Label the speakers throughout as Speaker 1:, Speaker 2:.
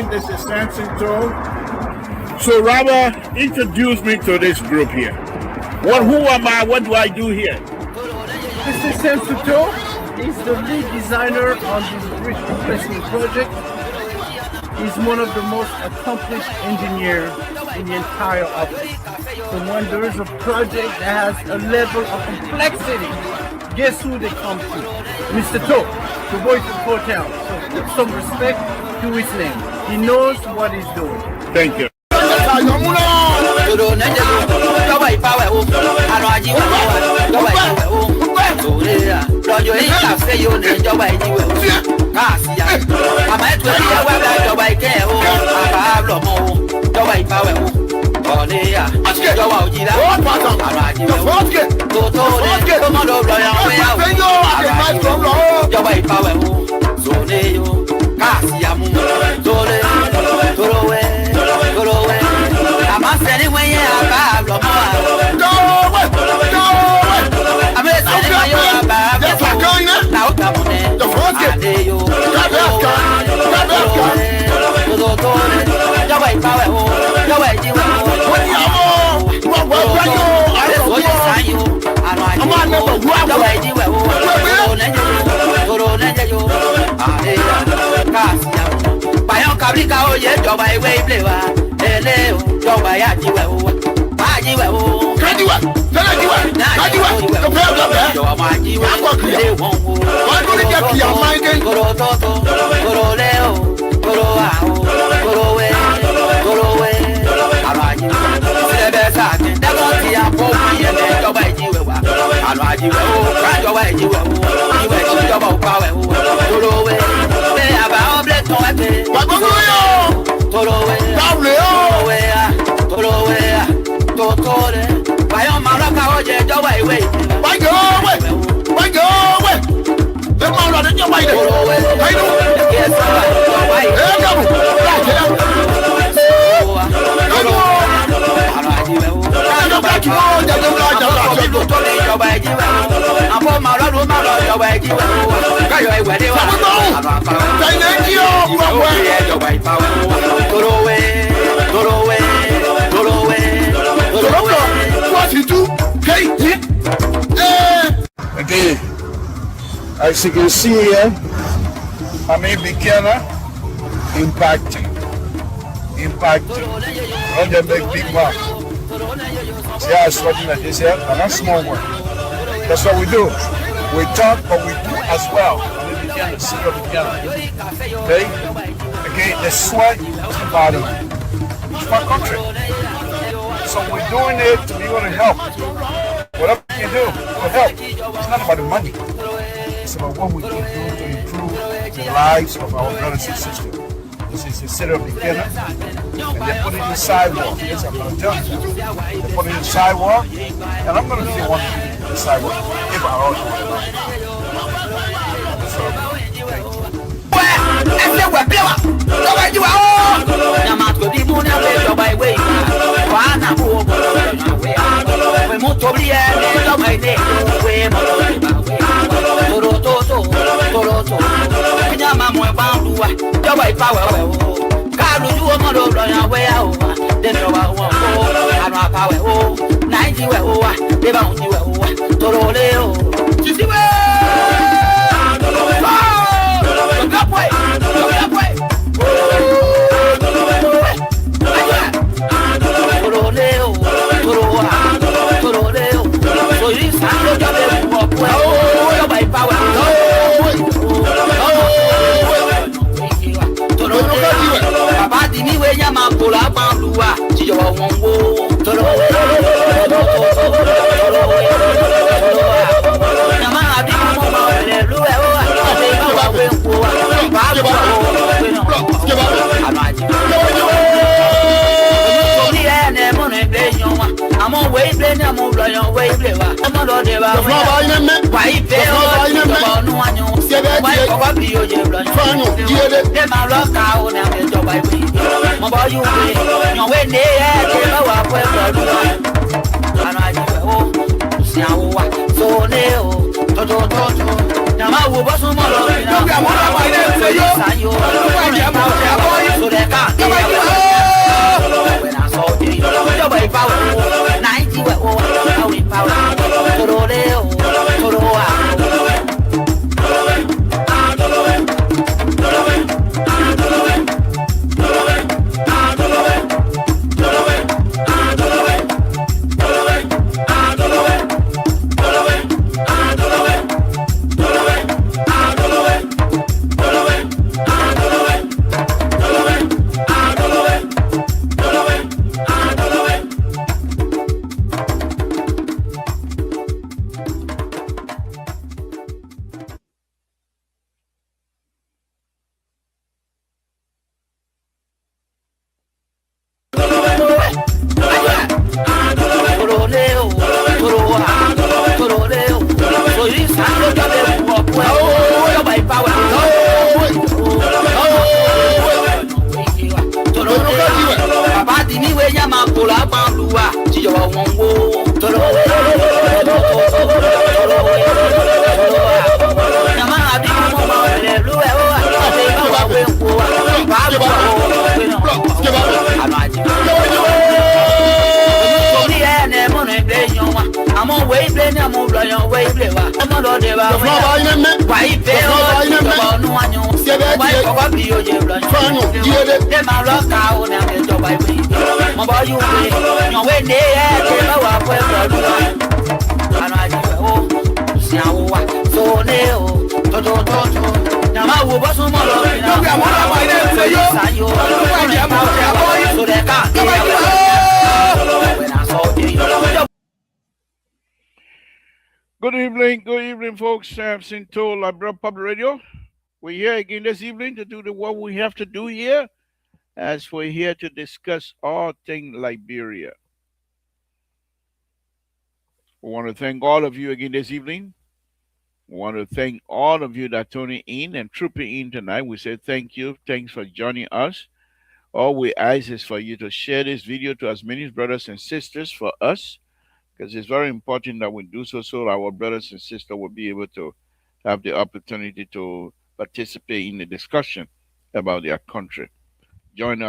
Speaker 1: This is Samson. So Robert, introduce me to this group here. Who am I? What do I do here?
Speaker 2: Mr. Samson is the lead designer on this bridge replacement project. He's one of the most accomplished engineers in the entire office. So when there is a project that has a level of complexity, guess who they come to? Mr. To, the voice of hotel. So with some respect to his name. He knows what he's doing.
Speaker 1: Thank you. Okay, as you can see here, I'm a beginner impacting. Not the big mark. See how it's working like this here, and that's small work. That's what we do. We talk, but we do as well. I'm a beginner, senior beginner. Okay? Again, the sweat is the body. It's my country. So we're doing it to be able to help. Whatever we can do will help. It's not about the money. It's about what we can do to improve the lives of our brothers and sisters. This is a city of beginner, and they put it in the sidewalk. Yes, I'm going to tell you that. They put it in the sidewalk, and I'm going to be one in the sidewalk if I also want to. So, thank you.
Speaker 3: I'm Good evening, folks. Samson to Libra Public Radio. We're here again this evening to do the what we have to do here, as we're here to discuss all things Liberia. We want to thank all of you again this evening. We want to thank all of you that tuning in and trooping in tonight. We say thank you. Thanks for joining us. All we ask is for you to share this video to as many brothers and sisters for us, because it's very important that we do so our brothers and sisters will be able to have the opportunity to participate in the discussion about their country. Join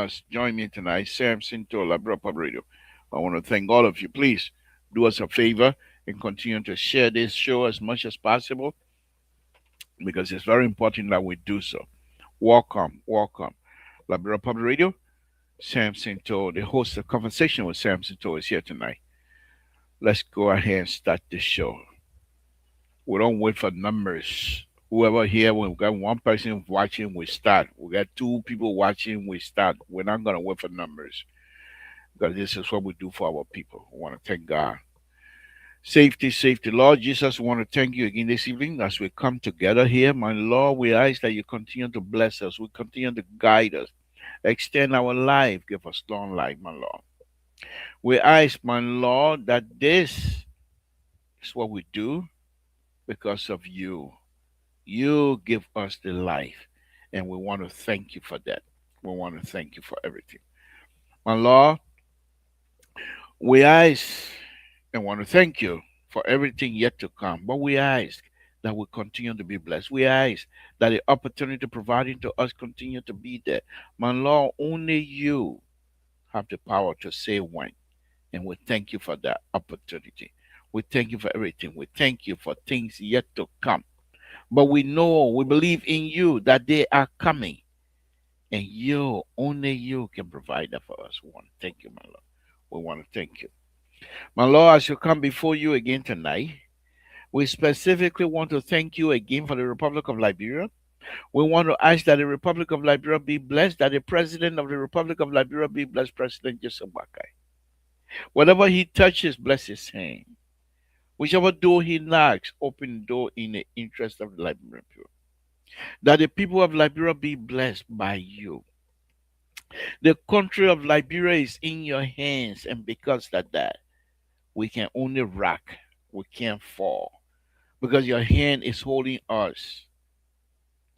Speaker 3: me tonight, Samson to Libra Pub Radio. I want to thank all of you. Please do us a favor and continue to share this show as much as possible, because it's very important that we do so. Welcome. Libra Pub Radio, Samson to, the host of Conversation with Samson to, is here tonight. Let's go ahead and start the show. We don't wait for numbers. Whoever here, when we got one person watching, we start. We got two people watching, we start. We're not going to wait for numbers, because this is what we do for our people. We want to thank God. Safety. Lord Jesus, we want to thank you again this evening as we come together here. My Lord, we ask that you continue to bless us. We continue to guide us. Extend our life. Give us long life, my Lord. We ask, my Lord, that this is what we do because of you. You give us the life, and we want to thank you for that. We want to thank you for everything. My Lord, we ask and want to thank you for everything yet to come, but we ask that we continue to be blessed. We ask that the opportunity provided to us continue to be there. My Lord, only you have the power to say when. And we thank you for that opportunity. We thank you for everything. We thank you for things yet to come. But we know, we believe in you that they are coming. And you, only you can provide that for us. We want to thank you, my Lord. We want to thank you. My Lord, as you come before you again tonight, we specifically want to thank you again for the Republic of Liberia. We want to ask that the Republic of Liberia be blessed, that the President of the Republic of Liberia be blessed, President Joseph Boakai. Whatever he touches, bless his hand. Whichever door he knocks, open the door in the interest of the Liberian people. That the people of Liberia be blessed by you. The country of Liberia is in your hands, and because of that, We can only rock. We can't fall because your hand is holding us.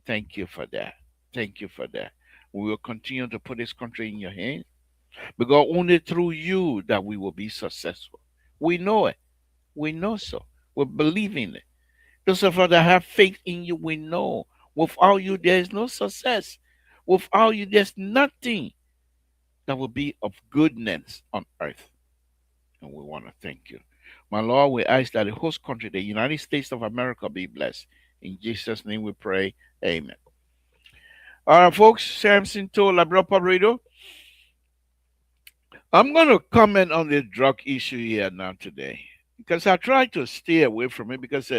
Speaker 3: Thank you for that. Thank you for that. We will continue to put this country in your hands because only through you that we will be successful. We know it. We know so. We believe in it. Those of us that have faith in you, we know. Without you, there is no success. Without you, there's nothing that will be of goodness on earth. And we want to thank you. My Lord, we ask that the host country, the United States of America, be blessed. In Jesus' name we pray. Amen. All right, folks, Samson told Labrador Pub Radio. I'm going to comment on the drug issue here now today because I tried to stay away from it because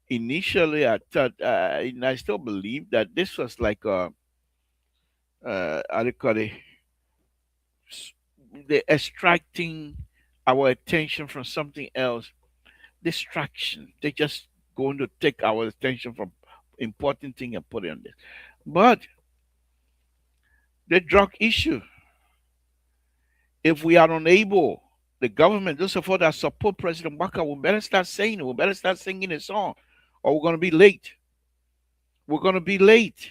Speaker 3: initially I thought, and I still believe that this was like how do you call it, s- the extracting our attention from something else, distraction. They just going to take our attention from important thing and put it on this. But the drug issue, if we are unable, the government, those of us that support President Baka, we better start saying it. We better start singing a song, or we're going to be late. We're going to be late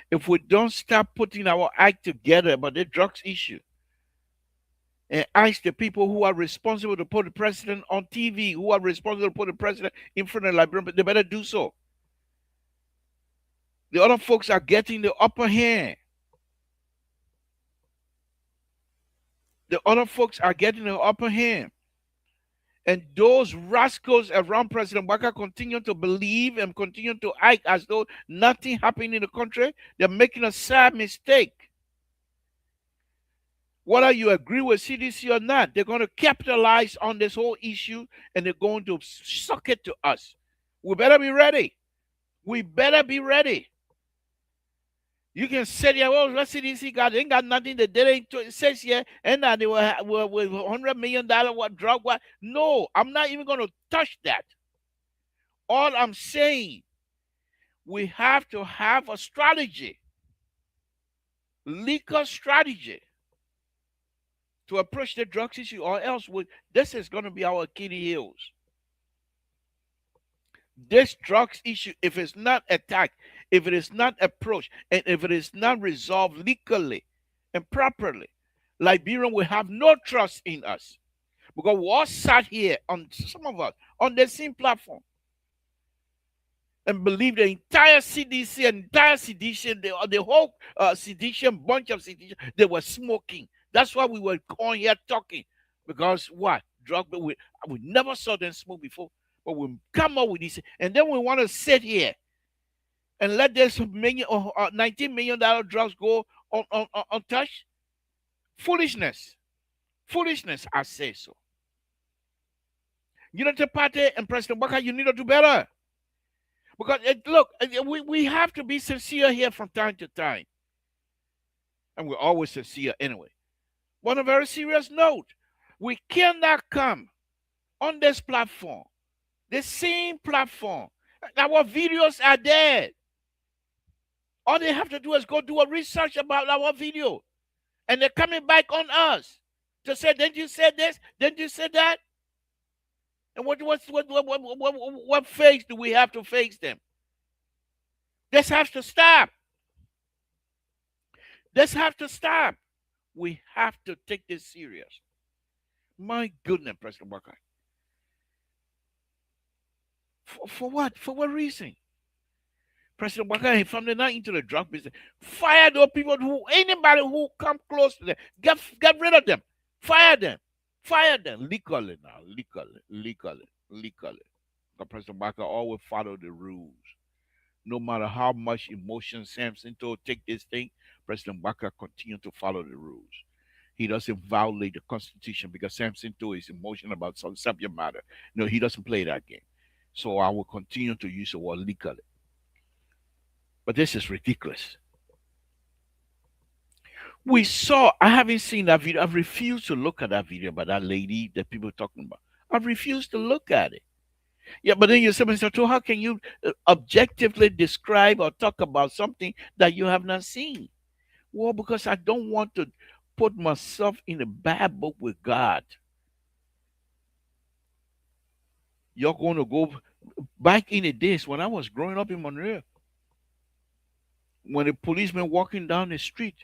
Speaker 3: if we don't start putting our act together about the drugs issue and ask the people who are responsible to put the president on TV, who are responsible to put the president in front of the librarian, but they better do so. The other folks are getting the upper hand. The other folks are getting the upper hand. And those rascals around President Baka continue to believe and continue to act as though nothing happened in the country. They're making a sad mistake. Whether you agree with CDC or not, they're going to capitalize on this whole issue and they're going to suck it to us. We better be ready. We better be ready. You can say, yeah, well, let's CDC got ain't got nothing that they ain't it says here, and that they were with $100 million what drug what. No, I'm not even going to touch that. All I'm saying, we have to have a strategy, legal strategy, to approach the drugs issue, or else this is going to be our Achilles heels. This drugs issue, if it's not attacked, if it is not approached, and if it is not resolved legally and properly, Liberian will have no trust in us. Because we all sat here, on some of us, on the same platform, and believe the entire CDC and entire sedition, the whole sedition, bunch of sedition, they were smoking. That's why we were on here talking. Because what? Drug, we never saw them smoke before. But we come up with this. And then we want to sit here and let this $19 million drugs go untouched. Foolishness. Foolishness, I say so. Unity Party and President Baka, you need to do better. Because, look, we have to be sincere here from time to time. And we're always sincere anyway. On a very serious note, we cannot come on this platform, the same platform. Our videos are there. All they have to do is go do a research about our video. And they're coming back on us to say, didn't you say this? Didn't you say that? And what face do we have to face them? This has to stop. This has to stop. We have to take this serious. My goodness, President Walker. For what? For what reason? President Walker, from the night into the drug business, fire those people anybody who come close to them, get rid of them, fire them, legally now, legally. Because President Walker always follow the rules. No matter how much emotion Samson told take this thing, President Walker continue to follow the rules. He doesn't violate the Constitution because Samson told is emotional about some subject matter. No, he doesn't play that game. So I will continue to use the word legally. But this is ridiculous. We saw, I haven't seen that video. I've refused to look at that video about that lady that people are talking about. I've refused to look at it. Yeah, but then you say, Mr. Cho, how can you objectively describe or talk about something that you have not seen? Well, because I don't want to put myself in a bad book with God, you're going to go back in the days when I was growing up in Monroe. When a policeman walking down the street,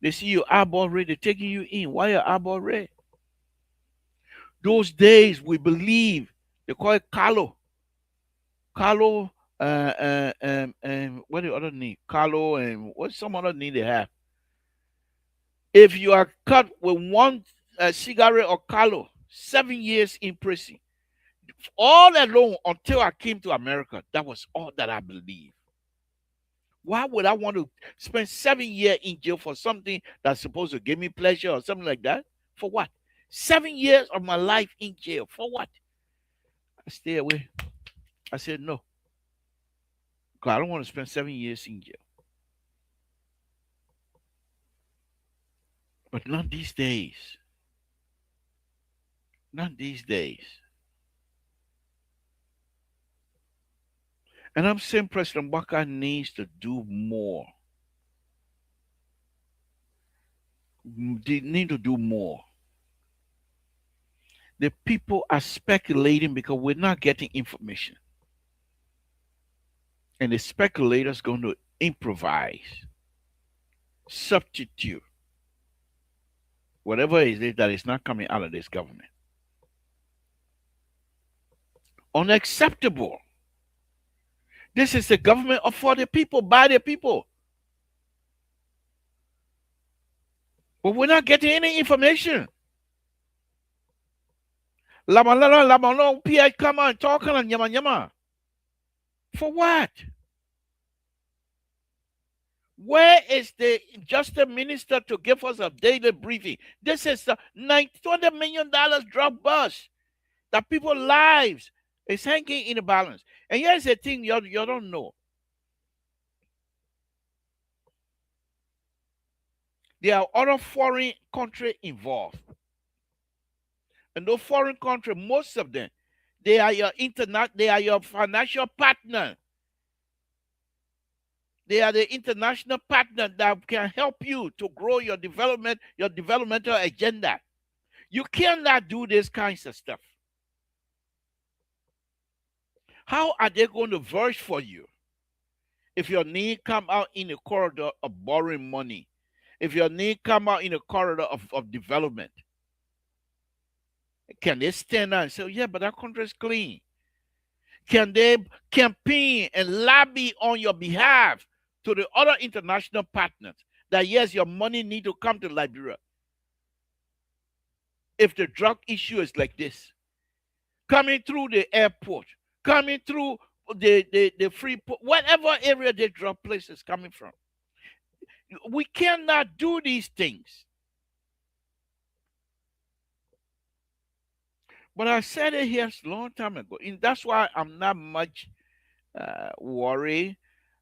Speaker 3: they see your eyeball red, they're taking you in. Why your eyeball red? Those days we believe they call it Carlo. Carlo, what the other name? Carlo, and what's some other name they have? If you are caught with one cigarette or Carlo, 7 years in prison. All alone until I came to America, that was all that I believed. Why would I want to spend 7 years in jail for something that's supposed to give me pleasure or something like that? For what? 7 years of my life in jail. For what? I stay away. I said no. Because I don't want to spend 7 years in jail. But not these days. Not these days. And I'm saying President Walker needs to do more. They need to do more. The people are speculating because we're not getting information. And the speculators going to improvise, substitute whatever it is that is not coming out of this government. Unacceptable. This is the government of for the people, by the people. But we're not getting any information. Lamalala, PI come on, talking on yama yama. For what? Where is the justice minister to give us a daily briefing? This is the $20 million drug bust that people's lives is hanging in the balance. And here's the thing you don't know. There are other foreign countries involved. And those foreign countries, most of them, they are your they are your financial partner. They are the international partner that can help you to grow your development, your developmental agenda. You cannot do these kinds of stuff. How are they going to vouch for you if your need come out in a corridor of borrowing money? If your need come out in a corridor of development? Can they stand out and say, yeah, but our country is clean? Can they campaign and lobby on your behalf to the other international partners that, yes, your money need to come to Liberia? If the drug issue is like this, coming through the airport, coming through the free, whatever area the drug place is coming from, we cannot do these things. But I said it here a long time ago, and that's why I'm not much worried,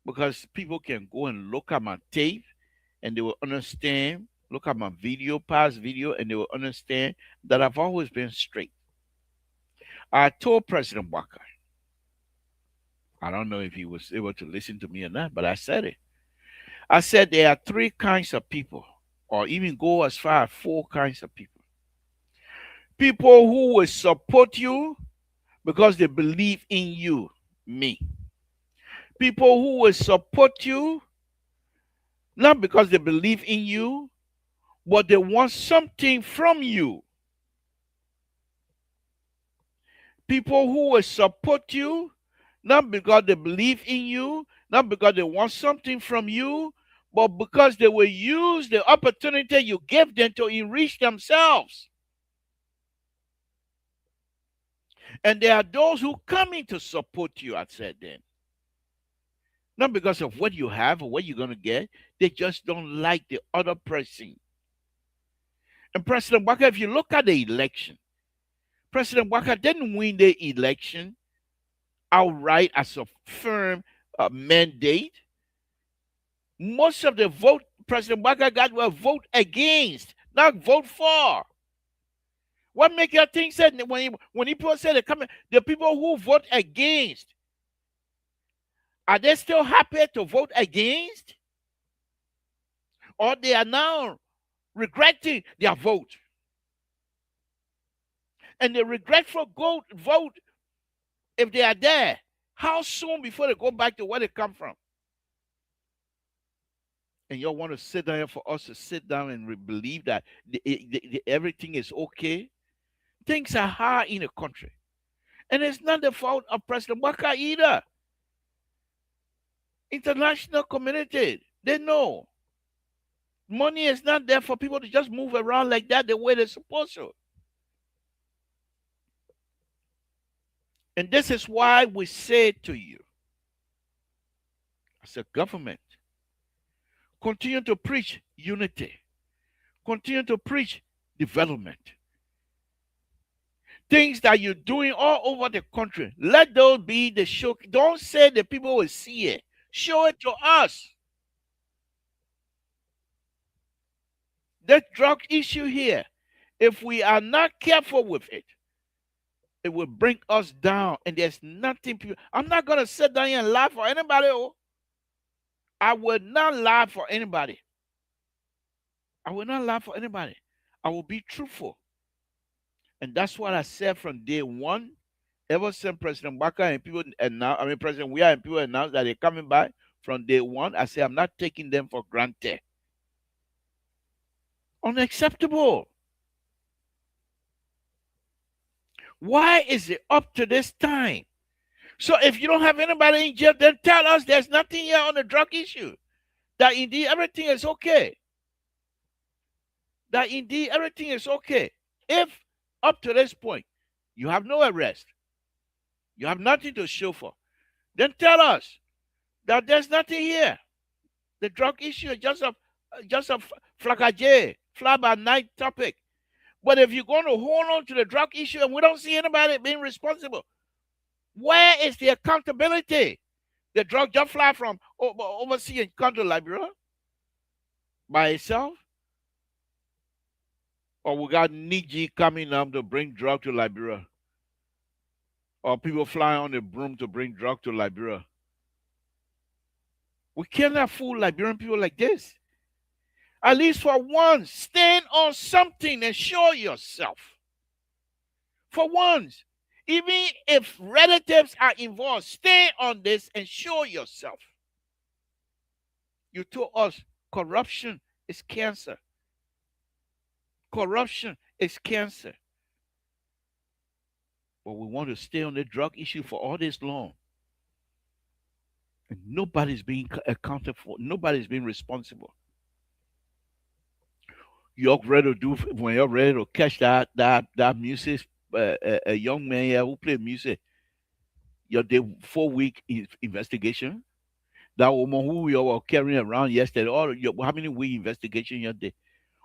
Speaker 3: because people can go and look at my tape and they will understand, look at my past video, and they will understand that I've always been straight. I told President Walker, I don't know if he was able to listen to me or not, but I said it. I said there are three kinds of people, or even go as far as four kinds of people. People who will support you because they believe in you, me. People who will support you not because they believe in you, but they want something from you. People who will support you not because they believe in you, not because they want something from you, but because they will use the opportunity you give them to enrich themselves. And there are those who come in to support you, I said then. Not because of what you have or what you're going to get. They just don't like the other person. And President Walker, if you look at the election, President Walker didn't win the election outright as a firm mandate. Most of the vote President Walker got were vote against, not vote for. What make you think said when people say the people who vote against, are they still happy to vote against? Or they are now regretting their vote. And the regretful vote, if they are there, how soon before they go back to where they come from? And y'all want to sit down here for us to sit down and believe that everything is okay? Things are hard in the country. And it's not the fault of President Waka either. International community, they know. Money is not there for people to just move around like that the way they're supposed to. And this is why we say to you, as a government, continue to preach unity. Continue to preach development. Things that you're doing all over the country, let those be the show. Don't say the people will see it. Show it to us. That drug issue here, if we are not careful with it, it will bring us down. And there's nothing. I'm not going to sit down here and lie for anybody. Oh. I will not lie for anybody. I will not lie for anybody. I will be truthful. And that's what I said from day one. Ever since President Baka and people announced, President Weah and people announced that they're coming by from day one, I say I'm not taking them for granted. Unacceptable. Why is it up to this time? So if you don't have anybody in jail, then tell us there's nothing here on the drug issue. That indeed everything is okay. That indeed everything is okay. If up to this point you have no arrest, you have nothing to show for, then tell us that there's nothing here. The drug issue is just a fly by night topic. But if you're going to hold on to the drug issue and we don't see anybody being responsible, where is the accountability? The drug just fly from overseas and come to Liberia by itself? Or we got Niji coming up to bring drug to Liberia? Or people flying on the broom to bring drug to Liberia? We cannot fool Liberian people like this. At least for once, stand on something and show yourself. For once, even if relatives are involved, stand on this and show yourself. You told us corruption is cancer. Corruption is cancer. But we want to stay on the drug issue for all this long. And nobody's being accounted for. Nobody's being responsible. You're ready to do when you're ready to catch that music, a young man here who played music. Your 4-week investigation. That woman who you were carrying around yesterday. Or how many week investigation you did?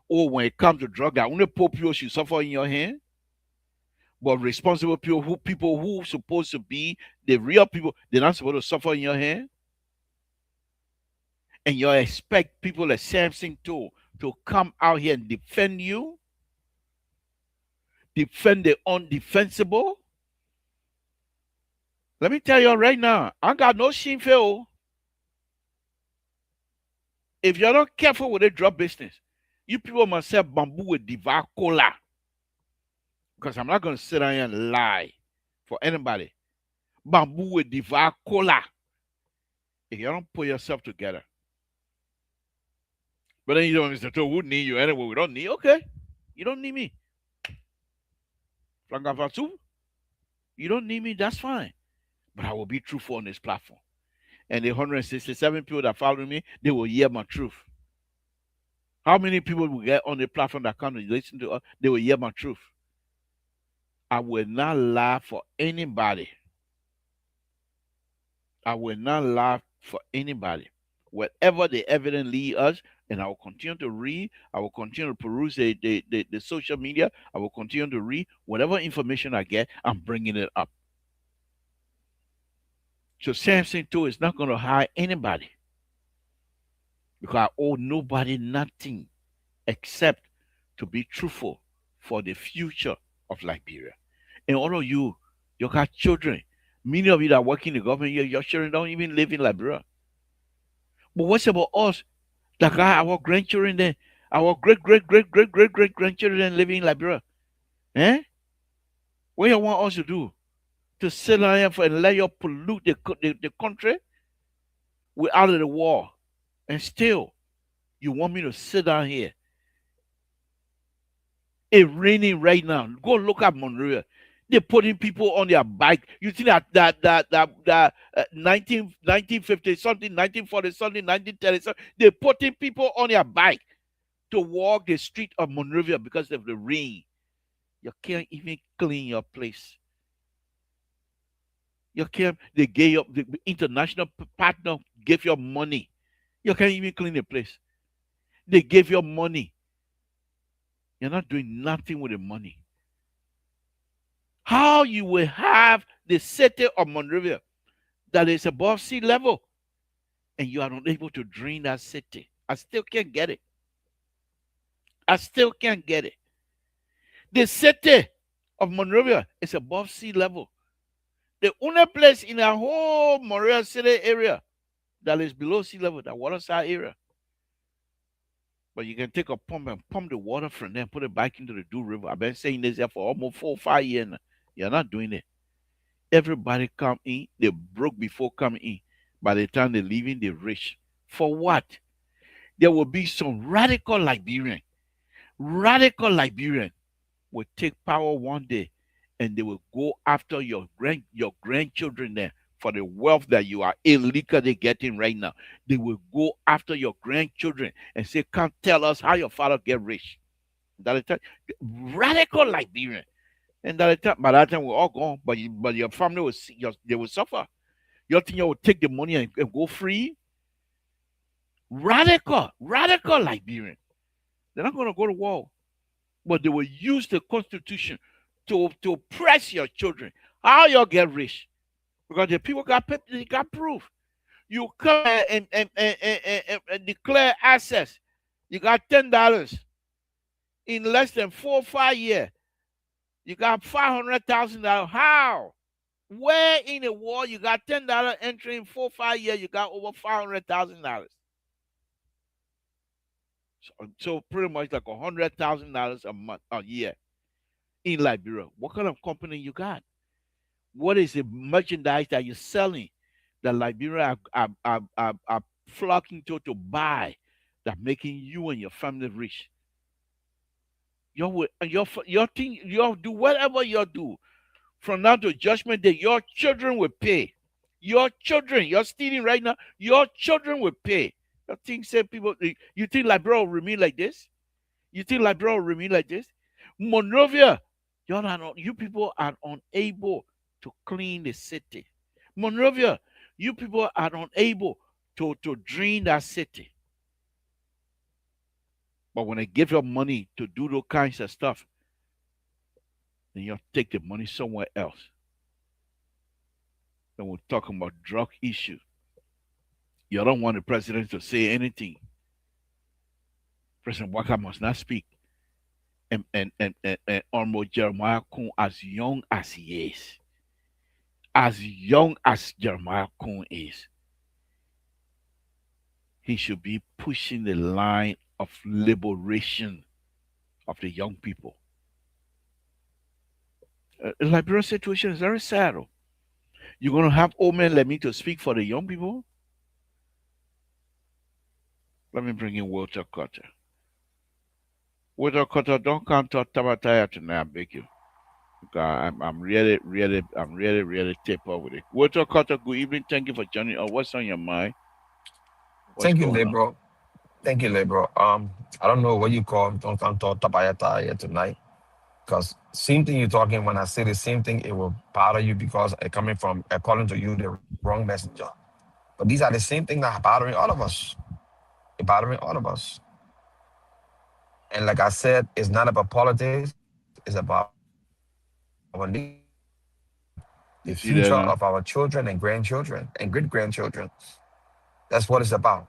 Speaker 3: Or when it comes to drug, that only poor people should suffer in your hand. But responsible people who supposed to be the real people, they're not supposed to suffer in your hand. And you expect people like Samson to come out here and defend you, defend the undefensible. Let me tell you right now, I got no shame for. If you're not careful with the drug business, you people must have bamboo with devour cola. Because I'm not going to sit down here and lie for anybody. Bamboo with devour cola. If you don't put yourself together. But then you don't say, who need you anyway? We don't need. Okay. You don't need me. You don't need me. That's fine. But I will be truthful on this platform. And the 167 people that follow me, they will hear my truth. How many people will get on the platform that come to listen to us? They will hear my truth. I will not lie for anybody. I will not lie for anybody. Whatever the evidence lead us, and I will continue to read. I will continue to peruse the social media. I will continue to read. Whatever information I get, I'm bringing it up. So Samson too is not going to hire anybody. Because I owe nobody nothing except to be truthful for the future of Liberia. And all of you got children. Many of you that work in the government, your children don't even live in Liberia. But what's about us that got our grandchildren there? Our great grandchildren living in Liberia. Eh? What you want us to do? To sit down here and let you pollute the country? We're out of the war. And still, you want me to sit down here. It's raining right now. Go look at Monrovia. They're putting people on their bike. You think that 1950 something, 1940 something, 1930 something, they're putting people on their bike to walk the street of Monrovia because of the rain. You can't even clean your place. You can't. They gave you the international partner gave you money. You can't even clean the place. They gave you money. You're not doing nothing with the money. How you will have the city of Monrovia that is above sea level and you are not able to drain that city? I still can't get it. I still can't get it. The city of Monrovia is above sea level. The only place in the whole Monrovia city area that is below sea level, that waterside area. But you can take a pump and pump the water from there and put it back into the Do River. I've been saying this here for almost 4 or 5 years now. You're not doing it. Everybody come in, they broke before coming in. By the time they leave in, they rich. For what? There will be some radical Liberian will take power one day and they will go after your grandchildren there for the wealth that you are illegally getting right now. They will go after your grandchildren and say, "Come tell us how your father get rich." That is radical Liberian. And by that time we're all gone, but your family will they will suffer. You think you will take the money and go free? Radical Liberian. They're not going to go to war, but they will use the Constitution to press your children. How you get rich? Because the people got paper, they got proof. You come and declare assets. You got $10 in less than 4 or 5 years. You got $500,000. How? Where in the world you got $10 entering 4 or 5 years? You got over $500,000. So pretty much like $100,000 a month, a year in Liberia. What kind of company you got? What is the merchandise that you're selling that Liberia are flocking to buy that making you and your family rich? Your thing, you do whatever you do from now to judgment day. Your children will pay. Your children, you're stealing right now. Your children will pay. You think say people? You think Liberia will remain like this? You think Liberia will remain like this? Monrovia, you people are unable to clean the city. Monrovia, you people are unable to drain that city. But when they give you money to do those kinds of stuff, then you take the money somewhere else. Then we're talking about drug issue. You don't want the president to say anything. President Waka must not speak. And almost Jeremiah Kun, as young as he is, as young as Jeremiah Kun is, he should be pushing the line of liberation of the young people. The Liberia situation is very sad. You're going to have old men like me to speak for the young people? Let me bring in Walter Carter. Walter Carter, don't come to Tabataya tonight, I beg you. Because I'm really tip up with it. Walter Carter, good evening. Thank you for joining. What's on your mind? What's
Speaker 4: Thank you,
Speaker 3: going on?
Speaker 4: Lebro. Thank you, Lebro. I don't know what you call don't come to Tapayata here tonight. Because same thing you're talking when I say the same thing, it will bother you because it coming from according to you the wrong messenger. But these are the same thing that are bothering all of us. They're bothering all of us. And like I said, it's not about politics, it's about our leadership, the future of our children and
Speaker 3: You see that
Speaker 4: grandchildren
Speaker 3: now?
Speaker 4: and great grandchildren. That's what it's about.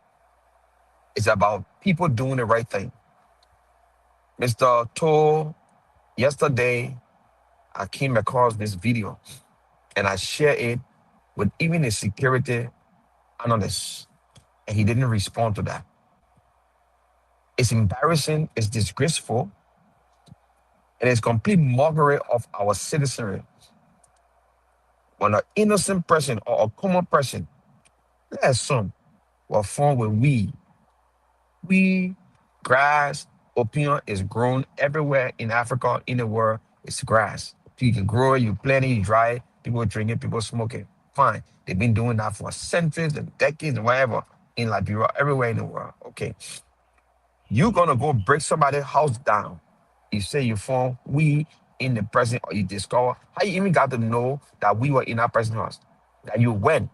Speaker 4: It's about people doing the right thing. Mr. Toll, yesterday I came across this video and I share it with even a security analyst, and he didn't respond to that. It's embarrassing, it's disgraceful, and it's complete mockery of our citizenry. When an innocent person or a common person, let's assume, were formed with weed, grass, opium is grown everywhere in Africa, in the world. It's grass. You can grow it, you plant it, you dry it, people drink it, people smoke it. Fine. They've been doing that for centuries and decades and whatever in Liberia, everywhere in the world. Okay. You're gonna go break somebody's house down. You say you found we in the present or you discover how you even got to know that we were in our present house. That you went,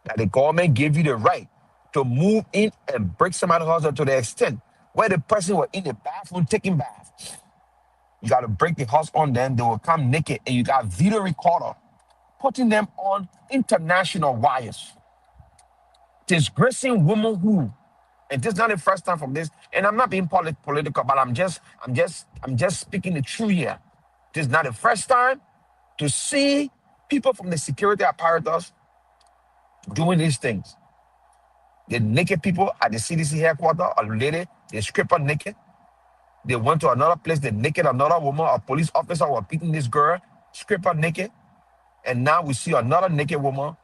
Speaker 4: that the government gave you the right to move in and break somebody's house to the extent where the person was in the bathroom taking bath. You gotta break the house on them, they will come naked, and you got video recorder putting them on international wires. Disgracing womanhood, and this is not the first time from this. And I'm not being political, but I'm just speaking the truth here. This is not the first time to see people from the security apparatus doing these things. They naked people at the CDC headquarters, a lady, they strip her naked. They went to another place, they naked another woman, a police officer was beating this girl, strip her naked. And now we see another naked woman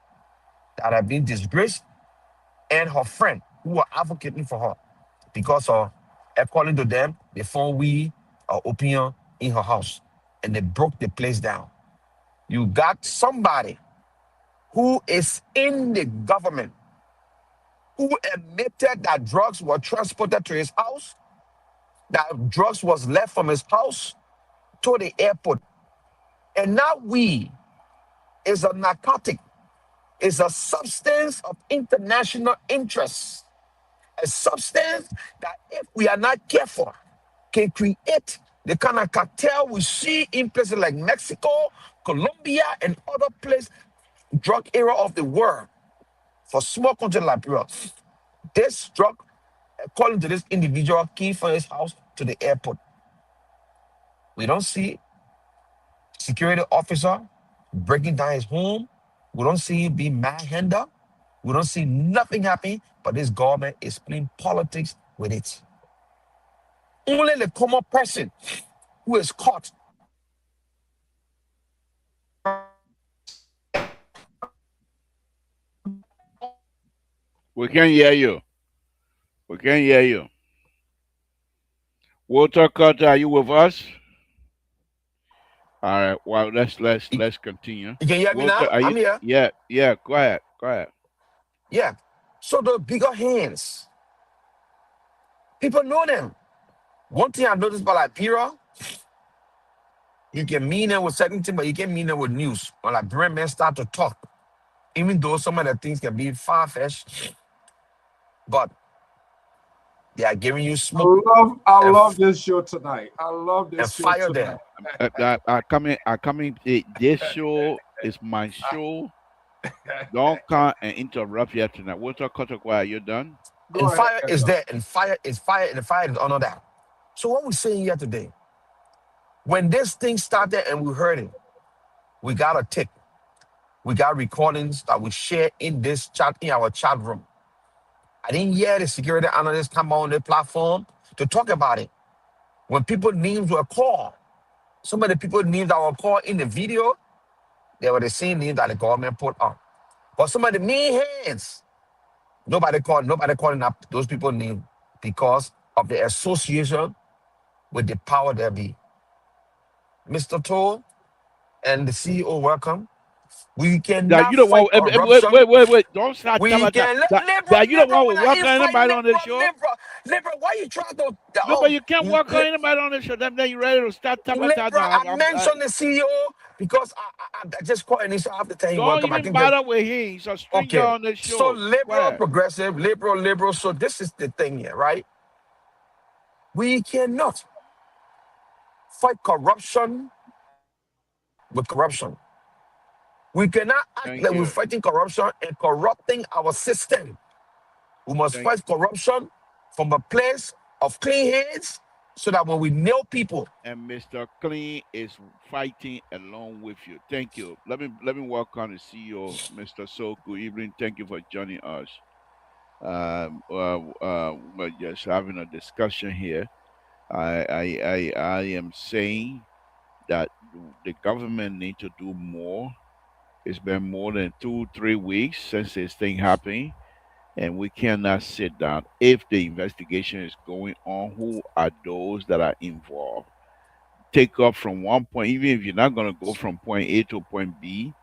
Speaker 4: that have been disgraced and her friend who are advocating for her because of, according to them, they found weed or opium in her house and they broke the place down. You got somebody who is in the government who admitted that drugs were transported to his house, that drugs was left from his house to the airport. And now weed is a narcotic, is a substance of international interest, a substance that if we are not careful can create the kind of cartel we see in places like Mexico, Colombia, and other places, drug era of the world. For small country like Liberia, this drug, according to this individual, came from his house to the airport. We don't see security officer breaking down his home. We don't see him being manhandled. We don't see nothing happening, but this government is playing politics with it. Only the common person who is caught.
Speaker 3: We can't hear you. We can't hear you. Walter Carter, are you with us? All right. Well, let's continue.
Speaker 4: You can hear me
Speaker 3: Walter,
Speaker 4: now?
Speaker 3: are
Speaker 4: I'm
Speaker 3: you?
Speaker 4: here.
Speaker 3: Yeah. Go ahead. Go ahead.
Speaker 4: Yeah. So the bigger hands, people know them. One thing I noticed about Liberia, you can mean it with certain things, but you can mean it with news. When Liberian men start to talk, even though some of the things can be far-fetched, but they are giving you smoke
Speaker 5: I
Speaker 4: and,
Speaker 5: love this show tonight. I love
Speaker 4: and
Speaker 5: this show
Speaker 4: fire
Speaker 5: tonight.
Speaker 4: there.
Speaker 3: I coming. This show is my show. Don't come and interrupt here tonight. Walter Carter, are you done?
Speaker 5: Go
Speaker 4: And
Speaker 5: ahead,
Speaker 4: fire is
Speaker 5: Echo.
Speaker 4: there, and fire is fire, and the fire is under that. So what we're saying here today, when this thing started and we heard it, we got a tip. We got recordings that we share in this chat, in our chat room. I didn't hear the security analysts come on the platform to talk about it. When people names were called, some of the people names that were called in the video, they were the same names that the government put up. But some of the main hands, nobody calling up those people names because of the association with the power there be. Mr. Toll and the CEO, welcome. We
Speaker 3: That you
Speaker 4: cannot
Speaker 3: don't
Speaker 4: fight
Speaker 3: want.
Speaker 4: corruption.
Speaker 3: Wait. Don't start talking
Speaker 4: We
Speaker 3: about that.
Speaker 4: can
Speaker 3: That you don't
Speaker 4: liberal.
Speaker 3: want
Speaker 4: When
Speaker 3: to
Speaker 4: I
Speaker 3: work
Speaker 4: ain't
Speaker 3: on
Speaker 4: fight
Speaker 3: anybody on this
Speaker 4: liberal,
Speaker 3: show.
Speaker 4: liberal. Why you try to?
Speaker 3: No, but you can't work on
Speaker 4: Li-
Speaker 3: anybody on this show. Then you ready to start talking about
Speaker 4: liberal.
Speaker 3: that.
Speaker 4: I mentioned the CEO because I just called and so I have to tell you
Speaker 3: Don't
Speaker 4: welcome. I
Speaker 3: even
Speaker 4: think that
Speaker 3: bother with him. He's a stranger
Speaker 4: okay.
Speaker 3: on this
Speaker 4: So
Speaker 3: show.
Speaker 4: liberal,
Speaker 3: Quiet.
Speaker 4: progressive, liberal. So this is the thing here, right? We cannot fight corruption with corruption. We cannot act
Speaker 3: Thank
Speaker 4: like we're
Speaker 3: you.
Speaker 4: fighting corruption and corrupting our system. We must
Speaker 3: Thank
Speaker 4: fight corruption from a place of clean hands so that when we nail people,
Speaker 3: and Mr. Clean is fighting along with you. Thank you. Let me welcome the CEO, Mr. So. Good evening. Thank you for joining us. We're just having a discussion here. I am saying that the government need to do more. It's been more than 2, 3 weeks since this thing happened, and we cannot sit down. If the investigation is going on, who are those that are involved? Take off from one point, even if you're not going to go from point A to point B,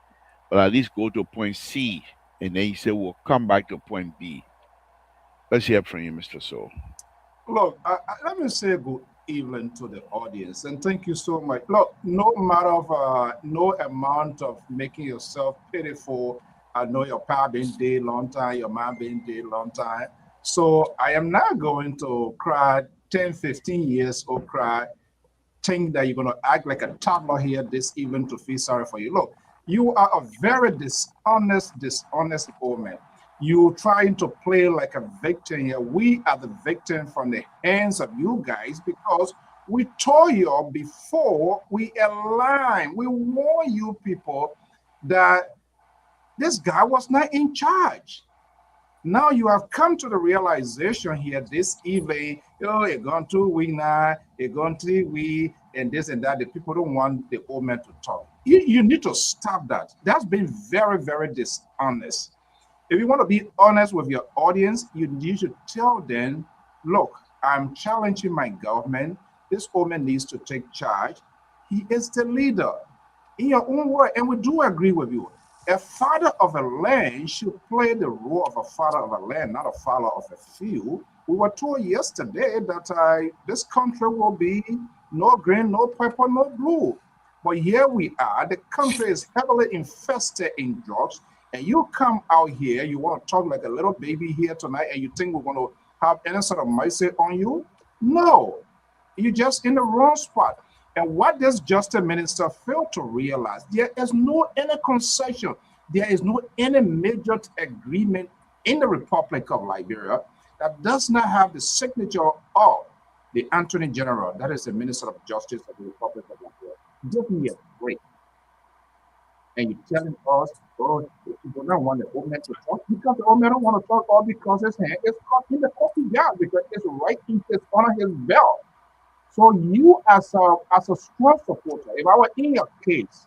Speaker 3: but at least go to point C, and then you say we'll come back to point B. Let's hear from you, Mr. Soul.
Speaker 5: Look, let me say good evening to the audience and thank you so much. Look, no matter of no amount of making yourself pitiful. I know your pa been dead long time, your mom been dead long time. So I am not going to cry 10, 15 years old cry think that you're going to act like a toddler here this evening to feel sorry for you. Look, you are a very dishonest old man. You trying to play like a victim here. We are the victim from the hands of you guys because we told you before we align. We warn you people that this guy was not in charge. Now you have come to the realization here this evening, you're going 2 weeks now, you're going 3 weeks, and this and that. The people don't want the old man to talk. You need to stop that. That's been very, very dishonest. If you want to be honest with your audience, you need to tell them, look, I'm challenging my government. This old man needs to take charge. He is the leader. In your own word, and we do agree with you. A father of a land should play the role of a father of a land, not a father of a field. We were told yesterday that this country will be no green, no purple, no blue. But here we are. The country is heavily infested in drugs. And you come out here, you want to talk like a little baby here tonight, and you think we're going to have any sort of mercy on you? No. You're just in the wrong spot. And what this justice minister failed to realize, there is no any concession, there is no any major agreement in the Republic of Liberia that does not have the signature of the Attorney General, that is the Minister of Justice of the Republic of Liberia. Give me a break. And you're telling us, oh, people don't want the old man to talk because the old man don't want to talk, or because his hand is caught in the coffee jar because it's right in his on his belt. So you as a strong supporter, if I were in your case,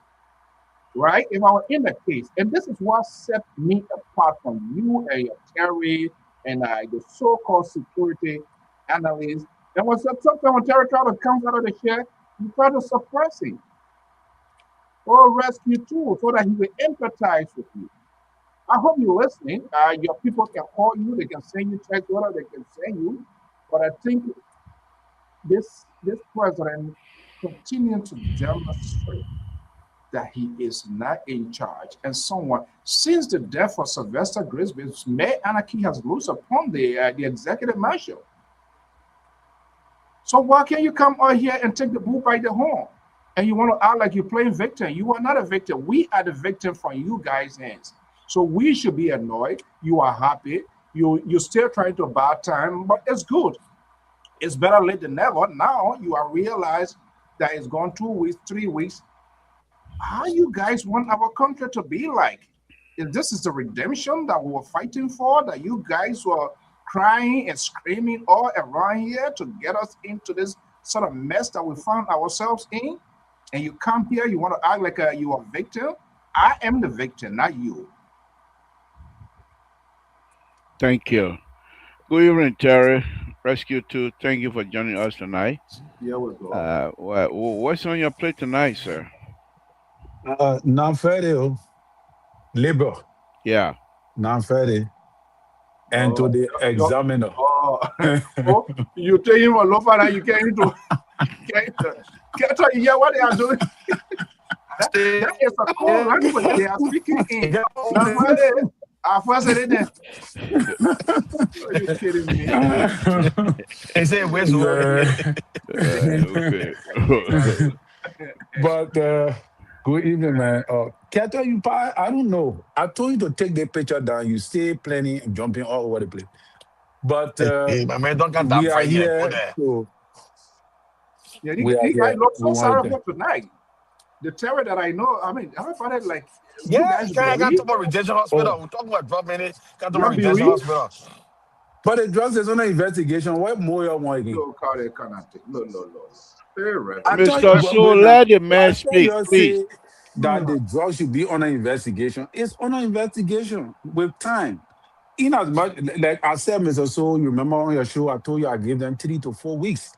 Speaker 5: right? If I were in the case, and this is what set me apart from you and your Terry and the so-called security analysts. And when sometimes when Terry comes out of the chair, you try to suppress him or rescue too, so that he will empathize with you. I hope you're listening. Your people can call you, they can send you text, whatever they can send you. But I think this president continuing to demonstrate that he is not in charge. And someone, since the death of Sylvester Grisby, May anarchy has loose upon the executive marshal. So why can't you come out here and take the bull by the horn? And you want to act like you're playing victim. You are not a victim. We are the victim from you guys' hands. So we should be annoyed. You are happy. You're still trying to buy time, but it's good. It's better late than never. Now you are realized that it's gone 2 weeks, 3 weeks. How you guys want our country to be like? If this is the redemption that we were fighting for, that you guys were crying and screaming all around here to get us into this sort of mess that we found ourselves in, and you come here, you want to act like you are a victim. I am the victim, not you.
Speaker 3: Thank you. Good evening, Terry. Rescue 2, thank you for joining us tonight.
Speaker 5: Yeah, we go.
Speaker 3: What's on your plate tonight, sir?
Speaker 6: Non-federal labor,
Speaker 3: Yeah.
Speaker 6: non-federal, and to the examiner.
Speaker 5: Oh, you tell him a lot and you can't do. Can't hear what they are doing. That is a code language they are speaking in. I first said it. Are you kidding me?
Speaker 4: They say whistle.
Speaker 3: Okay.
Speaker 6: But good evening, man. Kato, I don't know. I told you to take the picture down. You stay plenty jumping all over the place. But
Speaker 4: Hey, my man, don't get that
Speaker 6: we are
Speaker 4: friend yet. Go
Speaker 6: here.
Speaker 4: there.
Speaker 6: So
Speaker 5: Yeah,
Speaker 6: we are
Speaker 5: I
Speaker 6: here.
Speaker 5: look
Speaker 6: We
Speaker 5: so
Speaker 6: want
Speaker 5: sorry
Speaker 6: to.
Speaker 5: for tonight. The terror that I know, I mean, everybody like you
Speaker 4: Yeah,
Speaker 5: guys
Speaker 4: I got
Speaker 5: believe.
Speaker 4: to about rejection hospital.
Speaker 6: Oh,
Speaker 4: We're talking about drop minutes. Got to
Speaker 5: You
Speaker 4: about rejection
Speaker 5: believe?
Speaker 4: hospital.
Speaker 6: But the drugs is under investigation. What more you want again?
Speaker 5: No, Carter cannot take. No, no, no, no. Hey,
Speaker 6: I
Speaker 5: Reverend.
Speaker 6: thought you
Speaker 3: Mr. So,
Speaker 6: wait now.
Speaker 3: let the man
Speaker 6: I thought
Speaker 3: speak,
Speaker 6: you
Speaker 3: please.
Speaker 6: say that the drugs should be under investigation. It's under investigation with time. In as much like I said, Mr. So, you remember on your show, I told you I gave them 3 to 4 weeks.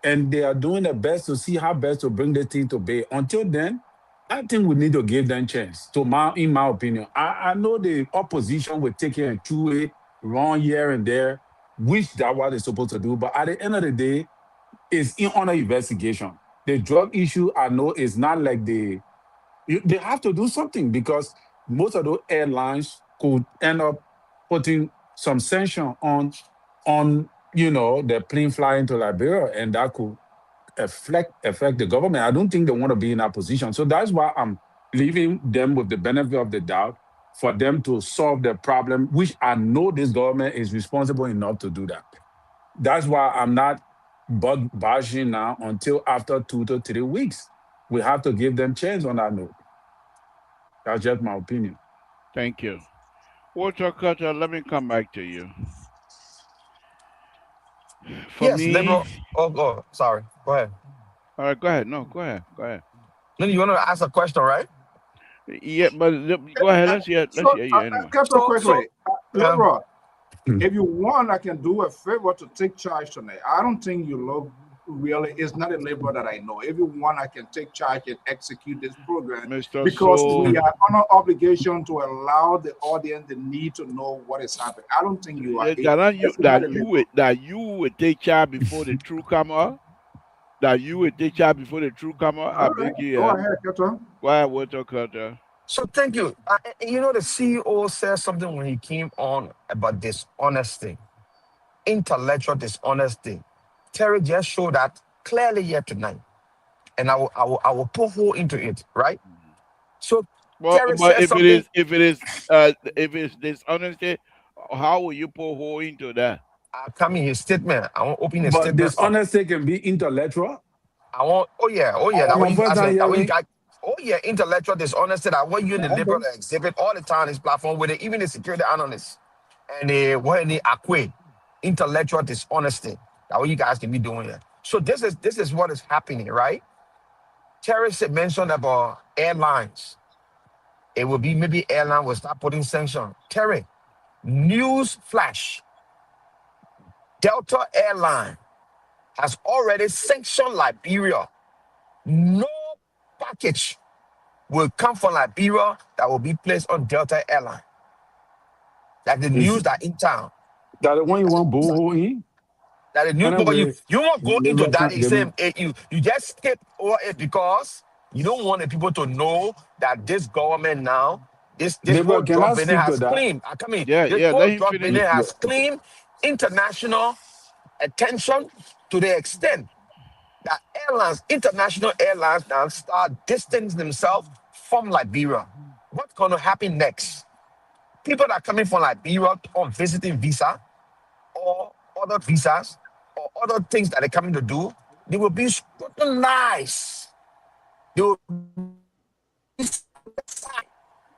Speaker 6: And they are doing their best to see how best to bring the thing to bear. Until then, I think we need to give them chance. In my opinion, I know the opposition will take it and chew it, wrong here and there, which that what they're supposed to do. But at the end of the day, it's in on an investigation. The drug issue, I know, is not like they have to do something because most of those airlines could end up putting some sanction on the plane flying to Liberia, and that could affect the government. I don't think they want to be in that position. So that's why I'm leaving them with the benefit of the doubt for them to solve the problem, which I know this government is responsible enough to do that. That's why I'm not bug bashing now until after 2 to 3 weeks. We have to give them chance on that note. That's just my opinion.
Speaker 3: Thank you. Walter Carter, let me come back to you. For
Speaker 4: Yes,
Speaker 3: me,
Speaker 4: liberal. Oh, sorry. Go ahead.
Speaker 3: all right, go ahead. No, go ahead. Go ahead.
Speaker 4: No, you want to ask a question, right?
Speaker 3: Yeah, but go ahead. Let's
Speaker 5: So,
Speaker 3: hear you anyway.
Speaker 5: Captain,
Speaker 4: So,
Speaker 5: quickly,
Speaker 4: yeah.
Speaker 5: Leroy,
Speaker 6: Hmm.
Speaker 5: if you want, I can do a favor to take charge tonight. I don't think you look really, it's not a labor that I know. If you want, I can take charge and execute this program
Speaker 3: Mr.
Speaker 5: because
Speaker 3: So,
Speaker 5: we are on an obligation to allow the audience the need to know what is happening. I don't think you are able. This is not a labor.
Speaker 3: that you would take charge before the true comer. That you would take charge before the true comer. I
Speaker 5: All right,
Speaker 3: beg you.
Speaker 5: go ahead, Captain.
Speaker 3: Go ahead, Walter Carter.
Speaker 4: So thank you. The CEO said something when he came on about dishonesty, intellectual dishonesty. Terry just showed that clearly here tonight, and I will put hole into it, right? So
Speaker 3: Well,
Speaker 4: Terry
Speaker 3: but
Speaker 4: said something.
Speaker 3: if it's dishonesty, how will you put hole into that?
Speaker 4: I come in his statement. I want to open his
Speaker 6: But
Speaker 4: statement up.
Speaker 6: dishonesty can be intellectual.
Speaker 4: I want. Oh yeah. That
Speaker 6: I'm
Speaker 4: way
Speaker 6: a
Speaker 4: you
Speaker 6: first
Speaker 4: guys
Speaker 6: time
Speaker 4: can. That way you
Speaker 6: hearing.
Speaker 4: guys. Oh yeah, intellectual dishonesty. That what you in the liberal
Speaker 6: Okay.
Speaker 4: exhibit all the time on this platform with it, even the security analysts and what they acquit intellectual dishonesty. That what you guys can be doing it. So this is what is happening, right? Terry mentioned about airlines. It will be maybe airline will start putting sanctions. Terry, news flash. Delta Airline has already sanctioned Liberia. No package will come from Liberia that will be placed on Delta Airline. Like the
Speaker 6: Is
Speaker 4: news that in town.
Speaker 6: that the one you
Speaker 4: That's the
Speaker 6: want
Speaker 4: news
Speaker 6: boo in?
Speaker 4: that the news, but you
Speaker 6: Anyway,
Speaker 4: you won't go into
Speaker 6: liver
Speaker 4: that
Speaker 6: can't give me.
Speaker 4: exam. You just skip over it because you don't want the people to know that this government now, this whole
Speaker 6: Liver
Speaker 4: drug
Speaker 6: cannot
Speaker 4: business
Speaker 6: speak to
Speaker 4: has
Speaker 6: that.
Speaker 4: claimed. I mean,
Speaker 3: Yeah,
Speaker 4: this
Speaker 3: yeah.
Speaker 4: whole
Speaker 3: Let him
Speaker 4: drug
Speaker 3: finish.
Speaker 4: business
Speaker 6: Yeah.
Speaker 4: has claimed international attention to the extent that international airlines now start distancing themselves from Liberia. What's going to happen next? People that are coming from Liberia on visiting visa or other visas or other things that they're coming to do, they will be scrutinized. They will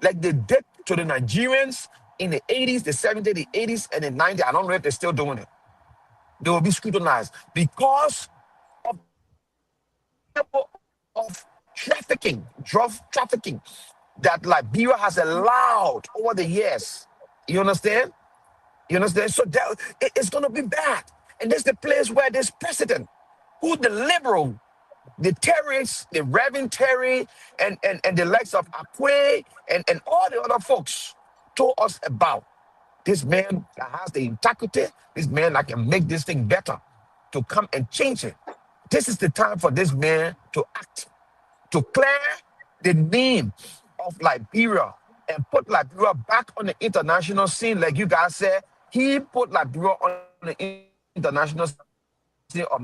Speaker 4: like they did to the Nigerians in the 80s, the 70s, the 80s, and the 90s. I don't know if they're still doing it. They will be scrutinized because of of drug trafficking that Liberia has allowed over the years. You understand? You understand? So it's going to be bad. And this is the place where this president, who the liberal, the terrorists, the Reverend Terry, and the likes of Akwe and all the other folks told us about. This man that has the integrity, this man that can make this thing better, to come and change it. This is the time for this man to act, to clear the name of Liberia and put Liberia back on the international scene. Like you guys said, he put Liberia on the international scene of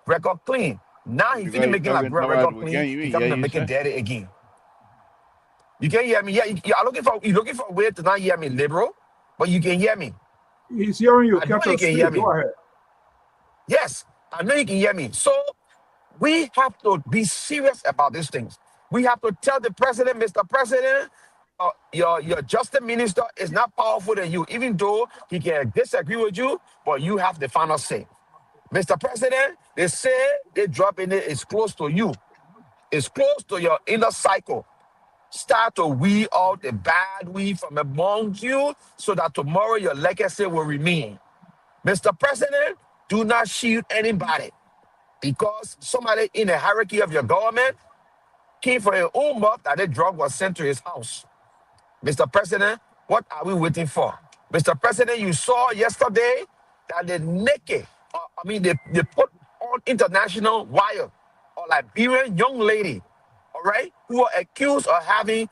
Speaker 4: record clean. Now he
Speaker 3: Because
Speaker 4: finished
Speaker 3: you're
Speaker 4: making
Speaker 3: talking
Speaker 4: Liberia
Speaker 3: too much.
Speaker 4: record
Speaker 3: We
Speaker 4: clean.
Speaker 3: can't even
Speaker 4: He
Speaker 3: hear
Speaker 4: coming to
Speaker 3: you,
Speaker 4: make it
Speaker 3: sir.
Speaker 4: dirty again. You can hear me? Yeah, you're looking for a way to not hear me, liberal, but you can hear me.
Speaker 5: He's hearing you,
Speaker 4: I know
Speaker 5: Captain.
Speaker 4: you can hear
Speaker 5: Speak.
Speaker 4: me.
Speaker 5: Go ahead.
Speaker 4: Yes, I know you can hear me. So we have to be serious about these things. We have to tell the president, Mr. President, your justice minister is not powerful than you, even though he can disagree with you, but you have the final say. Mr. President, they say they drop in it's close to you. It's close to your inner cycle. Start to weed out the bad weed from among you so that tomorrow your legacy will remain. Mr. President, do not shield anybody because somebody in the hierarchy of your government came from your own mouth that the drug was sent to his house. Mr. President, what are we waiting for? Mr. President, you saw yesterday that the naked, they put on international wire a Liberian young lady, all right, who were accused of having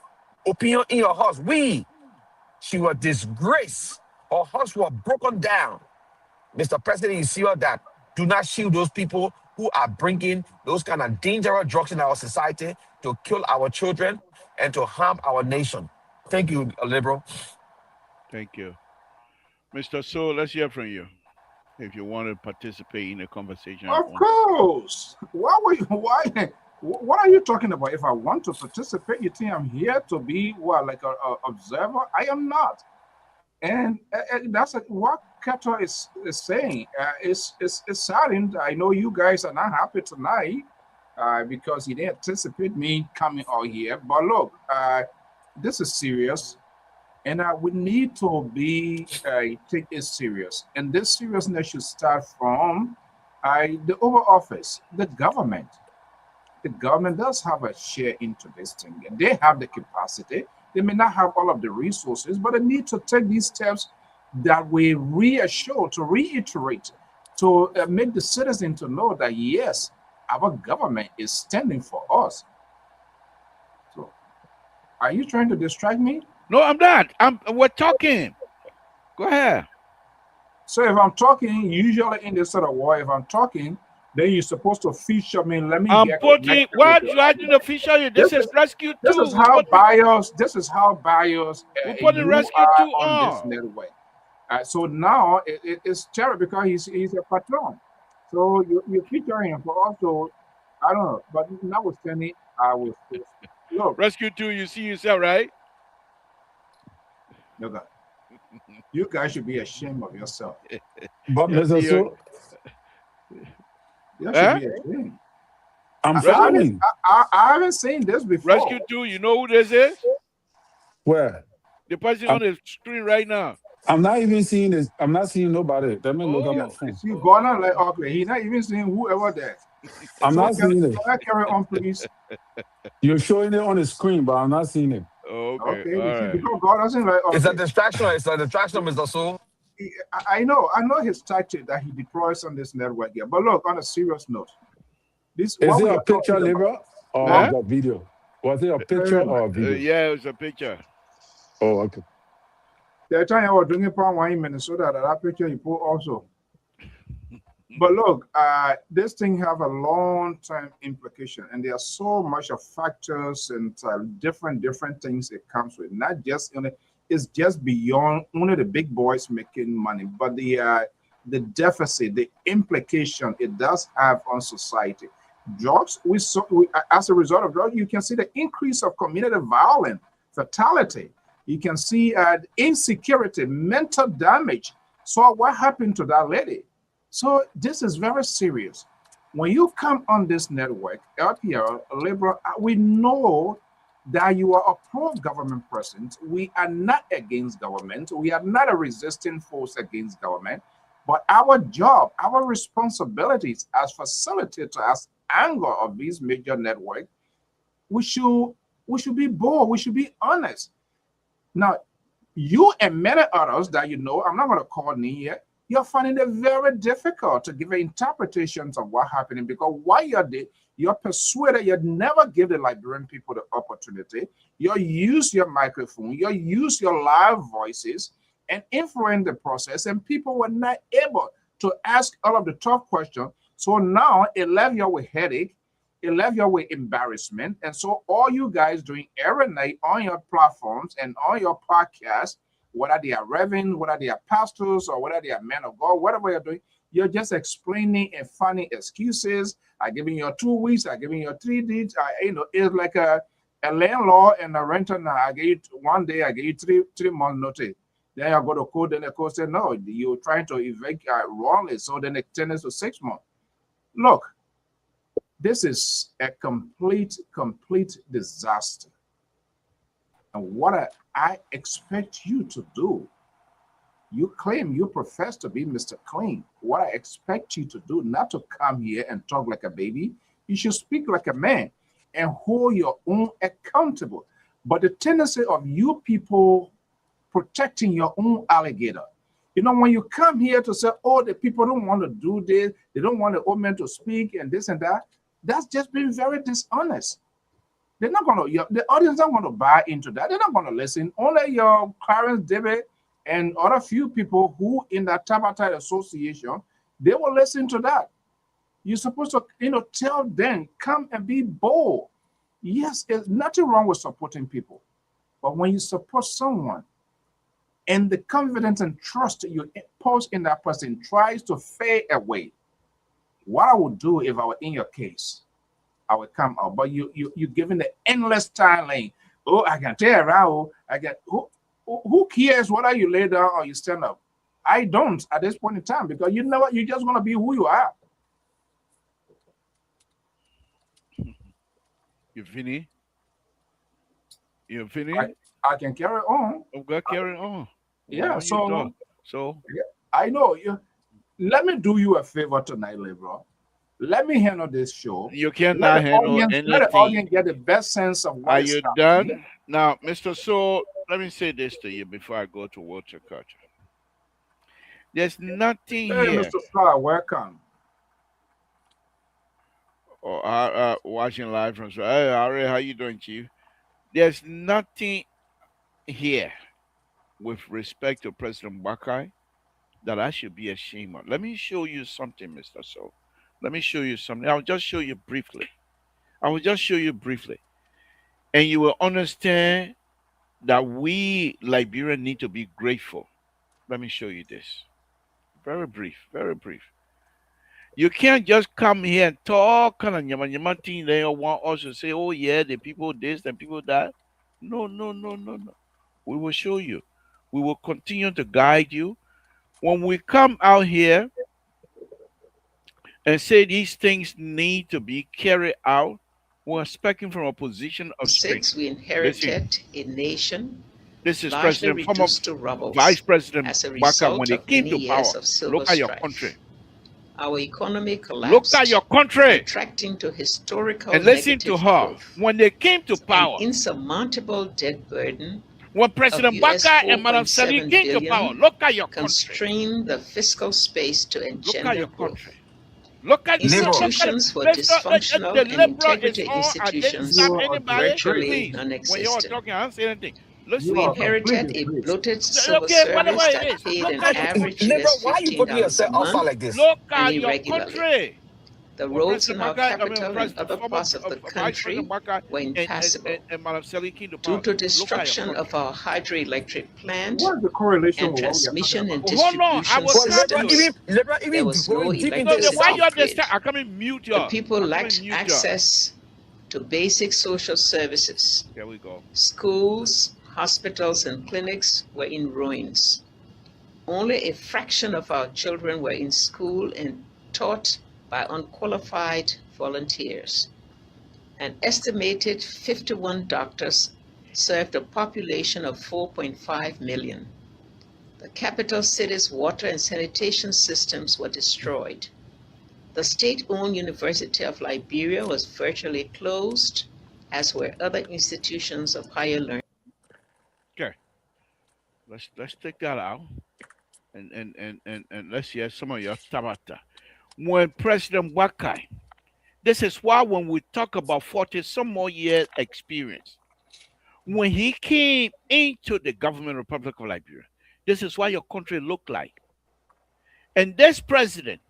Speaker 4: opinion in your house. She was disgraced. Her house was broken down. Mr. President, you see all that. Do not shield those people who are bringing those kind of dangerous drugs in our society to kill our children and to harm our nation. Thank you, Liberal.
Speaker 3: Thank you. Mr. So, let's hear from you if you want to participate in the conversation.
Speaker 5: Of course. Why? What are you talking about? If I want to participate, you think I'm here to be like an observer? I am not. And that's what Kato is saying. It's saddened. I know you guys are not happy tonight because you didn't anticipate me coming out here. But look, this is serious. And we need to take it serious. And this seriousness should start from the Oval Office, the government. The government does have a share into this thing. And they have the capacity. They may not have all of the resources, but they need to take these steps that will reassure, to reiterate, to make the citizen to know that, yes, our government is standing for us. So, are you trying to distract me?
Speaker 3: No, I'm not. We're talking. Go ahead.
Speaker 5: So if I'm talking, usually in this sort of war, if I'm talking, then you're supposed to feature me. Let me
Speaker 3: I'm
Speaker 5: get
Speaker 3: putting. Why do I do the feature you? This is Rescue 2.
Speaker 5: This is how biased. This is how biased
Speaker 3: we're putting Rescue 2
Speaker 5: on this network. So now it's terrible because he's a patron. So you're featuring him for also. I don't know, but notwithstanding, I will look.
Speaker 3: Rescue 2. You see yourself, right?
Speaker 5: Look, you guys should be ashamed of yourself.
Speaker 6: But Mr. So,
Speaker 5: you should be ashamed.
Speaker 6: I'm following.
Speaker 5: I haven't seen this before.
Speaker 3: Rescue 2, you know who this is?
Speaker 6: Where?
Speaker 3: The person on the screen right now.
Speaker 6: I'm not even seeing this. I'm not seeing nobody. Let me look at my phone.
Speaker 5: See, Gordon, like, okay, he's not even seeing whoever there.
Speaker 6: I'm not seeing it.
Speaker 5: Carry on, please.
Speaker 6: You're showing it on the screen, but I'm not seeing it.
Speaker 3: Okay.
Speaker 5: All right. Because God doesn't like. Okay.
Speaker 4: It's a distraction. It's a distraction, Mr. Soul.
Speaker 5: I know his tactic that he deploys on this network here. But look, on a serious note,
Speaker 6: is it a picture, Libra, or the video? Was it a picture or a video?
Speaker 3: Yeah, it was a picture.
Speaker 6: Oh, okay.
Speaker 5: The time I was doing it in Minnesota, that picture you put also. But look, this thing have a long-term implication, and there are so much of factors and different things it comes with. Not just it's just beyond only the big boys making money, but the deficit, the implication it does have on society. Drugs, as a result of drugs, you can see the increase of community violence, fatality. You can see insecurity, mental damage. So what happened to that lady? So this is very serious. When you come on this network out here, Liberal, we know that you are a pro-government person. We are not against government. We are not a resisting force against government. But our job, our responsibilities as facilitators, as anchor of these major networks, we should be bold. We should be honest. Now, you and many others that you know, I'm not going to call name here, you're finding it very difficult to give interpretations of what's happening because while you're persuaded you'd never give the Liberian people the opportunity. You use your microphone, you use your live voices and influence the process, and people were not able to ask all of the tough questions. So now it left you with headache, it left you with embarrassment. And so all you guys doing every night on your platforms and on your podcasts, whether they are reverends, whether they are pastors, or whether they are men of God, whatever you're doing, you're just explaining and finding excuses. I'm giving you 2 weeks, I'm giving you 3 days. It's like A landlord and a renter now, I get one day, I get three month notice. Then I go to court, then the court said, no, you're trying to evict wrongly. So then it turns to 6 months. Look, this is a complete disaster. And what I expect you to do, you claim you profess to be Mr. Clean. What I expect you to do, not to come here and talk like a baby. You should speak like a man and hold your own accountable. But the tendency of you people protecting your own alligator. You know, when you come here to say, oh, the people don't want to do this, they don't want the old men to speak and this and that, that's just being very dishonest. They're not going to, the audience don't want to buy into that. They're not going to listen. Only your Clarence David and other few people who in that tripartite association, they will listen to that. You're supposed to, tell them, come and be bold. Yes, there's nothing wrong with supporting people. But when you support someone and the confidence and trust you impose in that person tries to fade away, what I would do if I were in your case, I would come out. But you're giving the endless time lane. Oh, I can tell around. I get who cares whether you lay down or you stand up? I don't at this point in time, because you know what, you're just gonna be who you are.
Speaker 3: You finish? You finish?
Speaker 5: I can carry on.
Speaker 3: I've got carry on.
Speaker 5: Yeah,
Speaker 3: so
Speaker 5: I know you. Let me do you a favor tonight, Lebron. Let me handle this show.
Speaker 3: You cannot handle anything.
Speaker 5: Let the audience get the best sense of what
Speaker 3: Are
Speaker 5: is
Speaker 3: you
Speaker 5: happening.
Speaker 3: done? Now, Mr. So, let me say this to you before I go to water culture. There's nothing
Speaker 5: Hey,
Speaker 3: here.
Speaker 5: Mr. Star, welcome.
Speaker 3: Watching live from. Hey, Ari, how you doing, Chief? There's nothing here with respect to President Bakai that I should be ashamed of. Let me show you something, Mr. So. Let me show you something. I'll just show you briefly. And you will understand that we Liberians need to be grateful. Let me show you this. Very brief, very brief. You can't just come here and talk kind of nyama thing. They want us to say, oh yeah, the people this, the people that. No. We will show you. We will continue to guide you. When we come out here and say these things need to be carried out, we're speaking from a position of strength.
Speaker 7: We inherited a nation.
Speaker 3: This is President, former Vice President Waka when they came to power. Look at your country.
Speaker 7: Our economy collapsed.
Speaker 3: Look at your country.
Speaker 7: Attracting to historical
Speaker 3: and listen to her.
Speaker 7: Growth.
Speaker 3: When they came to power,
Speaker 7: an insurmountable debt burden.
Speaker 3: When President Baka and Madam Sali came to power, look at your
Speaker 7: constrain the fiscal space to engender
Speaker 3: look at your
Speaker 7: growth.
Speaker 3: country. Look at
Speaker 7: institutions were dysfunctional and integrity institutions virtually non-existent.
Speaker 3: When you're talking, I don't say anything.
Speaker 7: We inherited a bloated civil service that paid an average $15
Speaker 4: like this.
Speaker 3: Look at your country.
Speaker 7: The roads in our capital and other parts of the country were impassable due to destruction of our hydroelectric plant and transmission and distribution systems. There was no electricity grid. The people lacked access to basic social services.
Speaker 3: There we go.
Speaker 7: Schools, hospitals, and clinics were in ruins. Only a fraction of our children were in school and taught by unqualified volunteers. An estimated 51 doctors served a population of 4.5 million. The capital city's water and sanitation systems were destroyed. The state-owned University of Liberia was virtually closed, as were other institutions of higher learning.
Speaker 3: Okay, let's take that out, and let's hear some of your tabata. When President Wakai, this is why when we talk about 40 some more years experience, when he came into the government Republic of Liberia, this is what your country looked like. And this president,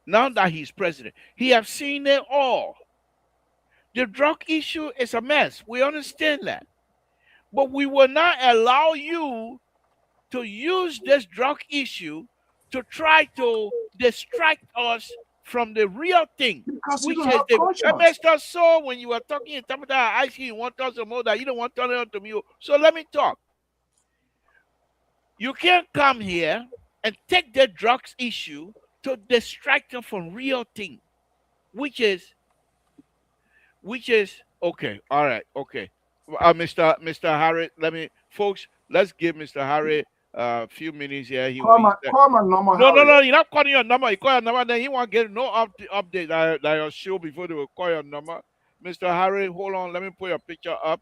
Speaker 3: now that he's president, he has seen it all. The drug issue is a mess. We understand that. But we will not allow you to use this drug issue to try to distract us from the real thing,
Speaker 5: Because you
Speaker 3: which
Speaker 5: don't
Speaker 3: is
Speaker 5: have
Speaker 3: the
Speaker 5: conscience.
Speaker 3: Mr. So when you were talking in time that I asked you want us to know that you don't want to turn it on to me. So let me talk. You can't come here and take the drugs issue to distract them from real thing, which is okay. All right, okay. Mr. Harry, let me folks. Let's give Mr. Harry a few minutes here.
Speaker 5: Call my number,
Speaker 3: No, no,
Speaker 5: Harry.
Speaker 3: no. You're not calling your number. You call your number, then he won't get no update that your show before they will call your number. Mr. Harry, hold on. Let me put your picture up,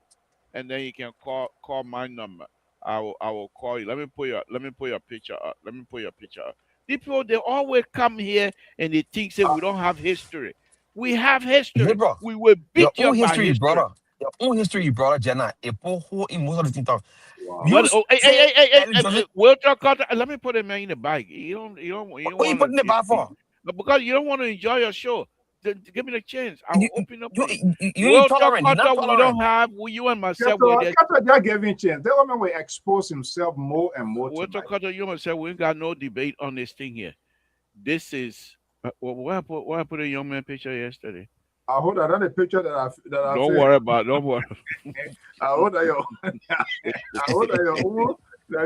Speaker 3: and then you can call my number. I will call you. Let me put your picture up. Let me put your picture up. People they always come here and they think say we don't have history. We have history.
Speaker 4: Libra,
Speaker 3: We will
Speaker 4: your
Speaker 3: beat you
Speaker 4: own
Speaker 3: by
Speaker 4: history,
Speaker 3: history.
Speaker 4: brother. Your own history, brother, Jenna. A whole emotional thing.
Speaker 5: Wow.
Speaker 4: You
Speaker 3: But oh, hey, hey,
Speaker 4: say
Speaker 3: hey, hey, hey,
Speaker 4: Ellie
Speaker 3: hey,
Speaker 4: Johnson.
Speaker 3: hey, we'll talk. Let me put him in the bag. You don't
Speaker 4: What you
Speaker 3: want
Speaker 4: putting the bar
Speaker 3: to.
Speaker 4: for?
Speaker 3: But because you don't want to enjoy your show, then give me the chance. I
Speaker 4: You,
Speaker 3: will open up
Speaker 4: you,
Speaker 3: for you.
Speaker 4: you ain't
Speaker 3: Walter
Speaker 4: tolerant. You're not
Speaker 3: Carter, we don't
Speaker 4: tolerant.
Speaker 3: have. You and myself, we're there.
Speaker 5: Cato just gave him chance. That woman will expose himself more and more
Speaker 3: Walter
Speaker 5: tonight.
Speaker 3: Carter, you and myself, we ain't got no debate on this thing here. This is what I put a young man picture yesterday.
Speaker 5: I hold another picture that I
Speaker 3: Don't
Speaker 5: said.
Speaker 3: worry about. Don't worry.
Speaker 5: I hold that your I hold that your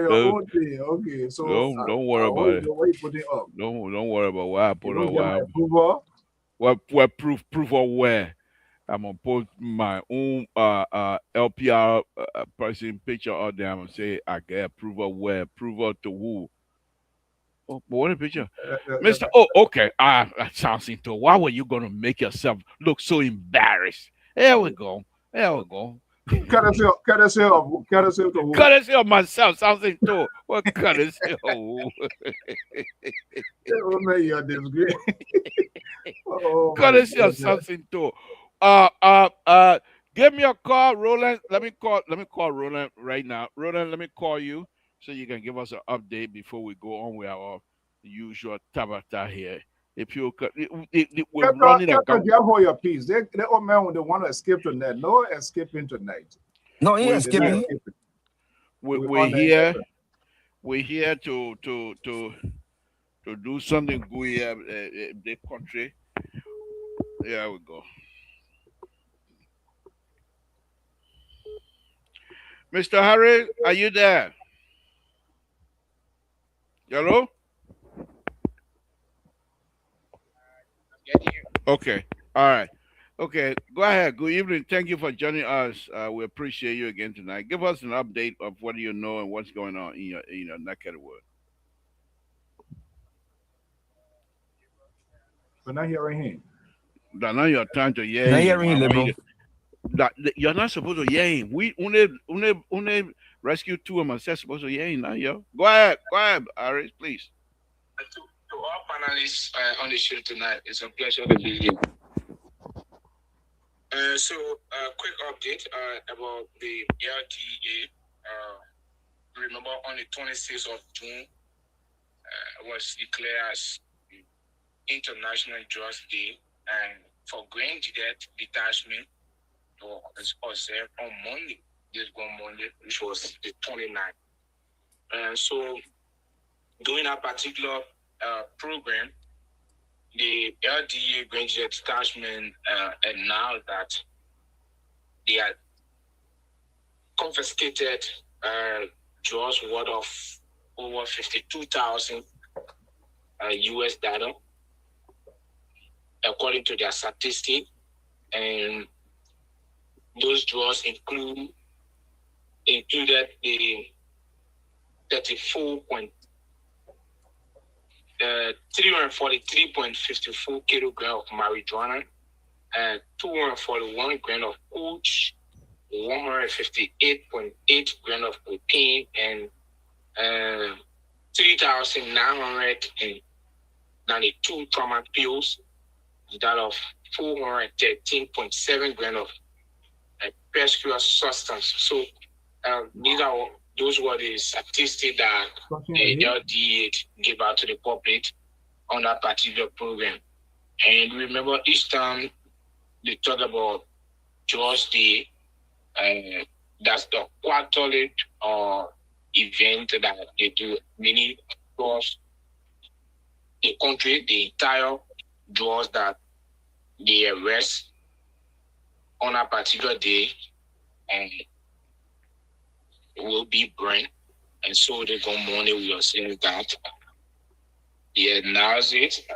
Speaker 3: Don't
Speaker 5: own thing. Okay, so
Speaker 3: don't
Speaker 5: I
Speaker 3: worry about
Speaker 5: hold
Speaker 3: it.
Speaker 5: the way you put it up.
Speaker 3: Don't worry about what I
Speaker 5: You
Speaker 3: put
Speaker 5: don't
Speaker 3: on.
Speaker 5: get my approval.
Speaker 3: What proof of where. I'm gonna post my own LPR person picture out there. I'm gonna say I get approval where approval to who. Oh, but what a picture, Mister. Oh, okay. That sounds into. Why were you gonna make yourself look so embarrassed? There we go. There we go.
Speaker 5: Courtesy of the who?
Speaker 3: Courtesy of myself, sounds into. What courtesy of who?
Speaker 5: Oh man, you're disgrace. Oh my
Speaker 3: Courtesy of
Speaker 5: goodness.
Speaker 3: something too. Uh, uh, uh, Give me a call, Roland. Let me call Roland right now. Roland, let me call you so you can give us an update before we go on with our usual tabata here. If you could, we're running a
Speaker 5: Kata,
Speaker 3: go.
Speaker 5: just hold your peace. They old man when they want to escape tonight. No escaping tonight.
Speaker 4: No, he ain't
Speaker 3: We
Speaker 5: They're not
Speaker 3: we
Speaker 4: skipping.
Speaker 5: escaping.
Speaker 3: we
Speaker 5: We're
Speaker 3: we're
Speaker 5: on the
Speaker 3: here.
Speaker 5: heaven.
Speaker 3: We're here to do something good here. The country. Here we go, Mr. Harry. Are you there? Hello. Okay. All right. Okay. Go ahead. Good evening. Thank you for joining us. We appreciate you again tonight. Give us an update of what you know and what's going on in your neck of the woods.
Speaker 5: We're not hearing him.
Speaker 3: That now you're trying to
Speaker 4: Now
Speaker 3: hear him.
Speaker 4: hearing you, liberal.
Speaker 3: That you're not supposed to hear him. We only rescue two of myself supposed to hear him now, yo. Go ahead. Go ahead, Aris, please.
Speaker 8: To all panelists on the show tonight, it's a pleasure to be here. Quick update about the LDA. Remember, on the 26th of June, was declared as International Drugs Day, and for grain detachment was observed on Monday, this one Monday, which was the 29th. And so, during that particular program, the LDA grain detachment announced that they had confiscated drugs worth of over 52,000 US dollar, according to their statistic. And those drugs included the 343.54 kilogram of marijuana, and 241 gram of coach, 158.8 gram of cocaine, and 3,992 trauma pills, that of 413.7 gram of prescription substance. So those were the statistics that the LDA gave out to the public on that particular program. And remember, each time they talk about George Day, that's the quarterly event that they do, meaning across the country, the entire drugs that they arrest on a particular day and will be burned. And so they go money we are saying that they announce it.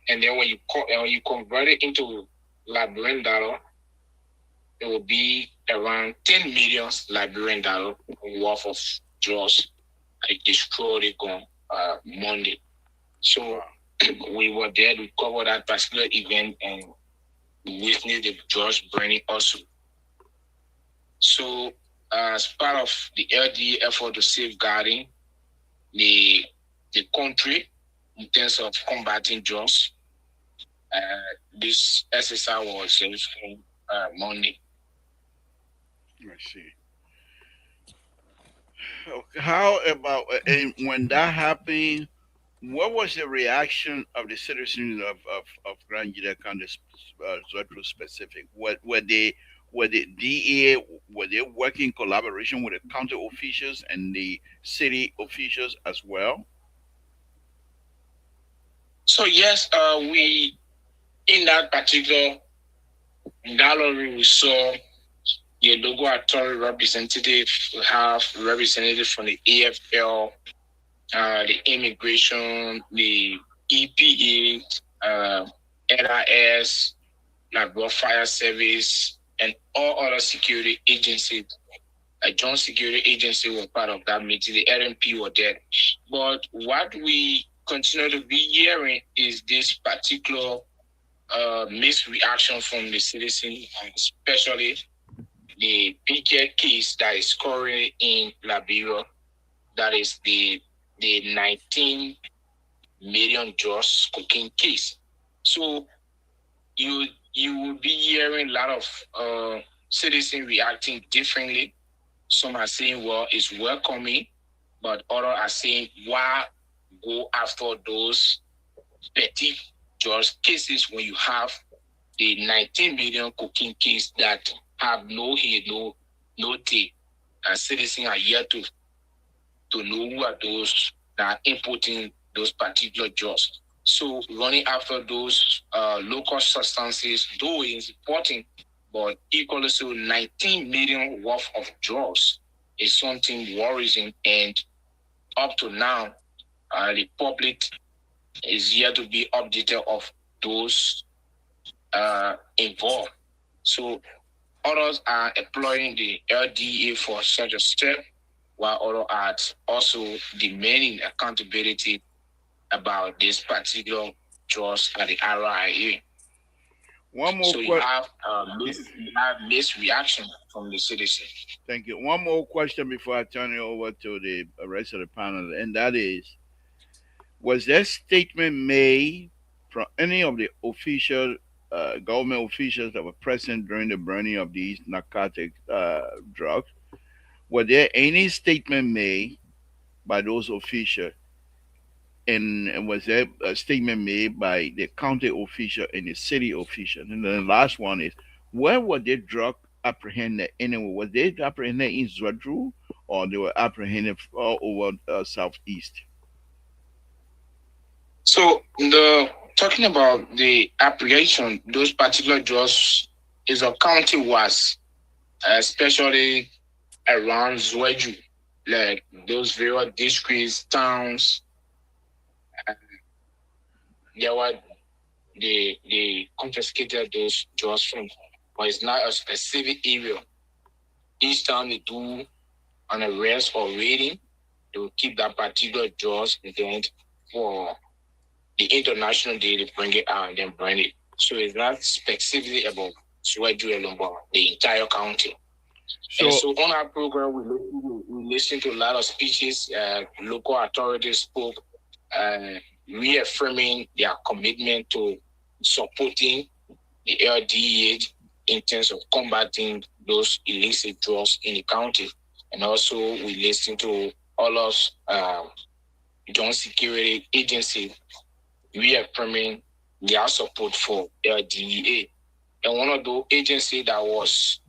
Speaker 8: And then when you convert it into Liberian dollar, it will be around 10 million Liberian dollar worth of drugs I destroyed it on Monday. So we were there to cover that particular event and witness the drugs burning also. So as part of the LD effort to safeguarding the country in terms of combating drugs, this exercise was Monday.
Speaker 3: I see. How about when that happened? What was the reaction of the citizens of Grand Gila County, Zotro specific? What were the DEA were they working in collaboration with the county officials and the city officials as well?
Speaker 8: So yes, we in that particular gallery we saw the local authority representative. We have representative from the AFL, the immigration, the EPA, NIS, Labor Fire Service, and all other security agencies. Joint Security Agency were part of that meeting. The RMP were there. But what we continue to be hearing is this particular misreaction from the citizens, especially the PK case that is currently in Liberia. That is the 19 million drugs cocaine case. So you will be hearing a lot of citizens reacting differently. Some are saying, well, it's welcoming, but others are saying, why go after those petty drugs cases when you have the 19 million cocaine case that have no head, no tail, and citizens are yet to know who are those that are importing those particular drugs. So running after those local substances, though it's important, but equally so 19 million worth of drugs is something worrisome. And up to now, the public is yet to be updated of those involved. So others are employing the LDA for such a step, while others are also demanding accountability about this particular drugs at the RIA.
Speaker 3: One more
Speaker 8: so you have misreaction from the citizen.
Speaker 3: Thank you. One more question before I turn it over to the rest of the panel, and that is, was there statement made from any of the official government officials that were present during the burning of these narcotic drugs? Was there any statement made by those officials, and was there a statement made by the county official and the city official? And then the last one is, where were they drug apprehended anyway? Was they apprehended in Zwadru, or they were apprehended all over southeast?
Speaker 8: So talking about the apprehension, those particular drugs is a county was, especially around Zwadru, like those various districts, towns. There were they confiscated those drugs from, but it's not a specific area. Each time they do an arrest or raiding, they will keep that particular drugs and then for the international day they bring it out and then burn it. So it's not specifically about Zwadru alone, but the entire county. So on our program, we listen to a lot of speeches. Local authorities spoke, reaffirming their commitment to supporting the LDA in terms of combating those illicit drugs in the county. And also, we listen to all of joint security agencies reaffirming their support for LDA. And one of those agencies that was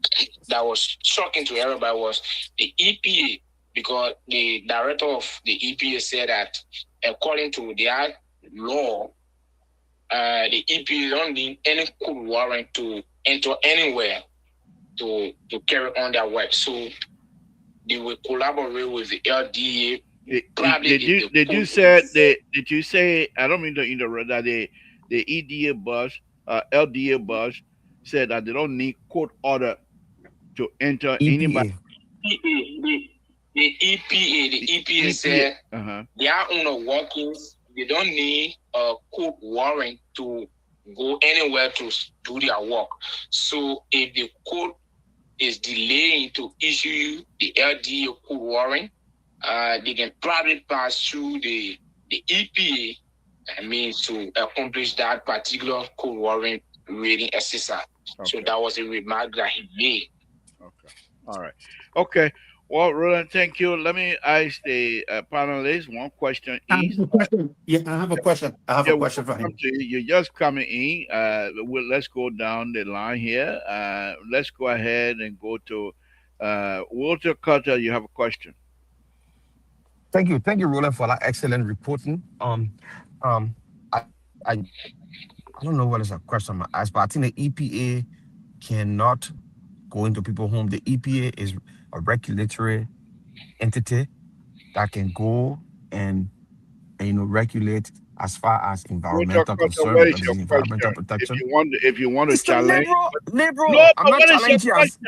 Speaker 8: shocking to everybody was the EPA, because the director of the EPA said that according to their law, the EPA don't need any court warrant to enter anywhere to carry on their work. So they will collaborate with the LDA.
Speaker 3: Did you say, I don't mean to interrupt, that the EDA boss, LDA boss said that they don't need court order to enter anybody?
Speaker 8: The EPA said they are on the workings. They don't need a court warrant to go anywhere to do their work. So if the court is delaying to issue the LDA court warrant, they can probably pass through the EPA, to accomplish that particular court warrant rating exercise. Okay. So that was a remark that he made.
Speaker 3: Okay. All right. Okay. Well, Roland, thank you. Let me ask the panelists one question each.
Speaker 9: Yeah, I have a question. I have a question for him.
Speaker 3: You're just coming in. Let's go down the line here. Let's go ahead and go to Walter Carter. You have a question.
Speaker 4: Thank you, Roland, for that excellent reporting. I don't know what is a question I asked, but I think the EPA cannot go into people's home. The EPA is a regulatory entity that can go and regulate as far as environmental concern, environmental protection.
Speaker 3: If you want to challenge,
Speaker 4: Libro,
Speaker 3: no,
Speaker 4: I'm not challenging us.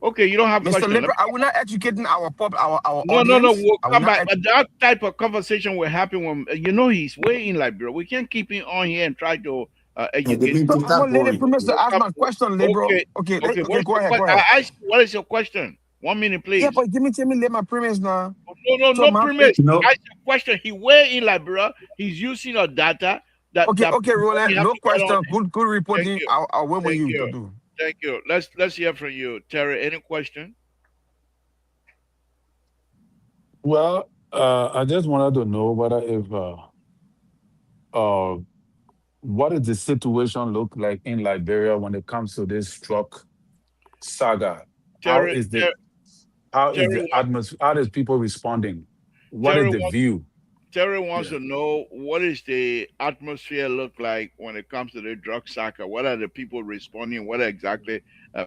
Speaker 3: Okay, you don't have
Speaker 4: Mr.
Speaker 3: question.
Speaker 4: Libro, I will not educating our
Speaker 3: No. We'll come back. But that type of conversation will happen when he's waiting, like, bro. We can't keep him on here and try to educate.
Speaker 4: I'm gonna let the Premier ask my question, Libro. Okay, go ahead.
Speaker 3: What is your question? 1 minute, please.
Speaker 4: Yeah, but tell me, let my premise now.
Speaker 3: No premise. No. Ask your question. He waiting, like, bro. He's using your data.
Speaker 4: Okay, Roland. No question. Good reporting. I'll wait for you to do.
Speaker 3: Thank you. Let's hear from you, Terry. Any question?
Speaker 6: Well, I just wanted to know whether what does the situation look like in Liberia when it comes to this truck saga?
Speaker 3: Terry,
Speaker 6: how is the atmosphere? How is people responding? What is the view?
Speaker 3: Terry wants to know, what is the atmosphere look like when it comes to the drug saga? What are the people responding? What exactly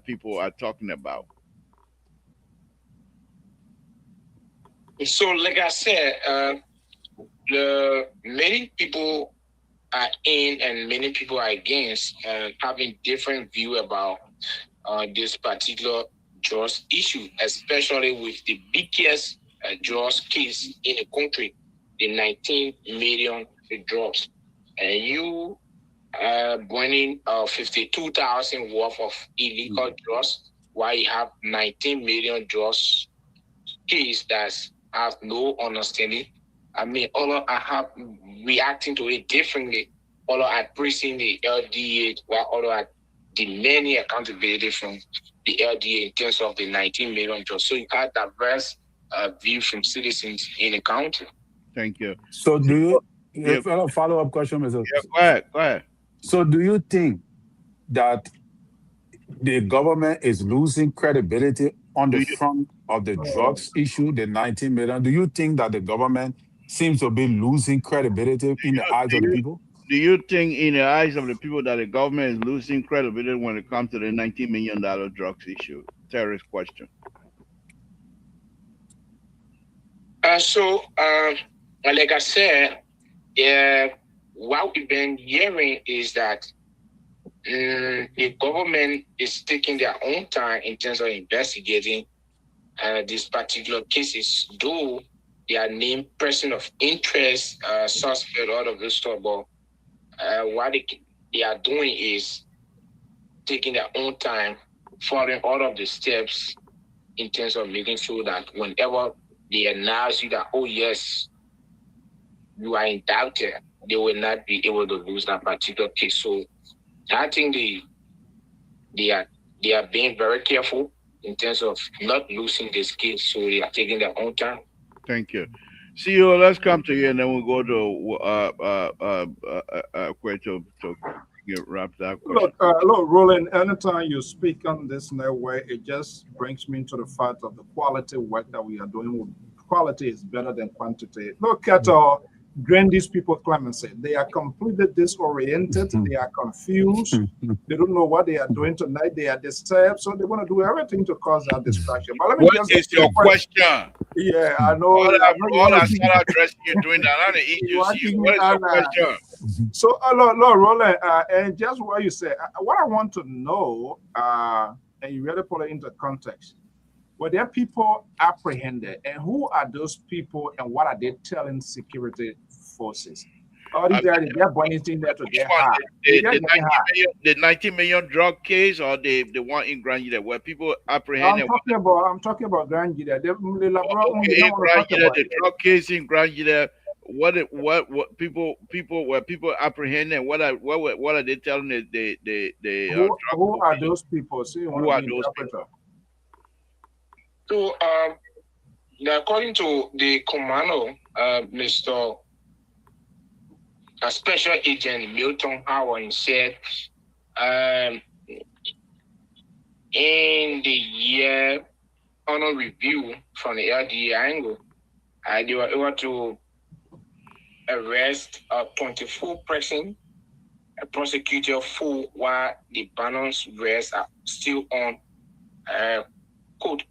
Speaker 3: people are talking about?
Speaker 8: So, like I said, many people are in and many people are against, having different view about this particular drugs issue, especially with the biggest drugs case in the country, the 19 million drugs. And you bringing 52,000 worth of illegal drugs, while you have 19 million drugs case that have no understanding. All are have reacting to it differently. All are praising the LDA, while all are demanding accountability from the LDA in terms of the 19 million drugs. So you have diverse view from citizens in the country.
Speaker 3: Thank you.
Speaker 6: So do you, a follow-up question, Mr.
Speaker 3: Yeah, go ahead.
Speaker 6: So do you think that the government is losing credibility on the front of the drugs issue, the 19 million? Do you think that the government seems to be losing credibility in the eyes of the people?
Speaker 3: Do you think in the eyes of the people that the government is losing credibility when it comes to the $19 million drugs issue? Terry's question.
Speaker 8: Like I said, what we've been hearing is that the government is taking their own time in terms of investigating these particular cases, though they are named person of interest, suspect, all of this stuff. But what they are doing is taking their own time, following all of the steps in terms of making sure that whenever they announce you that, oh yes, you are indicted, they will not be able to lose that particular case. So I think they are being very careful in terms of not losing this case. So they are taking their own time.
Speaker 3: Thank you. CEO, let's come to you, and then we'll go to get wrapped up.
Speaker 5: Look, Roland, anytime you speak on this network, it just brings me to the fact of the quality work that we are doing. Quality is better than quantity. Look at grant these people clemency. They are completely disoriented. They are confused. They don't know what they are doing tonight. They are disturbed. So they want to do everything to cause that distraction. But let me
Speaker 3: What
Speaker 5: just
Speaker 3: is
Speaker 5: get to the
Speaker 3: your
Speaker 5: point.
Speaker 3: question?
Speaker 5: Yeah, I know.
Speaker 3: All
Speaker 5: I know you
Speaker 3: all
Speaker 5: want
Speaker 3: I
Speaker 5: to give,
Speaker 3: start addressing you doing that, not the
Speaker 5: you
Speaker 3: issue.
Speaker 5: want
Speaker 3: See,
Speaker 5: to give me
Speaker 3: what is your
Speaker 5: that.
Speaker 3: question?
Speaker 5: So, Lord, Roland, and just what you said, what I want to know, and you really put it into context. Were there people apprehended, and who are those people, and what are they telling security forces? All these guys, they're burning things there to
Speaker 3: Which
Speaker 5: get
Speaker 3: one?
Speaker 5: high. They
Speaker 3: The
Speaker 5: just getting
Speaker 3: 90
Speaker 5: high.
Speaker 3: million, the 90 million drug case, or the one in Granada where people
Speaker 5: I'm
Speaker 3: apprehended?
Speaker 5: talking about Grand Gita. They
Speaker 3: Okay,
Speaker 5: don't
Speaker 3: in
Speaker 5: want to talk
Speaker 3: Granada,
Speaker 5: about
Speaker 3: the
Speaker 5: it.
Speaker 3: drug case in Granada. What people were people apprehended? What are they telling the drug
Speaker 5: Who are
Speaker 3: company?
Speaker 5: those people? So you want
Speaker 3: Who
Speaker 5: to
Speaker 3: are
Speaker 5: be
Speaker 3: those
Speaker 5: interpreter?
Speaker 3: people?
Speaker 8: So, according to the commando, Mr. Special Agent Milton Howard said, um, in the year honor review from the LDA angle, they were able to arrest 24 persons, prosecuted 4, while the balance rest are still on court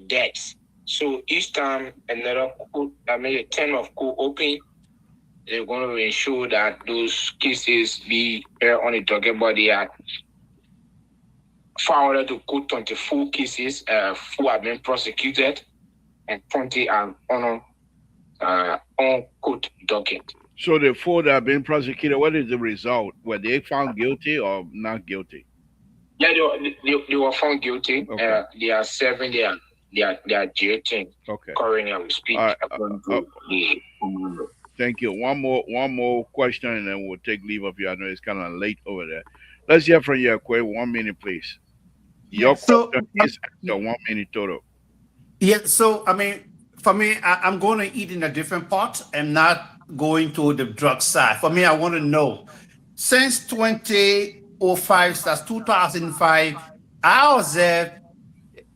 Speaker 8: debts. So each time another court, a term of court open, they're going to ensure that those cases be on the docket, but they are forwarded to court 24 cases, 4 have been prosecuted, and 20 are on court docket.
Speaker 3: So the 4 that have been prosecuted, what is the result? Were they found guilty or not guilty?
Speaker 8: Yeah, they were found guilty. Okay. They are serving their jail term.
Speaker 3: Okay.
Speaker 8: Currently, I will speak according to the.
Speaker 3: Thank you. One more question, and then we'll take leave of you. I know it's kind of late over there. Let's hear from you, Akwe. 1 minute, please. Your question is after 1 minute total.
Speaker 9: Yeah, so I mean, for me, I'm going to eat in a different pot and not going to the drug side. For me, I want to know since 2005, that's 2005, I observed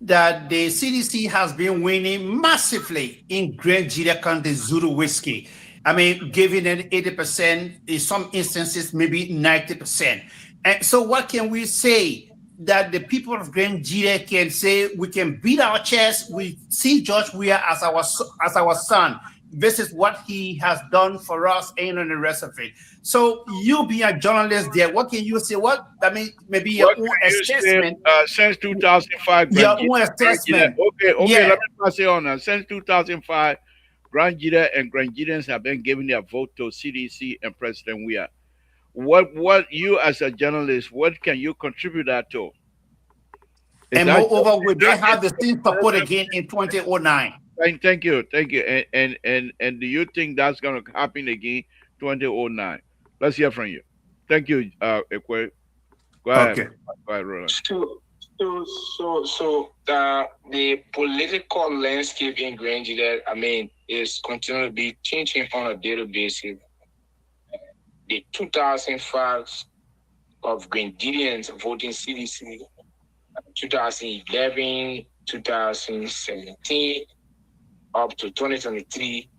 Speaker 9: that the CDC has been winning massively in Grand Nigeria County Zulu whiskey. I mean, giving it 80%, in some instances, maybe 90%. And so, what can we say that the people of Grand Nigeria can say we can beat our chest? We see George Weah as our son. This is what he has done for us, and the rest of it. So, you being a journalist there, what can you say? What I mean, maybe your own assessment.
Speaker 3: Since 2005,
Speaker 9: Your own assessment.
Speaker 3: Okay,
Speaker 9: Yeah.
Speaker 3: let me pass it on. Since 2005, Granjida and Granjidans have been giving their vote to CDC and President Weah. What you as a journalist, what can you contribute that to?
Speaker 9: And moreover, will they have the same support again in 2009?
Speaker 3: Thank you. And do you think that's going to happen again 2009? Let's hear from you. Thank you, Ekwe. Go ahead.
Speaker 9: Okay.
Speaker 3: Go ahead, Roland.
Speaker 8: So the political landscape in Granjida, I mean, is continuing to be changing on a daily basis. The 2005 of Grandidians voting CDC, 2011, 2017, up to 2023,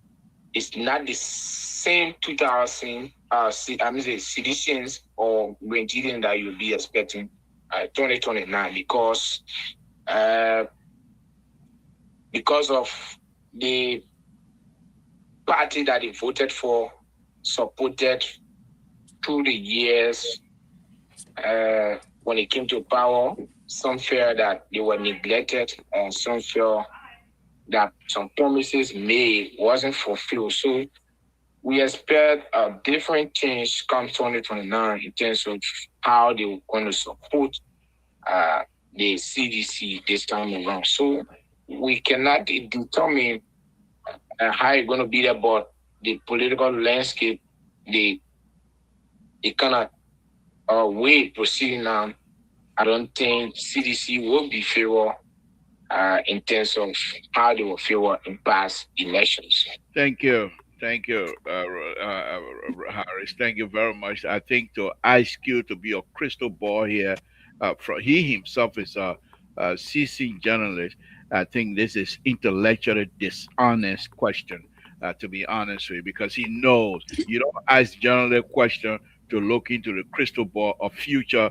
Speaker 8: it's not the same 2000, the citizens or Grandidians that you'll be expecting 2029 because of the party that they voted for, supported through the years when it came to power. Some fear that they were neglected, and some fear that some promises made wasn't fulfilled. So we expect a different change come 2029 in terms of how they're going to support the CDC this time around. So we cannot determine how it's going to be there, but the political landscape, the kind of way proceeding now, I don't think CDC will be favored in terms of how they will favor in past elections.
Speaker 3: Thank you, Harris. Thank you very much. I think to ask you to be a crystal ball here, he himself is a CC journalist. I think this is intellectually dishonest question. to be honest with you, because he knows you don't ask general a question to look into the crystal ball of future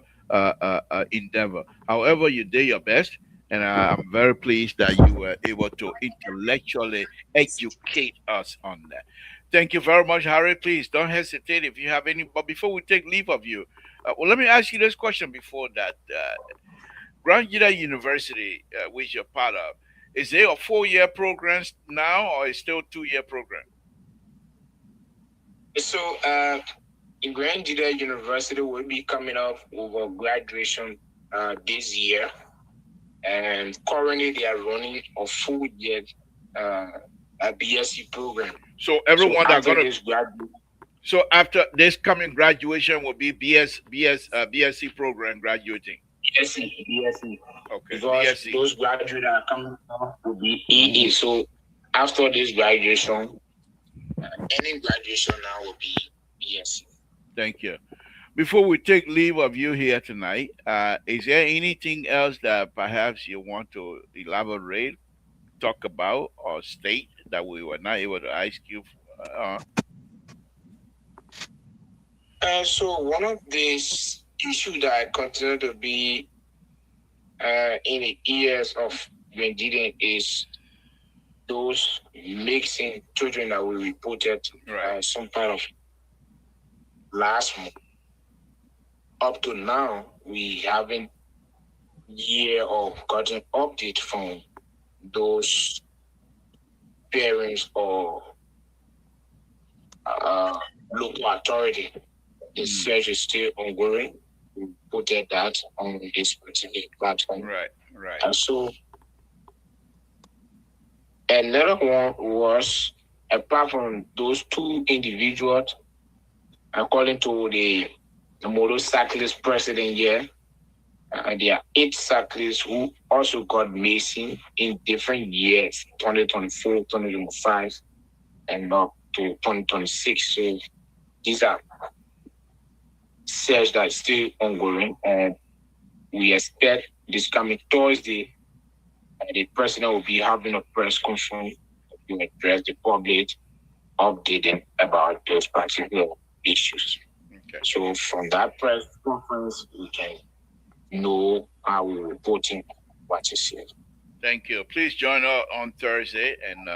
Speaker 3: endeavor. However, you did your best, and I'm very pleased that you were able to intellectually educate us on that. Thank you very much, Harry. Please don't hesitate if you have any. But before we take leave of you, well, let me ask you this question before that. Grand Jita University, which you're part of, is it a 4-year program now, or is still 2-year program?
Speaker 8: So, in Grand Jita University will be coming up with a graduation this year, and currently they are running a full year a BSc program.
Speaker 3: So everyone
Speaker 8: so
Speaker 3: that's gonna so after this coming graduation will be BSc program graduating.
Speaker 8: BSc.
Speaker 3: Okay.
Speaker 8: Because
Speaker 3: BSc.
Speaker 8: those graduates that are coming up will be EE. So after this graduation, any graduation now will be BSc.
Speaker 3: Thank you. Before we take leave of you here tonight, is there anything else that perhaps you want to elaborate, talk about, or state that we were not able to ask you?
Speaker 8: So one of these issues that continue to be in the ears of Nigerian is those mixing children that we reported some part of last month. Up to now, we haven't yet or gotten update from those parents or local authority. The search is still ongoing. We put that on this particular platform.
Speaker 3: Right.
Speaker 8: And so another one was, apart from those two individuals, according to the motorcyclist president here, there are 8 cyclists who also got missing in different years, 2024, 2025, and up to 2026. So these are search that is still ongoing, and we expect this coming Thursday, the president will be having a press conference to address the public, update them about those particular issues.
Speaker 3: Okay.
Speaker 8: So from that press conference, we can know how we're reporting what is said.
Speaker 3: Thank you. Please join us on Thursday and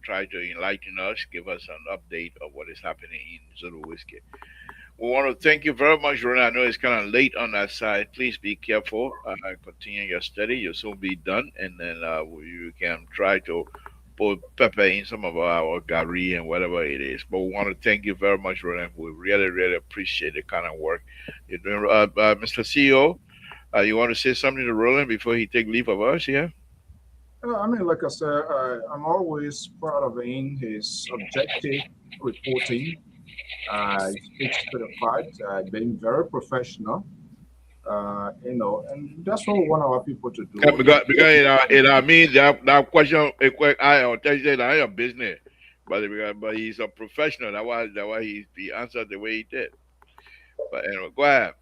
Speaker 3: try to enlighten us, give us an update of what is happening in Zulu Whiskey. We want to thank you very much, Ronnie. I know it's kind of late on that side. Please be careful. Continue your study. You'll soon be done. And then you can try to put pepper in some of our gari and whatever it is. But we want to thank you very much, Ronnie. We really, really appreciate the kind of work you're doing. Mr. CEO, you want to say something to Roland before he take leave of us? Yeah?
Speaker 5: I mean, like I said, I'm always proud of his objective reporting. It speaks to the fact, being very professional, and that's what we want our people to do.
Speaker 3: Yeah, because it means that question, I tell you that I am business, but he's a professional. That's why he answered the way he did. But anyway, go ahead.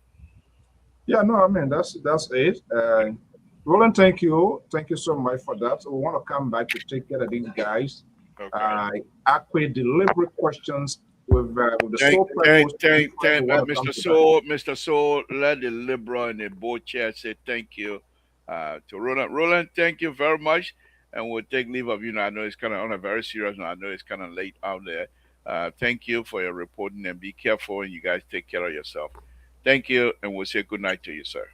Speaker 5: Yeah, no, I mean that's it. Roland, thank you so much for that. We want to come back to take care of these guys.
Speaker 3: Okay.
Speaker 5: Accurate, deliberate questions with the sole purpose.
Speaker 3: Mr. Soul, let the liberal and the board chair say thank you to Roland. Roland, thank you very much, and we'll take leave of you now. I know it's kind of on a very serious note. I know it's kind of late out there. Thank you for your reporting, and be careful, and you guys take care of yourself. Thank you, and we'll say good night to you, sir.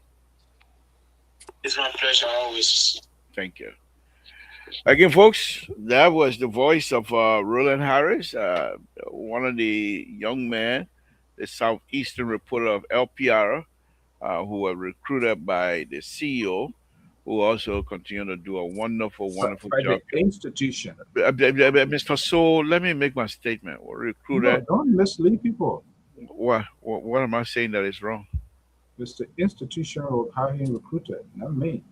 Speaker 8: It's my pleasure always.
Speaker 3: Thank you. Again, folks, that was the voice of Roland Harris, one of the young men, the southeastern reporter of LPR, who were recruited by the CEO, who also continue to do a wonderful
Speaker 5: by
Speaker 3: job.
Speaker 5: The institution.
Speaker 3: Mr. Soul, let me make my statement. We're recruited.
Speaker 5: No, don't mislead people.
Speaker 3: What am I saying that is wrong?
Speaker 5: It's the institution of how he recruited, not me.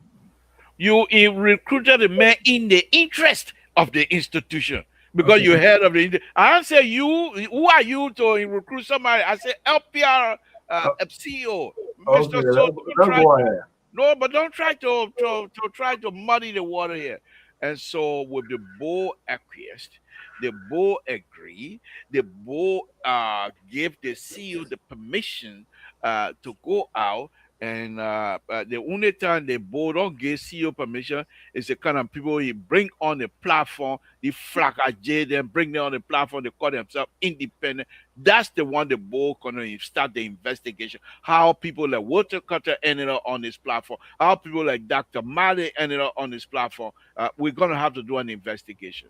Speaker 3: You recruited a man in the interest of the institution because you're head of the. I say you. Who are you to recruit somebody? I say LPR CEO.
Speaker 5: Okay,
Speaker 3: Mr.
Speaker 5: go ahead.
Speaker 3: No, but don't try to muddy the water here. And so with the board acquiesced, the board agree, the board give the CEO the permission to go out. And the only time the board don't give CEO permission is the kind of people you bring on the platform, the flagajay them, bring them on the platform, they call themselves independent. That's the one the board gonna start the investigation. How people like Walter Cutter ended up on this platform, how people like Dr. Mali ended up on this platform. We're gonna have to do an investigation.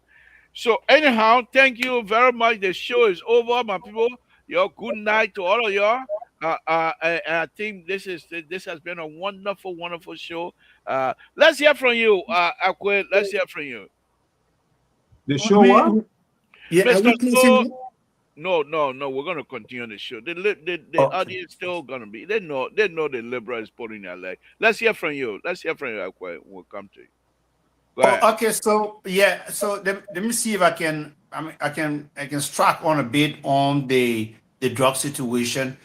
Speaker 3: So anyhow, thank you very much. The show is over, my people. Yo, good night to all of y'all. I think this has been a wonderful, wonderful show. Let's hear from you, Akwe. Let's hear from you,
Speaker 5: The
Speaker 9: I
Speaker 5: show what?
Speaker 9: mean, yeah, are
Speaker 3: Mister.
Speaker 9: we closing
Speaker 3: So
Speaker 9: it?
Speaker 3: no. We're gonna continue the show. The
Speaker 9: Okay.
Speaker 3: audience still gonna be. They know the liberal is pulling their leg. Let's hear from you. Let's hear from you, Akwe. We'll come to you. Go ahead.
Speaker 9: Oh, okay. So yeah. So let me see if I can. I mean, I can strike on a bit on the drug situation,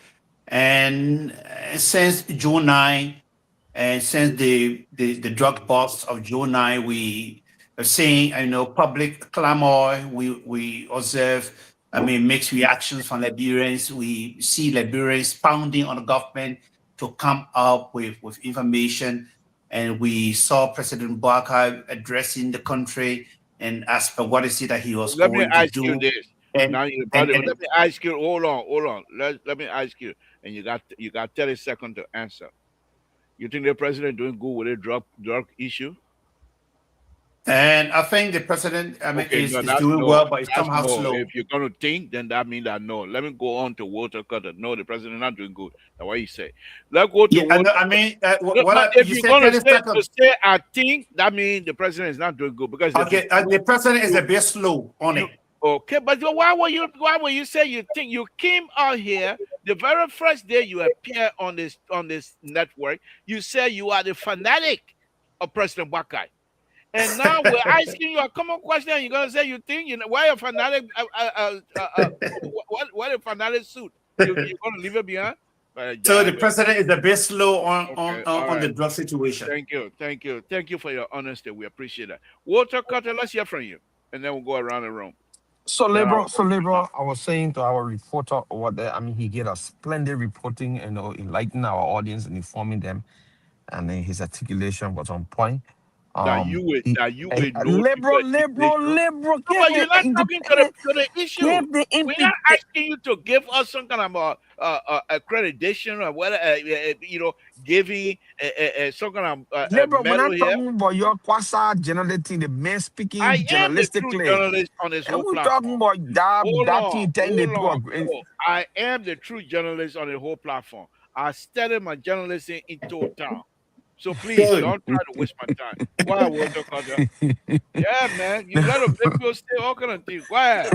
Speaker 9: and since June 9, and since the drug bust of June 9, we are seeing public clamor. We observe. I mean, mixed reactions from Liberians. We see Liberians pounding on the government to come up with information, and we saw President Barker addressing the country, and as per what is it that he was
Speaker 3: Let me
Speaker 9: going to
Speaker 3: ask you
Speaker 9: do,
Speaker 3: this.
Speaker 9: and
Speaker 3: Now you
Speaker 9: and
Speaker 3: brother,
Speaker 9: and
Speaker 3: let me ask you, hold on. Let me ask you, and you got 30 seconds to answer. You think the president doing good with a drug issue?
Speaker 9: and I think the president, I mean,
Speaker 3: Okay,
Speaker 9: is
Speaker 3: no,
Speaker 9: is
Speaker 3: that's
Speaker 9: doing
Speaker 3: no.
Speaker 9: well, but it's
Speaker 3: That's
Speaker 9: somehow
Speaker 3: no.
Speaker 9: slow.
Speaker 3: If you're gonna think, then that means that no. Let me go on to Walter Cutter. No, the president not doing good. That's what you say. Let's go to
Speaker 9: Yeah,
Speaker 3: Walter
Speaker 9: I
Speaker 3: Cutter.
Speaker 9: mean,
Speaker 3: No,
Speaker 9: what
Speaker 3: but if
Speaker 9: you
Speaker 3: you're
Speaker 9: said
Speaker 3: gonna
Speaker 9: 30
Speaker 3: say to
Speaker 9: seconds.
Speaker 3: say I think, that means the president is not doing good because if
Speaker 9: Okay, the president is a bit slow on
Speaker 3: you
Speaker 9: it.
Speaker 3: okay, but why will you say you think you came out here the very first day you appear on this network, you say you are the fanatic of President Wakai. And now we're asking you a common question, and you're gonna say you think why a fanatic what a fanatic suit? You're gonna leave it behind?
Speaker 9: So the president is a bit slow
Speaker 3: Okay, all
Speaker 9: on the
Speaker 3: right.
Speaker 9: drug situation.
Speaker 3: Thank you for your honesty. We appreciate that. Walter Cutter, let's hear from you. And then we'll go around the room. Then I'll
Speaker 4: So liberal, I was saying to our reporter over there, I mean, he did a splendid reporting and enlightening our audience and informing them, and then his articulation was on point.
Speaker 3: that you will
Speaker 4: He,
Speaker 3: that you will know through your
Speaker 4: liberal,
Speaker 3: articulation.
Speaker 4: liberal,
Speaker 3: No,
Speaker 4: give
Speaker 3: but
Speaker 4: the
Speaker 3: you're not talking to the
Speaker 4: independent,
Speaker 3: to the issue.
Speaker 4: give the
Speaker 3: We're not
Speaker 4: independent.
Speaker 3: asking you to give us some kind of accreditation or whether giving some kind of a
Speaker 4: Liberal, we're
Speaker 3: medal
Speaker 4: not
Speaker 3: here.
Speaker 4: talking about your quasi journalistic, the man
Speaker 3: I
Speaker 4: speaking
Speaker 3: am the true
Speaker 4: journalistically.
Speaker 3: journalist on this
Speaker 4: And
Speaker 3: whole
Speaker 4: we're talking
Speaker 3: platform.
Speaker 4: about that thing telling the people.
Speaker 3: No. I am the true journalist on the whole platform. I studied my journalism in total. So please
Speaker 9: Good.
Speaker 3: don't try to waste my time. Go ahead, Walter Carter. Yeah, man. You let them make you say all kind of things. Go ahead.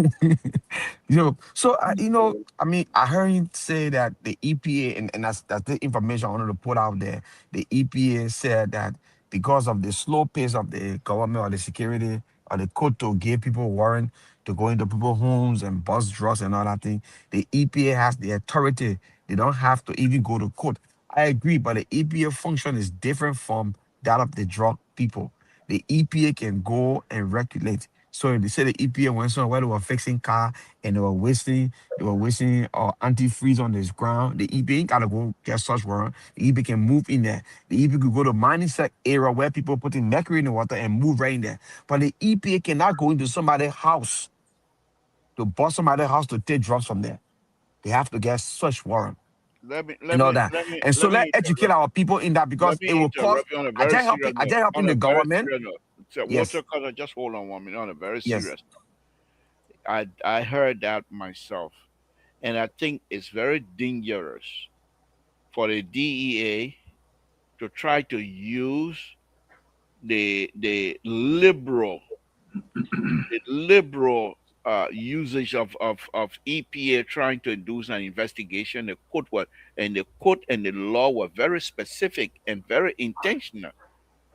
Speaker 4: I mean, I heard you say that the EPA, and that's the information I wanted to put out there. The EPA said that because of the slow pace of the government or the security or the code to give people warrant to go into people's homes and bust drugs and all that thing, the EPA has the authority. They don't have to even go to court. I agree, but the EPA function is different from that of the drug people. The EPA can go and regulate. So they say the EPA went somewhere they were fixing car and they were wasting antifreeze on this ground. The EPA ain't gotta go get such warrant. The EPA can move in there. The EPA could go to mining site area where people putting mercury in the water and move right in there. But the EPA cannot go into somebody's house to bust somebody's house to take drugs from there. They have to get such warrant
Speaker 3: Let me
Speaker 4: and
Speaker 3: let
Speaker 4: all
Speaker 3: me
Speaker 4: that.
Speaker 3: let me
Speaker 4: And so
Speaker 3: let
Speaker 4: let's
Speaker 3: me
Speaker 4: educate
Speaker 3: interrupt.
Speaker 4: our people in that
Speaker 3: Let
Speaker 4: because it
Speaker 3: me
Speaker 4: will cost.
Speaker 3: interrupt you on a
Speaker 4: I
Speaker 3: very
Speaker 4: just helping.
Speaker 3: serious
Speaker 4: I
Speaker 3: note.
Speaker 4: just helping
Speaker 3: On a
Speaker 4: the
Speaker 3: very
Speaker 4: government.
Speaker 3: serious note. So
Speaker 4: Yes.
Speaker 3: Walter Carter, just hold on 1 minute. On a very
Speaker 4: Yes.
Speaker 3: serious note. I heard that myself. And I think it's very dangerous for the DEA to try to use the liberal usage of EPA trying to do an investigation. The court and the law were very specific and very intentional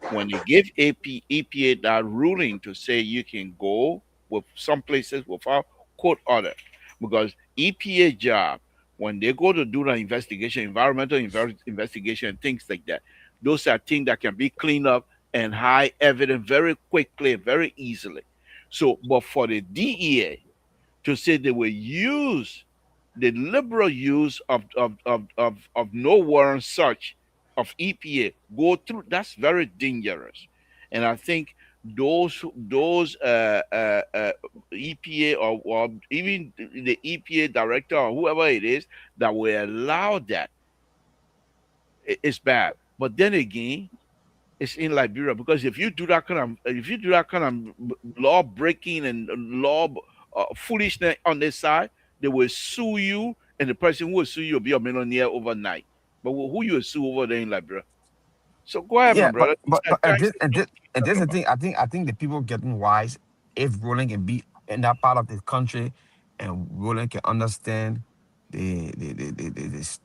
Speaker 3: when they gave EPA that ruling to say you can go with some places without court order, because EPA job when they go to do the investigation, environmental investigation, things like that, those are things that can be cleaned up and hide evidence very quickly, very easily. So, but for the DEA to say they will use the liberal use of no warrant search of EPA go through, that's very dangerous. And I think those EPA or even the EPA director or whoever it is that will allow that, it's bad. But then again, it's in Liberia, because if you do that kind of law breaking and law foolishness on this side, they will sue you, and the person who will sue you will be a millionaire overnight. But who you will sue over there in Liberia? So go ahead, my
Speaker 4: Yeah,
Speaker 3: brother.
Speaker 4: but and
Speaker 3: Thanks
Speaker 4: this
Speaker 3: to
Speaker 4: and
Speaker 3: what
Speaker 4: this and
Speaker 3: you
Speaker 4: this
Speaker 3: talk
Speaker 4: is the
Speaker 3: about.
Speaker 4: thing. I think the people getting wise if Roland can be in that part of the country, and Roland can understand the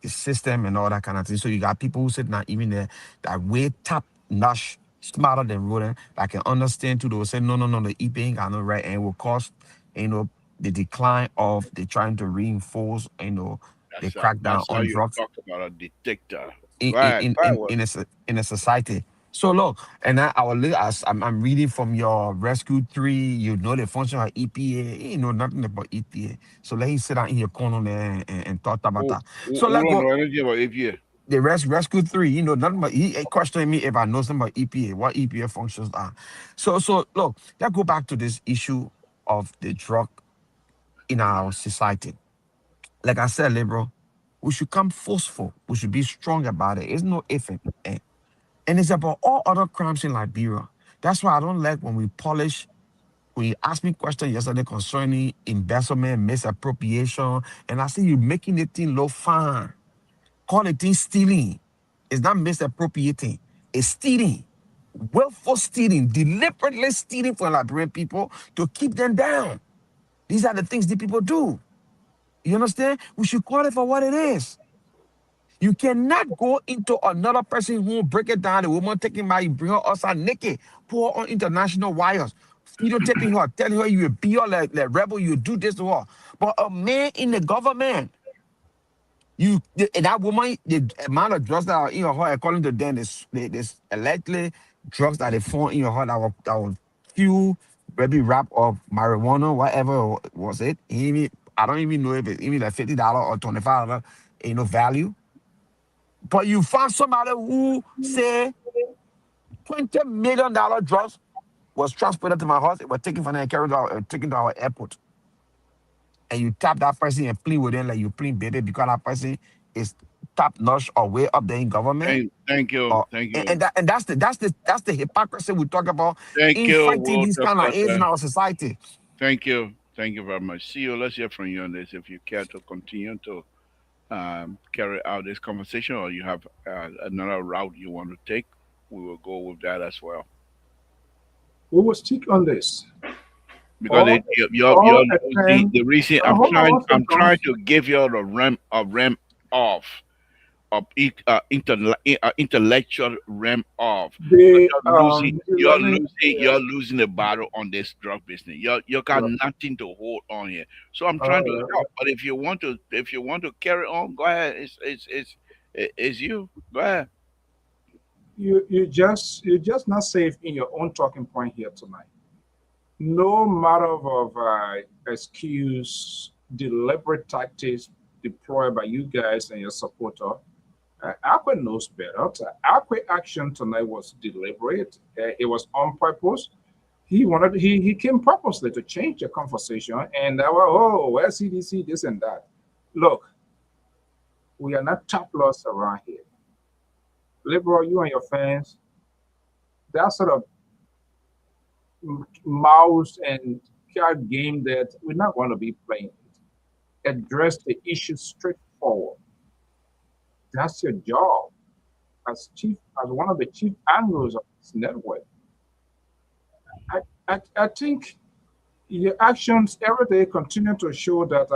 Speaker 4: system and all that kind of thing. So you got people who sit not even there that way top notch smarter than Roland that can understand too. They will say no, the EPA ain't got no right, and it will cause the decline of the trying to reinforce the crackdown
Speaker 3: That's how
Speaker 4: on
Speaker 3: you
Speaker 4: drugs
Speaker 3: talk about a dictator.
Speaker 4: in
Speaker 3: Go
Speaker 4: in
Speaker 3: ahead.
Speaker 4: in
Speaker 3: Go ahead.
Speaker 4: in, in a in a society. So look, and I will look as I'm reading from your rescue tree. You know the function of EPA. You know nothing about EPA. So let him sit down in your corner there and talk about that. So
Speaker 3: Who
Speaker 4: let
Speaker 3: don't
Speaker 4: go
Speaker 3: know anything about APA?
Speaker 4: the rescue three. You know nothing about he questioning me if I know something about EPA, what EPA functions are. So look, let's go back to this issue of the drug in our society. Like I said, liberal, we should come forceful. We should be strong about it. It's no if and it's about all other crimes in Liberia. That's why I don't like when we polish. When you asked me question yesterday concerning embezzlement, misappropriation, and I see you making the thing look fine. Call it thing stealing. It's not misappropriating. It's stealing. Willful stealing, deliberately stealing from Liberian people to keep them down. These are the things the people do. You understand? We should call it for what it is. You cannot go into another person who break it down. The woman taking my, you bring her outside naked, pour her on international wires, taping her, telling her you be all like rebel, you do this to her. But a man in the government, that woman, the amount of drugs that are in her, according to them, this allegedly drugs that they found in her that will few maybe wrap of marijuana, whatever was it. I don't even know if it's even like $50 or $25, ain't no value. But you found somebody who say $20 million drugs was transported to my house. It was taken from there and carried out, taken to our airport. And you tap that person and plead with them like you plead baby because that person is top notch or way up there in government.
Speaker 3: Thank you.
Speaker 4: Or
Speaker 3: Thank
Speaker 4: and
Speaker 3: you.
Speaker 4: that's the hypocrisy we talk about
Speaker 3: Thank
Speaker 4: in
Speaker 3: you,
Speaker 4: fighting these
Speaker 3: Walter
Speaker 4: kind of aids in
Speaker 3: Carter.
Speaker 4: our society.
Speaker 3: Thank you. Thank you very much. See you. Let's hear from you on this. If you care to continue to carry out this conversation, or you have another route you want to take, we will go with that as well.
Speaker 5: We will stick on this.
Speaker 3: Because
Speaker 5: All,
Speaker 3: you're
Speaker 5: all
Speaker 3: losing
Speaker 5: attend.
Speaker 3: the reason.
Speaker 5: Hold on one
Speaker 3: I'm
Speaker 5: second.
Speaker 3: trying to give you the realm off of intellectual realm off. Because
Speaker 5: The
Speaker 3: you're
Speaker 5: 11.
Speaker 3: losing you're losing the battle on this drug business. You got nothing to hold on here. So I'm trying to help. But if you want to carry on, go ahead. It's you. Go ahead.
Speaker 5: You're just not safe in your own talking point here tonight. No matter of excuse, deliberate tactics deployed by you guys and your supporter. Aqua knows better. Aqua action tonight was deliberate. It was on purpose. He came purposely to change the conversation and where CDC this and that. Look, we are not top loss around here. Liberal, you and your fans, that sort of mouse and cat game that we're not going to be playing it. Address the issue straightforward. That's your job as one of the chief angles of this network. I think your actions every day continue to show that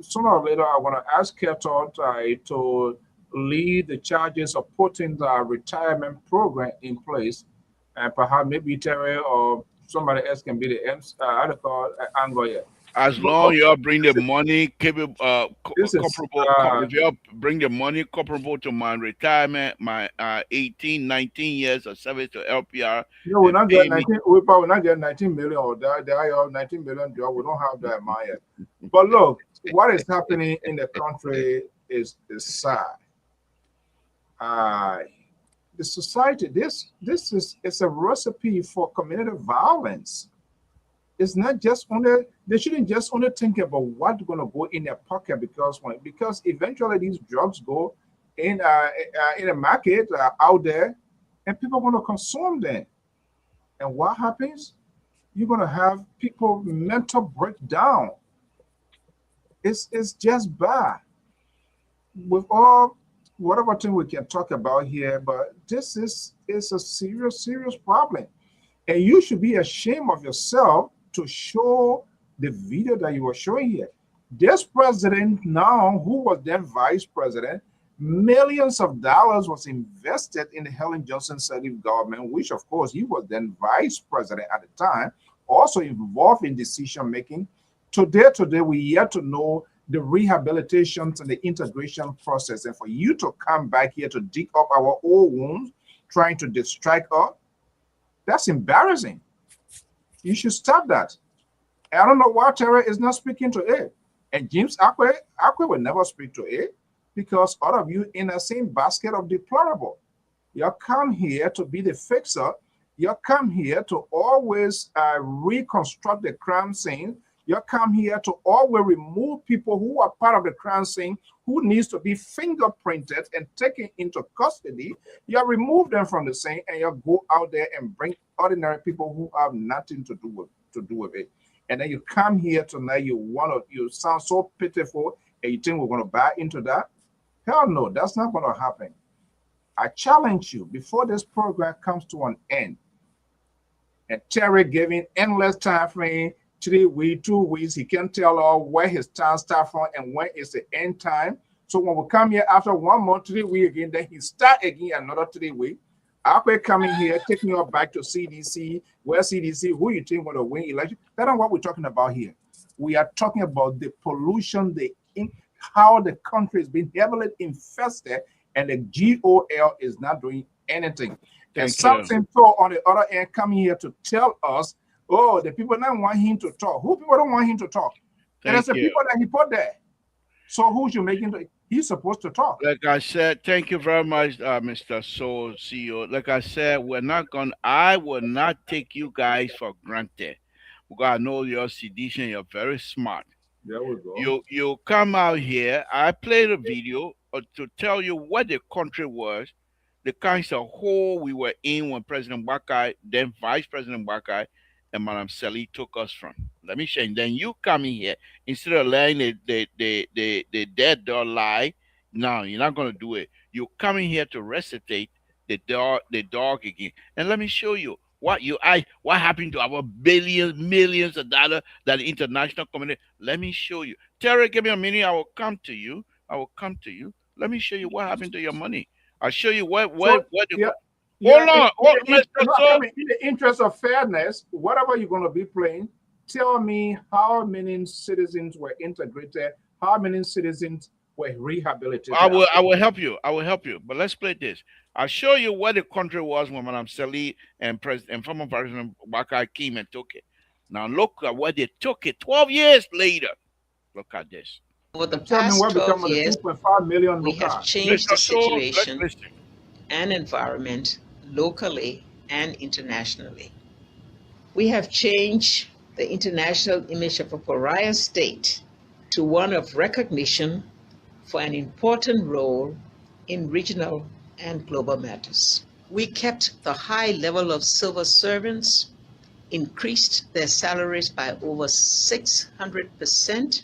Speaker 5: sooner or later I want to ask Keto to lead the charges of putting the retirement program in place, and perhaps maybe Terry or somebody else can be the article angle here.
Speaker 3: As
Speaker 5: But
Speaker 3: long you all bring the money capable,
Speaker 5: this is
Speaker 3: comparable, if you all bring the money comparable to my retirement, my 18, 19 years of service to LPR,
Speaker 5: no, we're
Speaker 3: and
Speaker 5: not
Speaker 3: pay
Speaker 5: getting
Speaker 3: me.
Speaker 5: 19. We probably not getting 19 million or that 19 million job. We don't have that amount yet. But look, what is happening in the country is sad. Uh, the society, this is it's a recipe for community violence. It's not just only they shouldn't just only think about what's going to go in their pocket because eventually these drugs go in a market out there, and people are going to consume them. And what happens? You're going to have people mental breakdown. It's just bad. With all whatever thing we can talk about here, but this is a serious problem. And you should be ashamed of yourself to show the video that you were showing here. This president now, who was then vice president, millions of dollars was invested in the Helen Johnson Sirleaf government, which of course he was then vice president at the time, also involved in decision making. Today we yet to know the rehabilitations and the integration process. And for you to come back here to dig up our old wounds, trying to distract us, that's embarrassing. You should stop that. I don't know why Terry is not speaking to it. And James Akwe will never speak to it because all of you in the same basket of deplorable. You come here to be the fixer. You come here to always reconstruct the crime scene. You come here to always remove people who are part of the crime scene, who needs to be fingerprinted and taken into custody. You remove them from the scene and you go out there and bring ordinary people who have nothing to do with it. And then you come here tonight, you sound so pitiful, and you think we're going to buy into that? Hell no, that's not going to happen. I challenge you, before this program comes to an end, and Terry giving endless time frame, 3 weeks, 2 weeks, he can tell us where his time starts from and when is the end time. So when we come here after 1 month, 3 weeks again, then he start again another 3 weeks. After coming here, taking you back to CDC, where CDC, who you think going to win election? That's not what we're talking about here. We are talking about the pollution, how the country is being heavily infested, and the GOL is not doing anything. And Samson on the other end coming here to tell us, oh, the people don't want him to talk. Who people don't want him to talk? And it's the people that he put there. So who should make him? He's supposed to talk.
Speaker 3: Like I said, thank you very much, Mr. Soul CEO. Like I said, I will not take you guys for granted. Because I know you're sedition, you're very smart.
Speaker 5: There we go.
Speaker 3: You come out here. I played a video to tell you what the country was, the kinds of hole we were in when President Bakai, then Vice President Bakai, and Madam Sally took us from. Let me show you. Then you come in here instead of letting the dead dog lie. No, you're not gonna do it. You come in here to resuscitate the dog again. And let me show you what happened to our millions of dollars that the international community. Let me show you. Terry, give me a minute. I will come to you. Let me show you what happened to your money. I'll show you what
Speaker 5: yeah.
Speaker 3: Hold on,
Speaker 5: in the interest of fairness, whatever you're going to be playing, tell me how many citizens were integrated, how many citizens were rehabilitated.
Speaker 3: I will help you. But let's play this. I'll show you what the country was when Madam Sally and former President Bakai came and took it. Now look at what they took it 12 years later. Look at this.
Speaker 7: Over the past 12 years, we have changed the situation and environment locally and internationally. We have changed the international image of a pariah state to one of recognition for an important role in regional and global matters. We kept the high level of civil servants, increased their salaries by over 600%,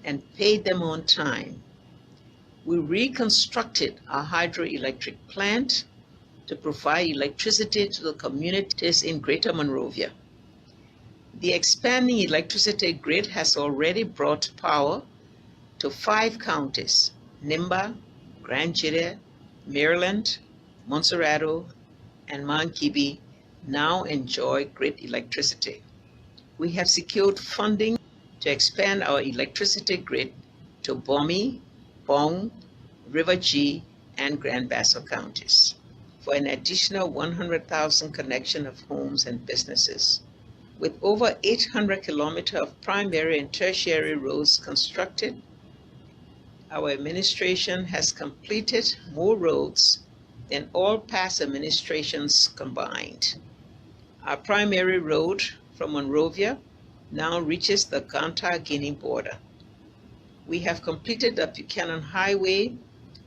Speaker 7: and paid them on time. We reconstructed our hydroelectric plant to provide electricity to the communities in Greater Monrovia. The expanding electricity grid has already brought power to 5 counties: Nimba, Grand Jide, Maryland, Montserrado, and Mount Kibi now enjoy grid electricity. We have secured funding to expand our electricity grid to Bomi, Bong, River G, and Grand Bassa counties for an additional 100,000 connection of homes and businesses. With over 800 kilometers of primary and tertiary roads constructed, our administration has completed more roads than all past administrations combined. Our primary road from Monrovia now reaches the Ghana-Guinea border. We have completed the Buchanan Highway,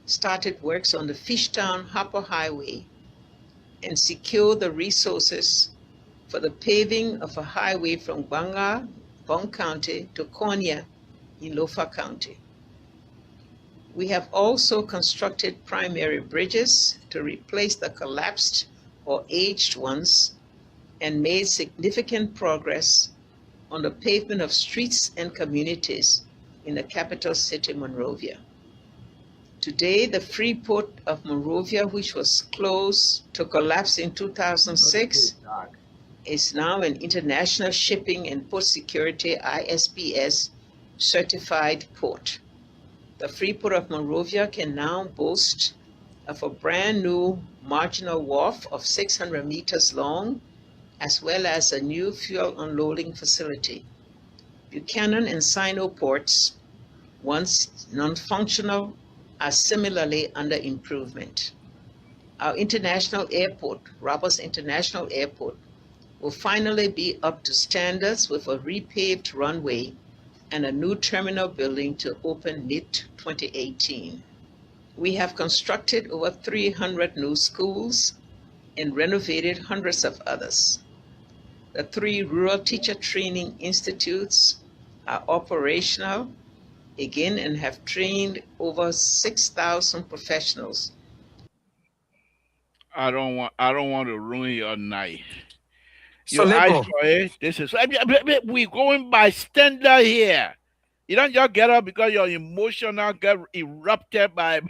Speaker 7: started works on the Fishtown-Harper Highway, and secured the resources for the paving of a highway from Banga, Bong County to Konya in Lofa County. We have also constructed primary bridges to replace the collapsed or aged ones and made significant progress on the pavement of streets and communities in the capital city, Monrovia. Today, the free port of Monrovia, which was closed to collapse in 2006, is now an International Shipping and Port Security ISPS certified port. The free port of Monrovia can now boast of a brand new marginal wharf of 600 meters long, as well as a new fuel unloading facility. Buchanan and Sino ports, once non-functional, are similarly under improvement. Our international airport, Roberts International Airport, will finally be up to standards with a repaved runway and a new terminal building to open mid-2018. We have constructed over 300 new schools and renovated hundreds of others. The 3 rural teacher training institutes are operational again and have trained over 6,000 professionals.
Speaker 3: I don't want to ruin your night.
Speaker 4: So
Speaker 3: You asked
Speaker 4: Lego,
Speaker 3: for it. This is we going by standard here. You don't just get up because your emotional get erupted by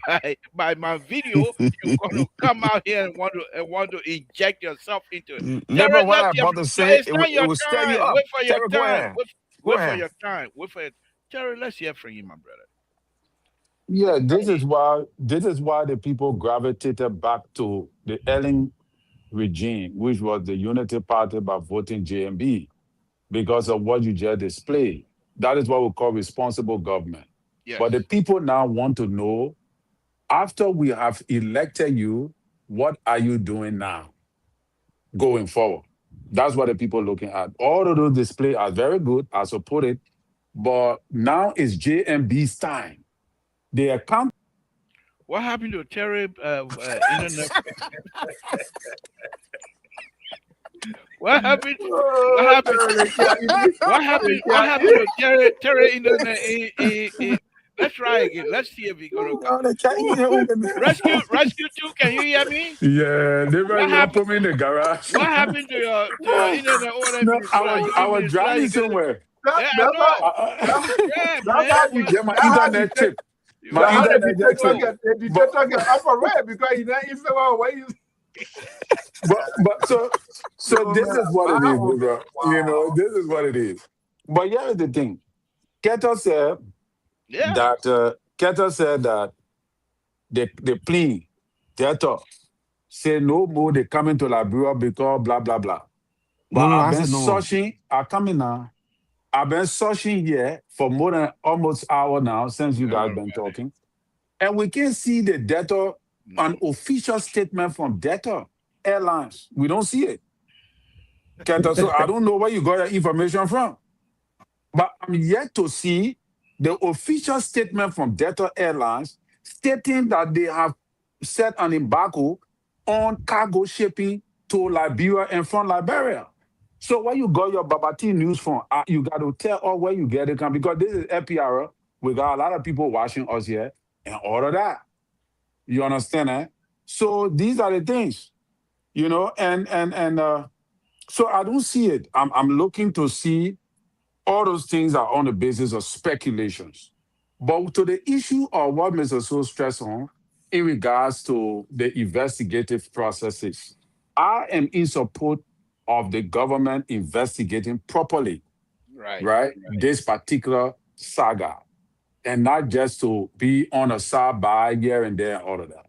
Speaker 3: my video. You're gonna come out here and want to inject yourself into it.
Speaker 4: Lego,
Speaker 3: Terry,
Speaker 4: what
Speaker 3: let's
Speaker 4: I'm
Speaker 3: hear
Speaker 4: about
Speaker 3: from
Speaker 4: to
Speaker 3: you.
Speaker 4: say,
Speaker 3: It's not
Speaker 4: it
Speaker 3: your
Speaker 4: will stir you
Speaker 3: time.
Speaker 4: up.
Speaker 3: Wait for your
Speaker 4: Terry, go
Speaker 3: time.
Speaker 4: ahead. Go
Speaker 3: Wait for
Speaker 4: ahead.
Speaker 3: your time. Wait for it. Terry, let's hear from you, my brother.
Speaker 6: Yeah, this is why the people gravitated back to the Ellen regime, which was the Unity Party by voting JMB because of what you just displayed. That is what we call responsible government.
Speaker 3: Yes.
Speaker 6: But the people now want to know, after we have elected you, what are you doing now going forward? That's what the people are looking at. All of those displays are very good, I support it, but now it's JMB's time. They account.
Speaker 3: What happened to Terry internet? What happened? What
Speaker 5: Oh,
Speaker 3: happened? What happened? What happened to Terry internet? Let's try again. Let's see if we're gonna come. Rescue 2, can you hear me?
Speaker 6: Yeah, they
Speaker 3: What
Speaker 6: were
Speaker 3: happened?
Speaker 6: put me in the garage.
Speaker 3: What happened to your internet over there?
Speaker 6: No, I
Speaker 3: You
Speaker 6: was driving somewhere.
Speaker 3: Yeah, I know. Yeah,
Speaker 5: That's
Speaker 3: man.
Speaker 6: Yeah, my
Speaker 5: how
Speaker 6: internet trip.
Speaker 3: You
Speaker 6: My
Speaker 5: how the
Speaker 6: internet just
Speaker 5: dictator
Speaker 6: trip.
Speaker 5: get operated because he not even know where you.
Speaker 6: But so this is what it is, bro. You know,
Speaker 5: Wow.
Speaker 6: this is what it is. But here's the thing. Keto said
Speaker 3: Yeah.
Speaker 6: that the plea, Keto say no more they coming to Liberia because blah blah blah. But
Speaker 4: No,
Speaker 6: I've
Speaker 4: I
Speaker 6: been
Speaker 4: said no more.
Speaker 6: searching, I coming now. I've been searching here for more than almost hour now since you
Speaker 3: Don't
Speaker 6: guys
Speaker 3: worry
Speaker 6: been
Speaker 3: about it.
Speaker 6: talking. And we can see the data, an
Speaker 3: No.
Speaker 6: official statement from Delta Airlines. We don't see it. Keto, so I don't know where you got your information from. But I'm yet to see the official statement from Delta Airlines stating that they have set an embargo on cargo shipping to Liberia and from Liberia. So where you got your Babati news from? You got to tell all where you get it from because this is FPR. We got a lot of people watching us here and all of that. You understand, eh? So these are the things, you know, and so I don't see it. I'm looking to see all those things are on the basis of speculations. But to the issue of what Mr. So stressed on in regards to the investigative processes, I am in support of the government investigating properly. right? This particular saga, and not just to be on a side by here and there, all of that.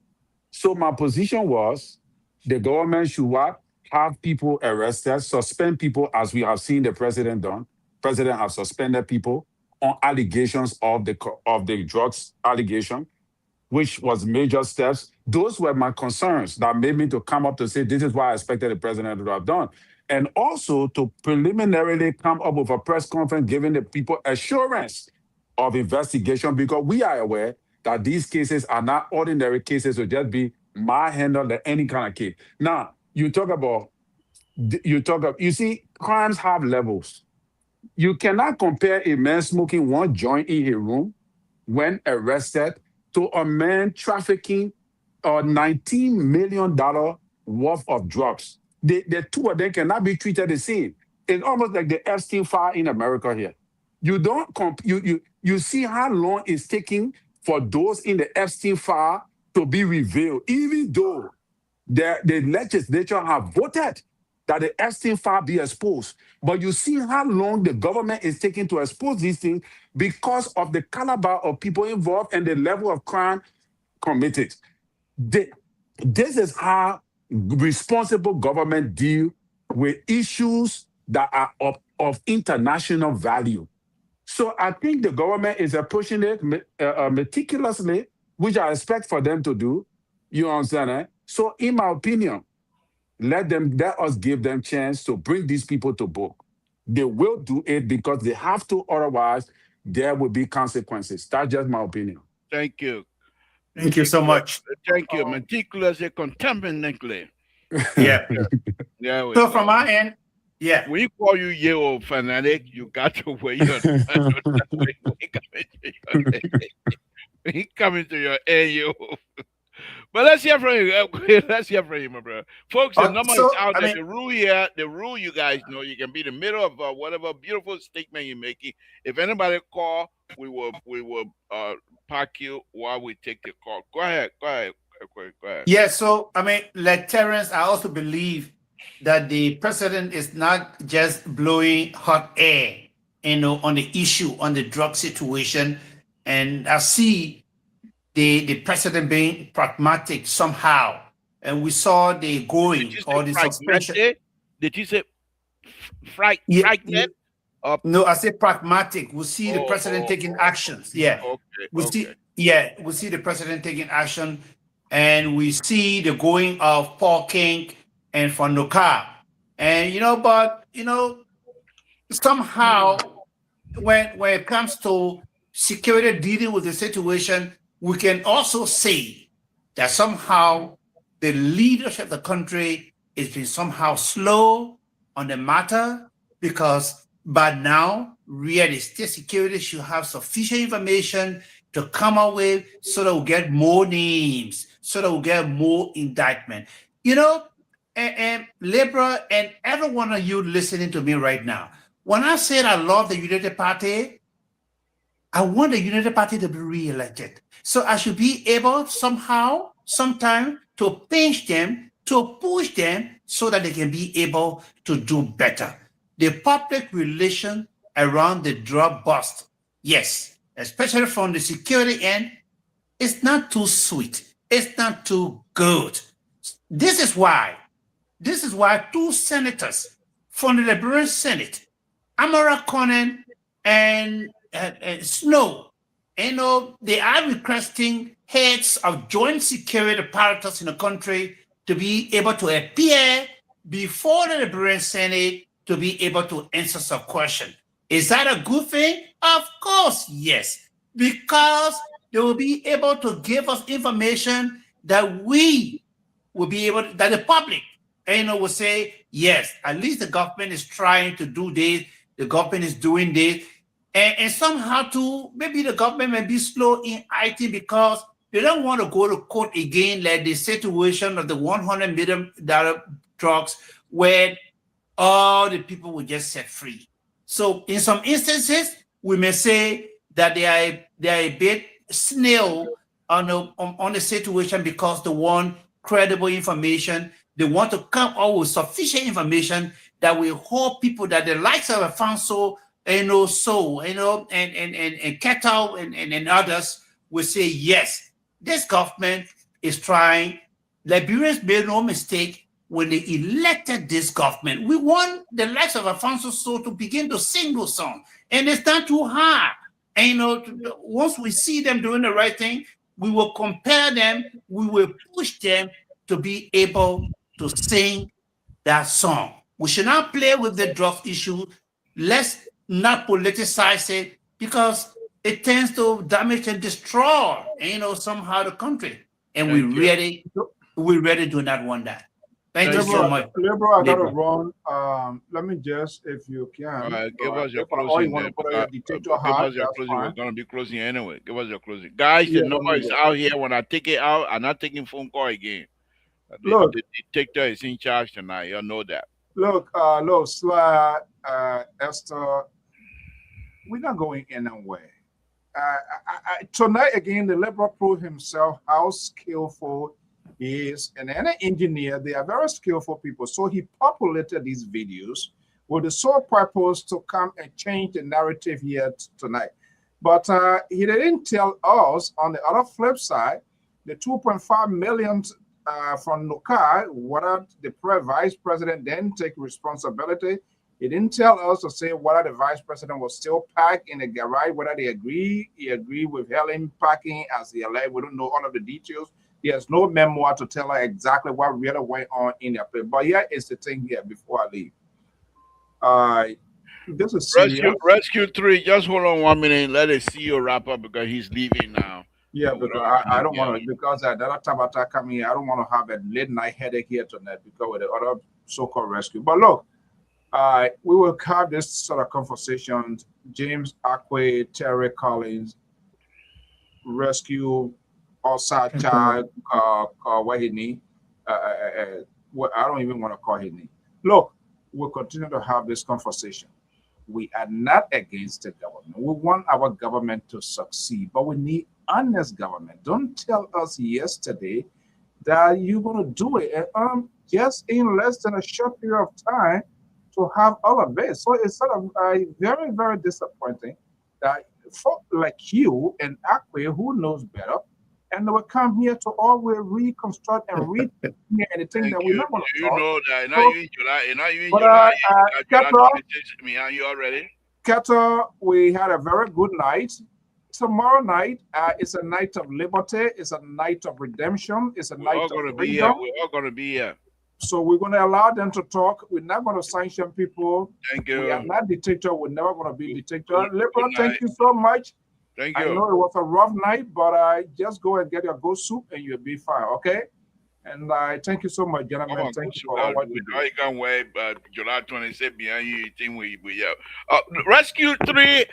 Speaker 6: So my position was the government should what? Have people arrested, suspend people as we have seen the president done. President has suspended people on allegations of the drugs allegation, which was major steps. Those were my concerns that made me to come up to say this is what I expected the president to have done. And also to preliminarily come up with a press conference giving the people assurance of investigation, because we are aware that these cases are not ordinary cases to just be my handle than any kind of case. Now, you see, crimes have levels. You cannot compare a man smoking one joint in his room when arrested to a man trafficking $19 million worth of drugs. The two of them cannot be treated the same. It's almost like the Epstein file in America here. You don't you see how long it's taking for those in the Epstein file to be revealed, even though the legislature have voted that the Epstein file be exposed. But you see how long the government is taking to expose these things because of the caliber of people involved and the level of crime committed. This is how responsible government deal with issues that are of international value. So I think the government is approaching it meticulously, which I expect for them to do. You understand? Eh? So in my opinion, let us give them chance to bring these people to book. They will do it because they have to, otherwise there will be consequences. That's just my opinion.
Speaker 3: Thank you.
Speaker 9: Thank you so much.
Speaker 3: Thank you. Meticulously, contemplatively.
Speaker 9: Yeah.
Speaker 3: Yeah.
Speaker 9: So from my end, yeah.
Speaker 3: When you call you Yale fanatic, you got to wear your he coming to your AU. But let's hear from you. Let's hear from you, my brother. Folks, the number is out there. The rule here, the rule you guys know, you can be in the middle of whatever beautiful statement you're making. If anybody call, we will park you while we take the call. Go ahead.
Speaker 9: Yeah, so like Terrence, I also believe that the president is not just blowing hot air, on the issue, on the drug situation. And I see the president being pragmatic somehow. And we saw the going or the suspension.
Speaker 3: Did you say fragment?
Speaker 9: No, I say pragmatic. We see the president taking actions. Yeah. We see the president taking action, and we see the going of Paul King and Fondoka. And somehow when it comes to security dealing with the situation, we can also say that somehow the leadership of the country has been somehow slow on the matter, because by now, really, state security should have sufficient information to come up with, so that we'll get more names, so that we'll get more indictment. And Libra and every one of you listening to me right now, when I said I love the United Party, I want the United Party to be re-elected. So I should be able sometime to pinch them, to push them so that they can be able to do better. The public relation around the drug bust, yes, especially from the security end, it's not too sweet. It's not too good. This is why two senators from the Liberal Senate, Amara Conan and Snow, they are requesting heads of joint security apparatus in the country to be able to appear before the Liberal Senate to be able to answer some question. Is that a good thing? Of course, yes, because they will be able to give us information that we will be able to, that the public, will say, yes, at least the government is trying to do this, the government is doing this, and somehow too, maybe the government may be slow in acting because they don't want to go to court again, like the situation of the $100 million drugs where all the people were just set free. So in some instances, we may say that they are a bit snail on the situation because they want credible information. They want to come out with sufficient information that will hold people that the likes of Alfonso so, and Keto and others will say, yes, this government is trying. Liberians made no mistake when they elected this government. We want the likes of Alfonso So to begin to sing those songs. And it's not too hard. And once we see them doing the right thing, we will compare them, we will push them to be able to sing that song. We should not play with the drug issue. Let's not politicize it because it tends to damage and destroy, somehow the country. And we really do not want that. Thank you so much.
Speaker 5: Liberal, I gotta run. Let me just, if you can,
Speaker 3: give us your
Speaker 5: or you
Speaker 3: closing.
Speaker 5: want to put a dictator
Speaker 3: Give
Speaker 5: hat,
Speaker 3: us your
Speaker 5: that's
Speaker 3: closing.
Speaker 5: fine.
Speaker 3: We're gonna be closing anyway. Give us your closing, guys.
Speaker 5: Yeah,
Speaker 3: The number is out here. When I take it out, I'm not taking phone call again.
Speaker 5: Look,
Speaker 3: the dictator is in charge tonight. You know that.
Speaker 5: Look, Sly, Esther, we're not going anywhere. Tonight again, the Liberal proved himself how skillful he is, and any engineer, they are very skillful people. So he populated these videos with the sole purpose to come and change the narrative here tonight. But he didn't tell us on the other flip side, the 2.5 million from Nukai, whether the vice president then take responsibility. He didn't tell us to say whether the vice president was still parked in the garage, whether he agreed with Helen parking as the LA. We don't know all of the details. He has no memoir to tell her exactly what really went on in their place. But here is the thing here before I leave. This is
Speaker 3: Rescue 3. Just hold on 1 minute. Let the CEO wrap up because he's leaving now.
Speaker 5: Yeah, because I don't want to, because that Tabata coming here, I don't want to have a late night headache here tonight because with the other so-called rescue. But look, we will have this sort of conversation. James Akwe, Terry Collins, rescue, outside child, what he need. I don't even want to call his name. Look, we'll continue to have this conversation. We are not against the government. We want our government to succeed, but we need honest government. Don't tell us yesterday that you're going to do it just in less than a short period of time to have all of this. So it's sort of very, very disappointing that folk like you and Akwe, who knows better, and they will come here to always reconstruct and read anything that we're not going to talk.
Speaker 3: You know that. Not you in July. Not you in July. Are you already?
Speaker 5: Keto, we had a very good night. Tomorrow night is a night of liberty. It's a night of redemption. It's a night of freedom.
Speaker 3: We're all going to be here.
Speaker 5: So we're going to allow them to talk. We're not going to sanction people.
Speaker 3: Thank you.
Speaker 5: We are not dictator. We're never going to be dictator. Liberal, thank you so much.
Speaker 3: Thank you.
Speaker 5: I know it was a rough night, but just go and get your goat soup and you'll be fine, okay? And thank you so much, gentlemen. Thank you for all what you do.
Speaker 3: I can't wait, but July 26th behind you, think we Rescue 3,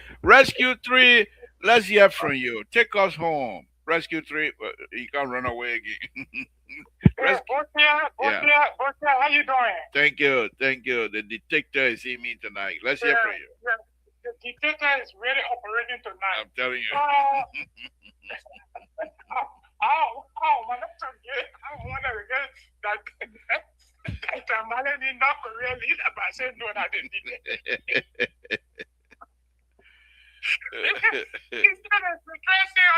Speaker 3: let's hear from you. Take us home. Rescue 3, you can't run away again.
Speaker 10: How you doing?
Speaker 3: Thank you. The detector is in me tonight. Let's hear from you.
Speaker 10: The detector is really operating tonight.
Speaker 3: I'm telling you.
Speaker 10: Man, that's so good. I wonder again that Tamale did not really, but I said no, I didn't. Instead of interesting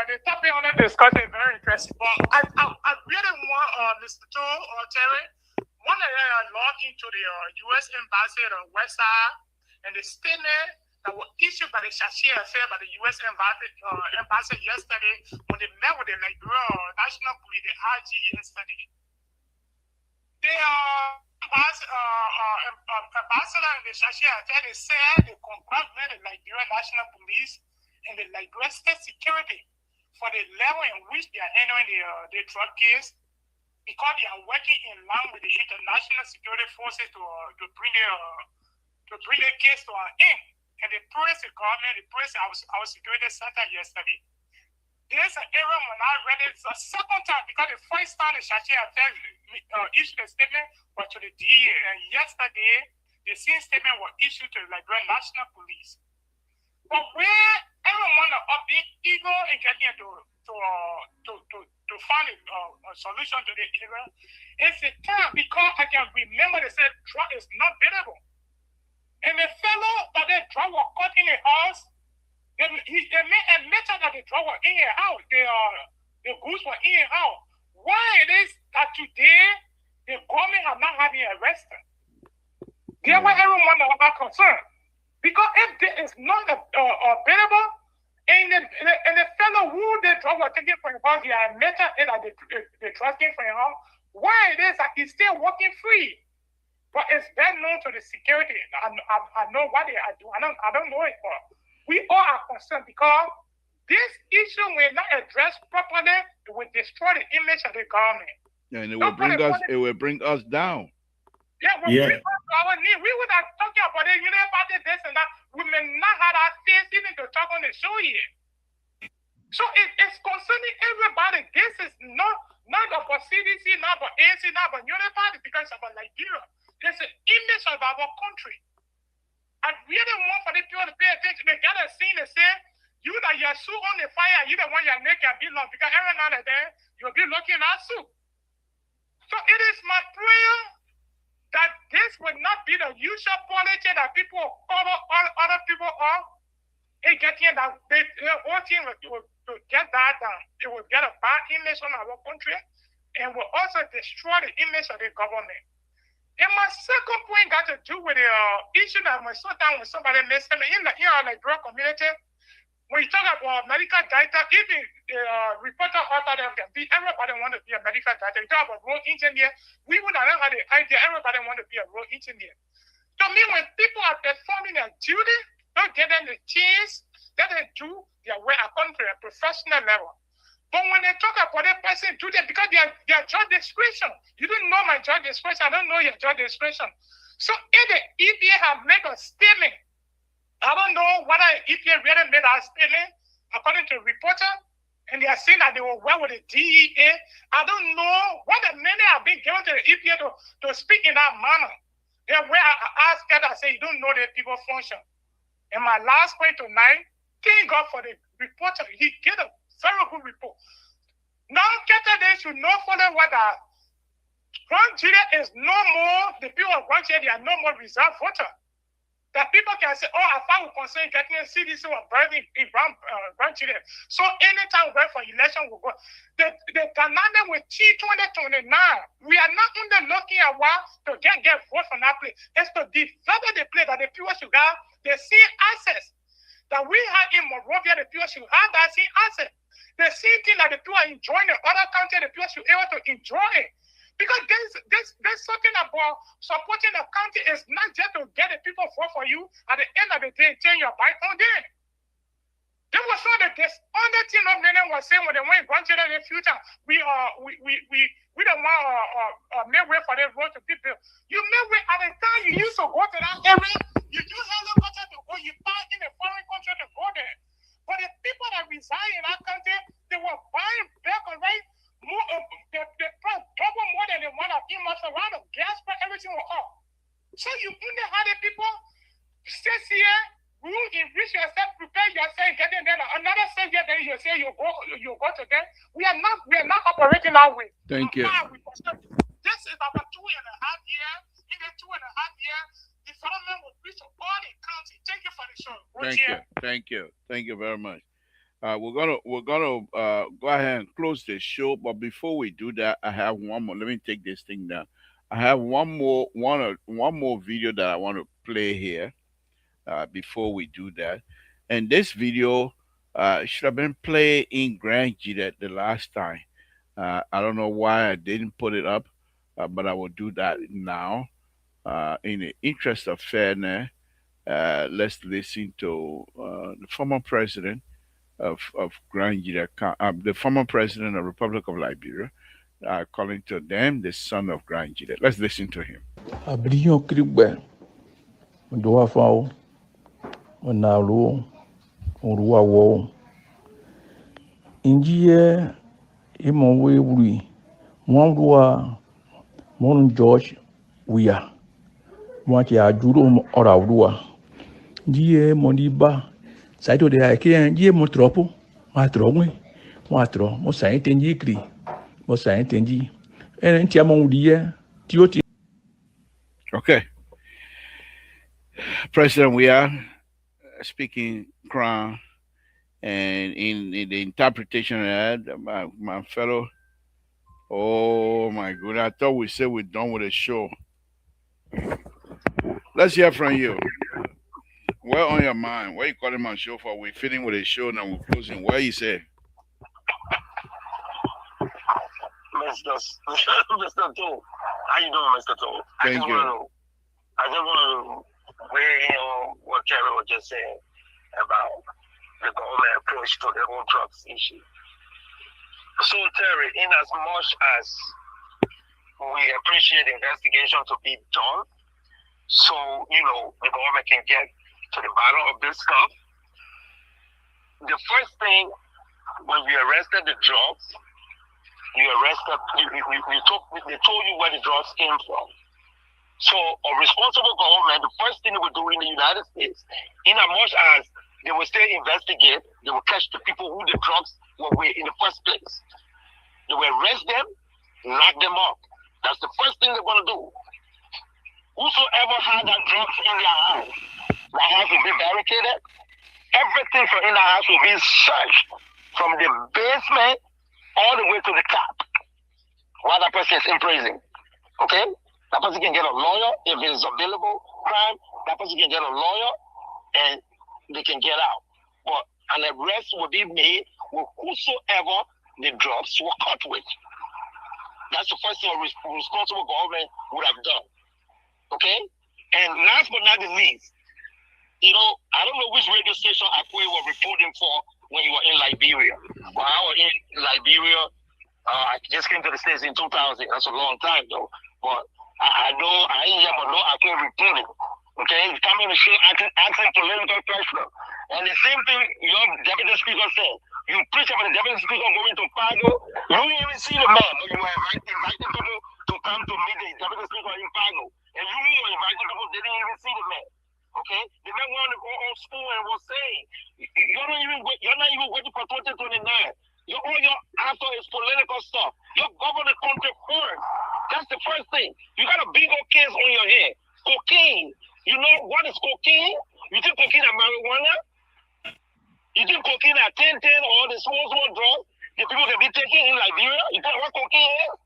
Speaker 10: the topic on the discussion is very interesting. But I really want Mr. Joe or Terry want to log into the U.S. Embassy on West Side and the statement that was issued by the Shashi affair by the U.S. Embassy yesterday when they met with the Liberal National Police, the IG yesterday. The ambassador in the Shashi affair, they said they congratulate the Liberian National Police and the Liberian State Security for the level in which they are handling the drug case because they are working in line with the international security forces to bring the case to an end. And they praised the government, they praised our security center yesterday. There's an error when I read it a second time because the first time the Shachi issued a statement was to the DA. And yesterday, the same statement was issued to the Liberian National Police. But where everyone are being eager and getting to find a solution to the error, it's a time because I can remember they said drug is not biddable. And the fellow that they drug was caught in the house. They made a method that the drug was in and out. The goods were in and out. Why it is that today the government have not had him arrested? There were everyone that was concerned. Because if there is not available, and the fellow who the drug was taken from his house, he admitted that the drug came from his house, why it is that he's still working free? But it's well known to the security. I know what they are doing. I don't know it, but we all are concerned because this issue will not address properly. It will destroy the image of the government.
Speaker 3: And it will bring us down.
Speaker 10: Yeah, when we go to our knee, we would have talking about it, you know, about this and that. We may not have our face even to talk on the show here. So it's concerning everybody. This is not about CDC, not about ANC, not about Unipart, because it's about Nigeria. It's an image of our country. I really want for the people to pay attention. They gotta see and say, you that you're so on the fire, you the one you're making be long, because every now and then you'll be looking at soup. So it is my prayer that this will not be the usual policy that people cover all other people up. It getting that the whole thing will get that down. It will get a bad image on our country and will also destroy the image of the government. And my second point got to do with the issue that when sometimes when somebody missed me in the Nigerian community, when you talk about medical data, even the reporter out there can be, everybody want to be a medical data. You talk about road engineer, we would not have the idea, everybody want to be a road engineer. To me, when people are performing their duty, don't get them the chance that they do their work according to a professional level. But when they talk about a person do that because their job description, you don't know my job description, I don't know your job description. So if the EPA have made a statement, I don't know whether EPA really made a statement according to the reporter, and they are saying that they will work with the DEA. I don't know what the many have been given to the EPA to speak in that manner. Then where I asked that, I say, you don't know the people function. And my last point tonight, thank God for the reporter. He did a very good report. Now, they should know for them what that Grand Jury is no more, the people of Grand Jury, they are no more reserved voter. That people can say, oh, I found concern getting a CDC or burning in Grand Jury. So anytime we go for election, we'll go. The dynamic with T2029, we are not only looking at what to get vote from that place. It's to develop the place that the people should have the same access that we have in Monrovia, the people should have that same access. The same thing that the people are enjoying in other countries, the people should be able to enjoy it. Because there's something about supporting the country is not just to get the people vote for you at the end of the day, turn your back on them. There was so that this other thing of Nene was saying when they went granted in the future, we don't want make way for the road to people. You make way at the time you used to go to that area, you use helicopter to go, you buy in a foreign country to go there. But the people that reside in that country, they were buying back and right. They price double more than the one of much around the gas price, everything was up. So you only had the people stay here, you enrich yourself, prepare yourself, get in there. Another savior, then you say you go to them. We are not operating that way.
Speaker 3: Thank you.
Speaker 10: This is about 2.5 years. In the 2.5 years, the development will reach all the county. Thank you for the show.
Speaker 3: Thank you very much. We're gonna go ahead and close the show, but before we do that, I have one more. Let me take this thing down. I have one more video that I want to play here before we do that. And this video should have been played in Grand G the last time. I don't know why I didn't put it up, but I will do that now. In the interest of fairness, let's listen to the former president of Nigeria, the former president of the Republic of Liberia, calling to them the son of Nigeria. Let's listen to him.
Speaker 11: George, we are. Want ya juro ora udua. Die moniba. Saito de ake die motropo. Matromwe. Matro. Mo sai tenji kri. Mo sai tenji. En tia mon die.
Speaker 3: Okay. President, we are. speaking Crown, and in the interpretation of that, my fellow. Oh my goodness! I thought we said we're done with the show. Let's hear from you. What on your mind? What you calling my show for? We're fitting with the show now. We're closing. What you say?
Speaker 12: Mr. Toe. How you doing, Mr. Toe?
Speaker 3: Thank you.
Speaker 12: I just want to weigh in on what Terry was just saying about the government approach to the whole drugs issue. So, Terry, in as much as we appreciate investigation to be done, so, the government can get to the bottom of this stuff, the first thing, when we arrested the drugs, they told you where the drugs came from. So a responsible government, the first thing they would do in the United States, in as much as they will still investigate, they will catch the people who the drugs were with in the first place. They will arrest them, lock them up. That's the first thing they're going to do. Whosoever had that drugs in their house, that house will be barricaded. Everything from in the house will be searched from the basement all the way to the top while that person is in prison. Okay? That person can get a lawyer if it is available crime. That person can get a lawyer and they can get out. But an arrest will be made with whosoever the drugs were caught with. That's the first thing a responsible government would have done. Okay? And last but not the least, I don't know which radio station Akwe were reporting for when you were in Liberia. When I was in Liberia, I just came to the States in 2000. That's a long time, though. But I ain't ever know Akwe reporting. Okay? He's coming to show asking political pressure. And the same thing your deputy speaker said. You preach about the deputy speaker going to Pago. You didn't even see the man. You were inviting people to come to meet the deputy speaker in Pago. And you were inviting people, they didn't even see the man. Okay? The man wanted to go on school and was saying, you're not even waiting for 2029. All you're after is political stuff. You govern the country first. That's the first thing. You got a big old case on your head. Cocaine. You know what is cocaine? You think cocaine is marijuana? You think cocaine is 10 or the small drugs the people can be taking in Liberia? You think what cocaine is?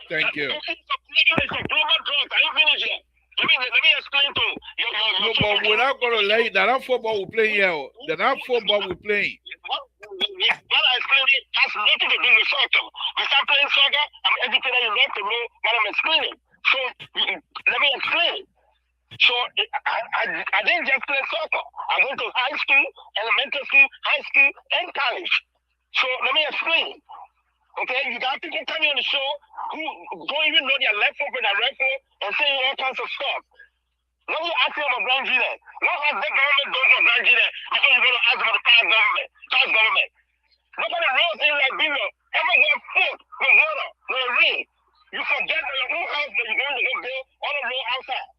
Speaker 3: Thank you.
Speaker 12: It's a global drug. Are you finished yet? Let me explain to you.
Speaker 3: No, but we're not going to let you. That's not football we're playing here. That's not football we're playing.
Speaker 12: What I explained it has nothing to do with soccer. You start playing soccer, I'm educated enough to know what I'm explaining. So let me explain. So I didn't just play soccer. I went to high school, elementary school, high school, and college. So let me explain. Okay, you got people coming on the show who don't even know their left foot and their right foot and saying all kinds of stuff. Let me ask you about Grand G then. What has the government done for Grand G then? Because you're going to ask about the past government. Nobody roads in Liberia ever got food with water, with rain. You forget that your own house that you're going to go build on a road outside.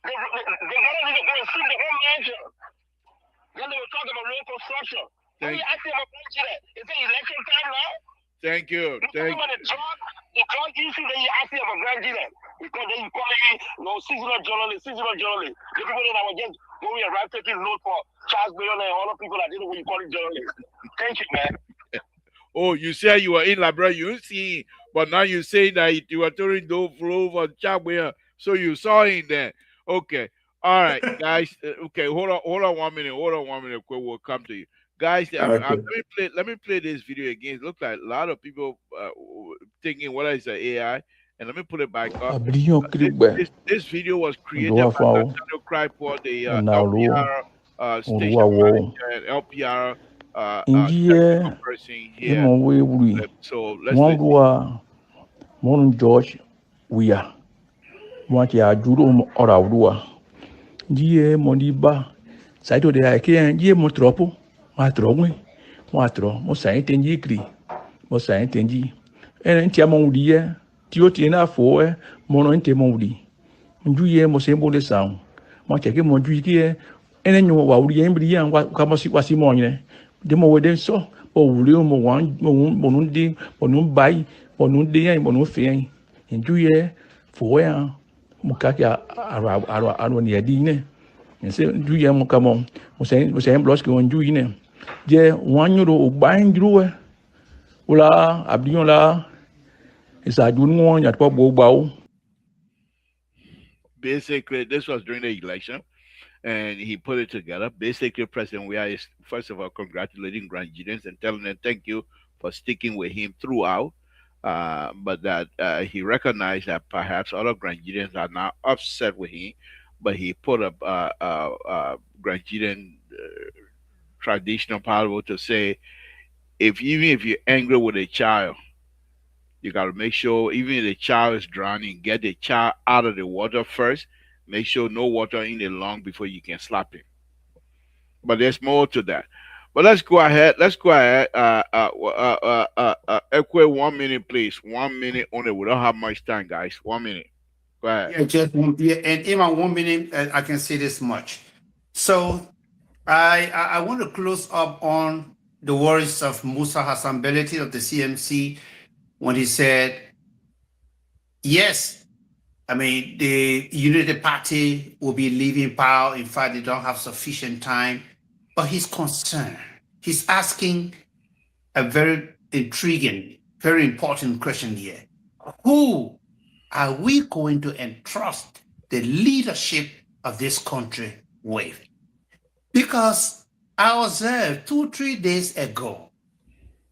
Speaker 12: The water need to go and sweep the whole mansion. Then they will talk about road construction. Let me ask you about Grand G then. Is it election time now?
Speaker 3: Thank you.
Speaker 12: The drug issue that you ask me about Grand G then. Because then you call me seasonal journalist. The people that were just going around taking note for Charles Bayon and all the people that didn't know what you call it journalists. Thank you, man.
Speaker 3: Oh, you said you were in Labrador, you see, but now you say that you were turning the flow for Charles Bayon, so you saw him there. Okay. All right, guys. Okay, hold on 1 minute. We'll come to you. Guys, let me play this video again. It looks like a lot of people thinking, what is the AI? And let me put it back up. This video was created by Daniel Cry for the LPR station and LPR person here. So let's
Speaker 11: listen. George, we are. Want ya juro ora udua. Die moniba. Saito de ake die motropo. Matro, mo sai entendi cri. Mo sai entendi. Enti amoundi e, ti o ti na fo e, mo no ente moundi. Njuye mo se mbo de sound. Mo cheke mo njuye ki e, enenyo wa uri e mbri yan ka mo si kwasi mo nyine. De mo we de so, o uri mo wan mo nundi, mo nun bai, mo nun de yan, mo nun fe yan. Njuye fo e an. mukaki aro ni adine nse njuye mo kamo mo sen block ko njuyi ne je wanyuro ogbanjruwe ula abiyon la isa junu won yat ko gbogbo.
Speaker 3: Basically, this was during the election, and he put it together. Basically, President Weah is first of all congratulating Grandians and telling them thank you for sticking with him throughout. But that he recognized that perhaps other Grandians are now upset with him, but he put up Grandian traditional parable to say, even if you're angry with a child, you got to make sure, even if the child is drowning, get the child out of the water first. Make sure no water in the lung before you can slap him. But there's more to that. But let's go ahead. Ekwe, 1 minute, please. 1 minute only. We don't have much time, guys. 1 minute. Go ahead.
Speaker 9: Yeah, just and in my 1 minute, I can say this much. So I want to close up on the words of Musa Hassan Belletti of the CMC when he said, yes, I mean, the Unity Party will be leaving power. In fact, they don't have sufficient time. But he's concerned. He's asking a very intriguing, very important question here. Who are we going to entrust the leadership of this country with? Because I observed 2-3 days ago,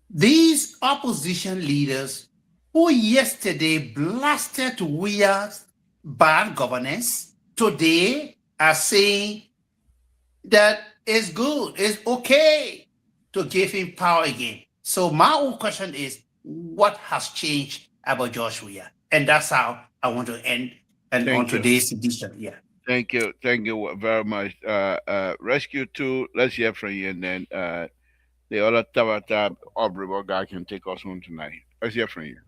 Speaker 9: these opposition leaders who yesterday blasted Weah's bad governance, today are saying that it's good, it's okay to give him power again. So my own question is, what has changed about George Weah? And that's how I want to end on today's edition. Yeah.
Speaker 3: Thank you very much. Rescue 2, let's hear from you, and then the other Tabata Aubrey guy can take us home tonight. Let's hear from you.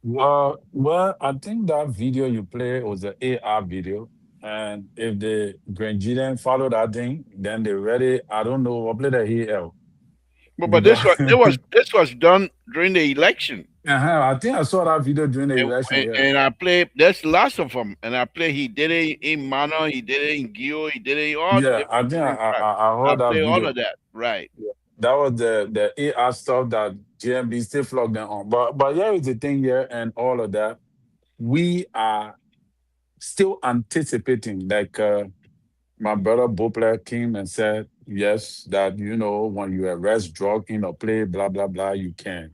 Speaker 6: Well, I think that video you play was an AR video. And if the Grandian follow that thing, then they ready. I don't know what play the here.
Speaker 3: But this was done during the election.
Speaker 6: I think I saw that video during the election.
Speaker 3: And I played. That's lots of them. And I play. He did it in Mano. He did it in Gio. He did it in all.
Speaker 6: Yeah, I think I heard that video.
Speaker 3: All of that. Right.
Speaker 6: Yeah. That was the AR stuff that GMB still flogged them on. But here is the thing here and all of that. We are still anticipating, like my brother Bopler came and said, yes, that, when you arrest drug in a play, blah, blah, blah, you can.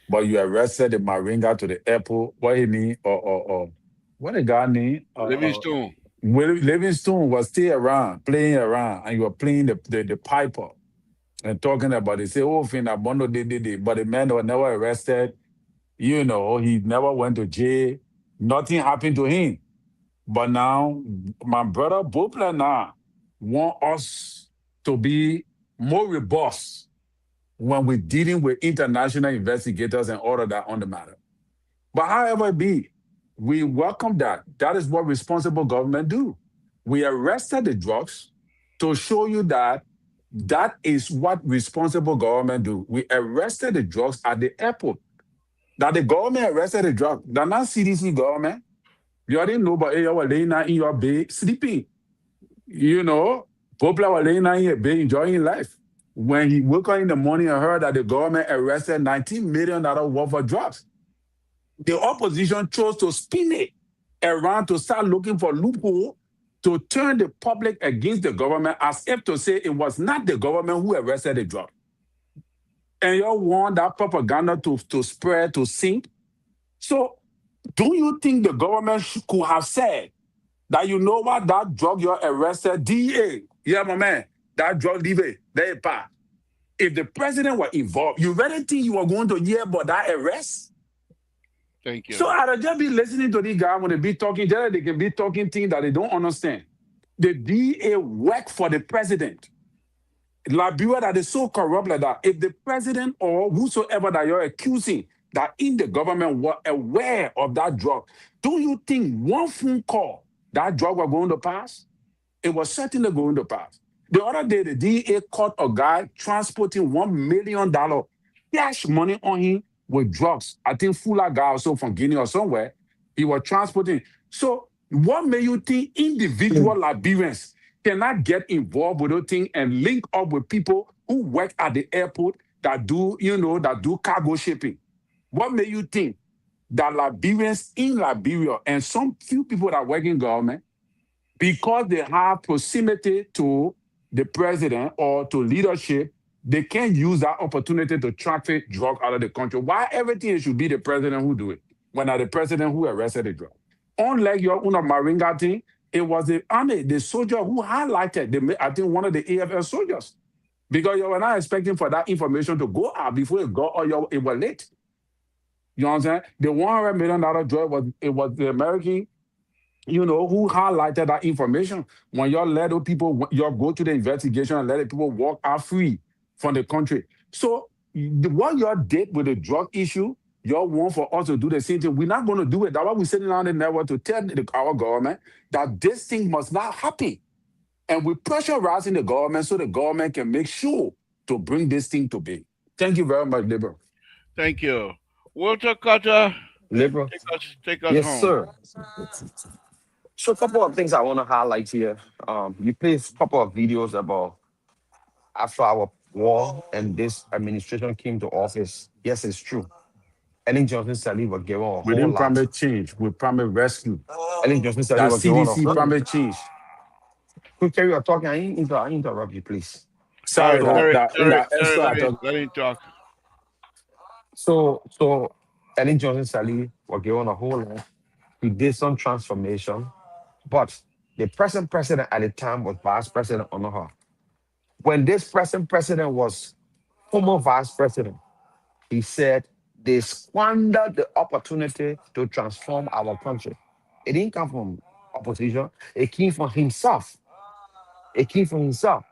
Speaker 6: But you arrested the Maringa to the airport, what he mean, or what the guy name?
Speaker 3: Livingstone.
Speaker 6: Livingstone was still around, playing around, and you were playing the piper and talking about it. Say, oh, Fina Bondo did. But the man was never arrested. He never went to jail. Nothing happened to him. But now, my brother Bopler now want us to be more robust when we're dealing with international investigators and all of that on the matter. But however it be, we welcome that. That is what responsible government do. We arrested the drugs to show you that is what responsible government do. We arrested the drugs at the airport. That the government arrested the drugs. They're not CDC government. You didn't know, but you were laying out in your bed sleeping. People were laying out in your bed enjoying life. When he woke up in the morning and heard that the government arrested $19 million worth of drugs, the opposition chose to spin it around to start looking for loophole to turn the public against the government, as if to say it was not the government who arrested the drug. And you want that propaganda to spread, to sink. So, do you think the government could have said that, what, that drug you're arrested, DA, yeah, my man, that drug, leave it, let it pass. If the president were involved, you really think you were going to hear about that arrest?
Speaker 3: Thank you.
Speaker 6: So I'd just be listening to these guys when they be talking, they can be talking things that they don't understand. The DA work for the president. Liberia that is so corrupt like that. If the president or whosoever that you're accusing that in the government were aware of that drug, do you think one phone call that drug was going to pass? It was certainly going to pass. The other day, the DA caught a guy transporting $1 million cash money on him with drugs. I think Fula guy also from Guinea or somewhere. He was transporting. So What may you think individual Liberians cannot get involved with those things and link up with people who work at the airport that do, that do cargo shipping? What may you think that Liberians in Liberia and some few people that work in government, because they have proximity to the president or to leadership, they can use that opportunity to traffic drug out of the country? Why everything should be the president who do it when not the president who arrested the drug? Unlike your own Maringa thing, it was the army, the soldier who highlighted, I think one of the AFL soldiers, because you were not expecting for that information to go out before it got, or it was late. You know what I'm saying? The $100 million drug was the American, who highlighted that information. When y'all let the people, y'all go to the investigation and let the people walk out free from the country. So what y'all did with the drug issue, y'all want for us to do the same thing. We're not going to do it. That's why we're sitting on the network to tell our government that this thing must not happen. And we're pressurizing the government so the government can make sure to bring this thing to be. Thank you very much, Liberal.
Speaker 3: Thank you. Walter Carter,
Speaker 4: Liberal.
Speaker 3: take us
Speaker 4: Yes,
Speaker 3: home.
Speaker 4: sir. So a couple of things I want to highlight here. You played a couple of videos about after our war and this administration came to office. Yes, it's true. Ellen Johnson Sirleaf was given a
Speaker 6: We
Speaker 4: whole
Speaker 6: didn't
Speaker 4: lot.
Speaker 6: promise change. We promised rescue.
Speaker 4: Ellen Johnson
Speaker 6: That
Speaker 4: Sirleaf was given a
Speaker 6: CDC
Speaker 4: whole.
Speaker 6: promised change.
Speaker 4: Quick, carry on talking. I interrupt you, please.
Speaker 6: Sorry,
Speaker 3: Sorry,
Speaker 6: that
Speaker 3: let him talk.
Speaker 4: So Ellen Johnson Sirleaf was given a whole lot. He did some transformation, but the present president at the time was Vice President Onoha. When this present president was former vice president, he said they squandered the opportunity to transform our country. It didn't come from opposition, it came from himself. It came from himself.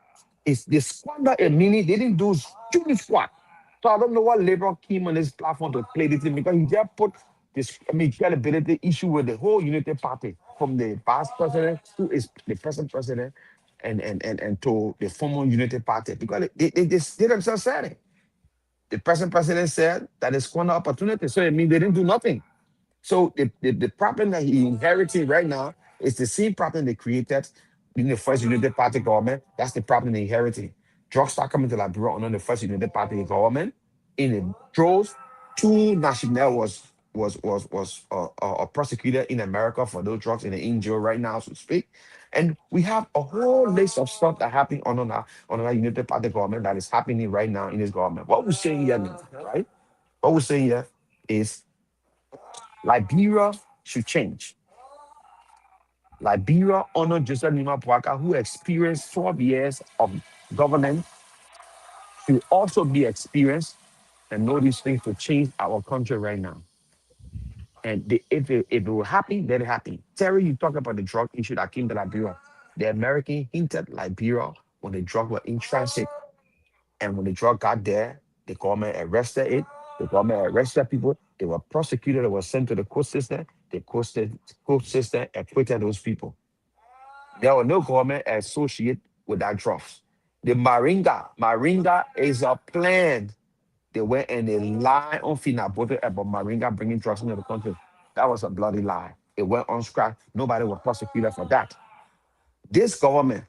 Speaker 4: It's they squandered a meaning, they didn't do stupid squat. So I don't know what Labour came on this platform to play this thing because he just put this credibility issue with the whole Unity Party from the past president who is the present president and to the former Unity Party because they themselves said it. The present president said that it's squander opportunity. So it means they didn't do nothing. So the problem that he inheriting right now is the same problem they created in the first United Party government. That's the problem they inheriting. Drugs start coming to Liberia under the first United Party government. In the droves, two national was prosecuted in America for those drugs in the in jail right now, so to speak. And we have a whole list of stuff that happening on our United Party government that is happening right now in this government. What we're saying here now, right? What we're saying here is Liberia should change. Liberia under Joseph Nima Boakai, who experienced 12 years of governance, should also be experienced and know these things to change our country right now. And if it will happen, let it happen. Terry, you talk about the drug issue that came to Liberia. The American hinted Liberia when the drug were in transit. And when the drug got there, the government arrested it. The government arrested people. They were prosecuted. They were sent to the court system. The court system acquitted those people. There was no government associated with that drugs. The Maringa is a plan. They went and they lied on Finabote about Maringa bringing drugs into the country. That was a bloody lie. It went on scratch. Nobody was prosecuted for that. This government,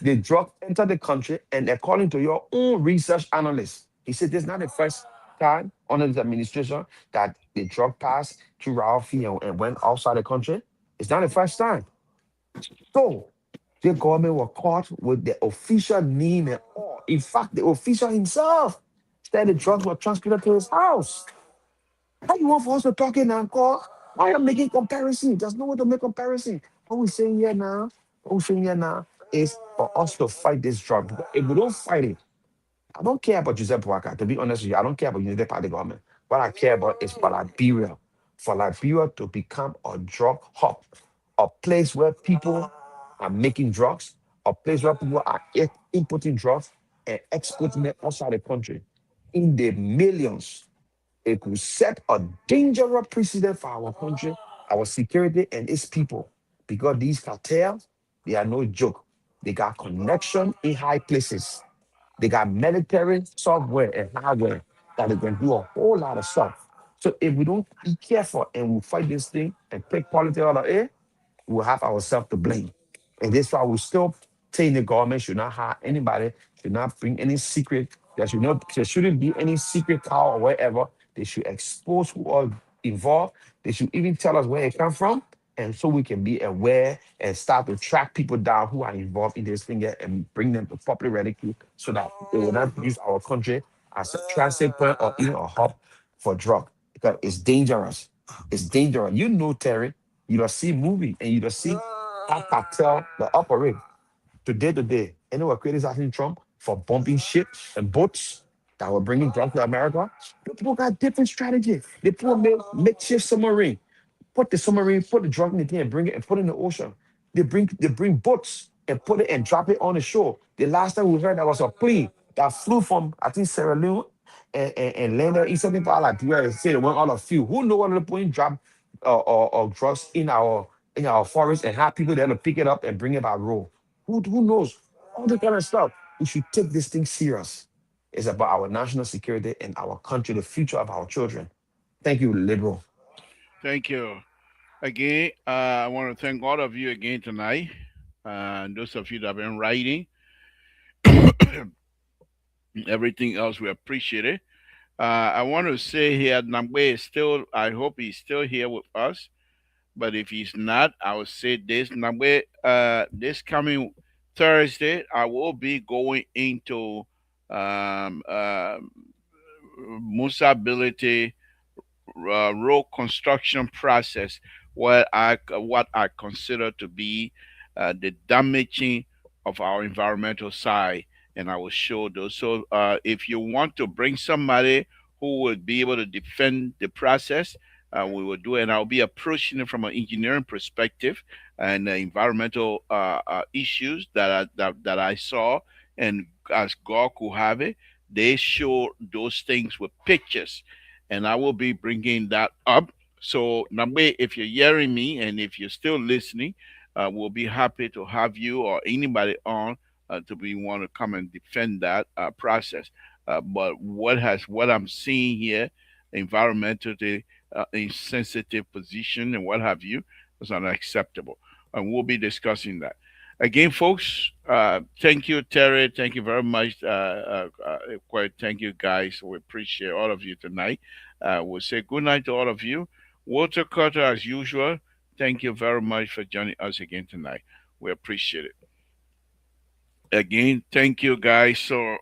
Speaker 4: the drug entered the country, and according to your own research analyst, he said this is not the first time under this administration that the drug passed through Ralphie and went outside the country. It's not the first time. So the government was caught with the official name and all. In fact, the official himself said the drugs were transported to his house. How you want for us to talk in and call? Why are you making comparison? There's no way to make comparison. What we're saying here now, is for us to fight this drug. Because if we don't fight it, I don't care about Joseph Boakai. To be honest with you, I don't care about United Party government. What I care about is for Liberia to become a drug hub, a place where people are making drugs, a place where people are importing drugs and exporting them outside the country in the millions. It will set a dangerous precedent for our country, our security, and its people. Because these cartels, they are no joke. They got connection in high places. They got military software and hardware that is going to do a whole lot of stuff. So if we don't be careful and we fight this thing and take politics out of it, we'll have ourselves to blame. And that's why we still saying the government should not hire anybody, should not bring any secret. There shouldn't be any secret call or whatever. They should expose who are involved. They should even tell us where it come from, and so we can be aware and start to track people down who are involved in this thing and bring them to public ridicule so that they will not use our country as a transit point or even a hub for drug because it's dangerous. It's dangerous. You know, Terry, you don't see movie and you don't see how cartel the operate today to day. And they were criticizing Trump for bombing ships and boats that were bringing drugs to America. The people got different strategy. They put makeshift submarine, put the submarine, put the drug in the thing and bring it and put it in the ocean. They bring boats and put it and drop it on the shore. The last time we heard that was a plane that flew from I think Sierra Leone and landed in something part like where it said it went all of few. Who know what the plane drop or drugs in our forest and have people there to pick it up and bring it by road? Who knows? All the kind of stuff. We should take this thing serious. It's about our national security and our country, the future of our children. Thank you, liberal.
Speaker 3: Thank you. Again, I want to thank all of you again tonight. And those of you that have been writing, everything else, we appreciate it. I want to say here, Nambe is still, I hope he's still here with us. But if he's not, I will say this, Nambe, this coming Thursday, I will be going into um, uh, Musability road construction process, what I consider to be the damaging of our environmental side, and I will show those. So if you want to bring somebody who would be able to defend the process, we will do it. And I'll be approaching it from an engineering perspective and the environmental issues that I saw, and as God could have it, they show those things with pictures, and I will be bringing that up. So, Nambe, if you're hearing me and if you're still listening, we'll be happy to have you or anybody on to be want to come and defend that process. But what I'm seeing here, environmentally insensitive position and what have you, is unacceptable, and we'll be discussing that. Again, folks, thank you, Terry. Thank you very much. Quite thank you, guys. We appreciate all of you tonight. We'll say good night to all of you. Walter Carter, as usual, thank you very much for joining us again tonight. We appreciate it. Again, thank you, guys. So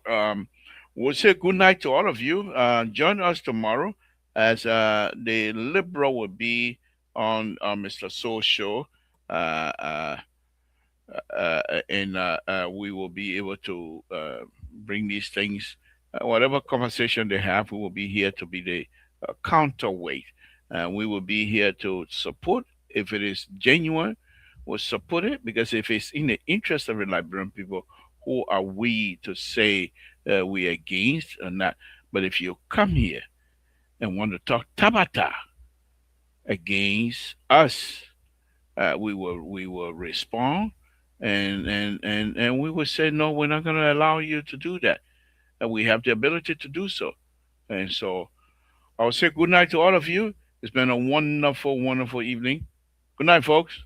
Speaker 3: we'll say good night to all of you. Join us tomorrow as the liberal will be on Mr. Soul Show. Uh, uh, and we will be able to bring these things, whatever conversation they have, we will be here to be the counterweight. We will be here to support. If it is genuine, we'll support it because if it's in the interest of the Liberian people, who are we to say we are against or not? But if you come here and want to talk tabata against us, we will respond, and we will say no, we're not going to allow you to do that, and we have the ability to do so. And so I'll say good night to all of you. It's been a wonderful, wonderful evening. Good night, folks.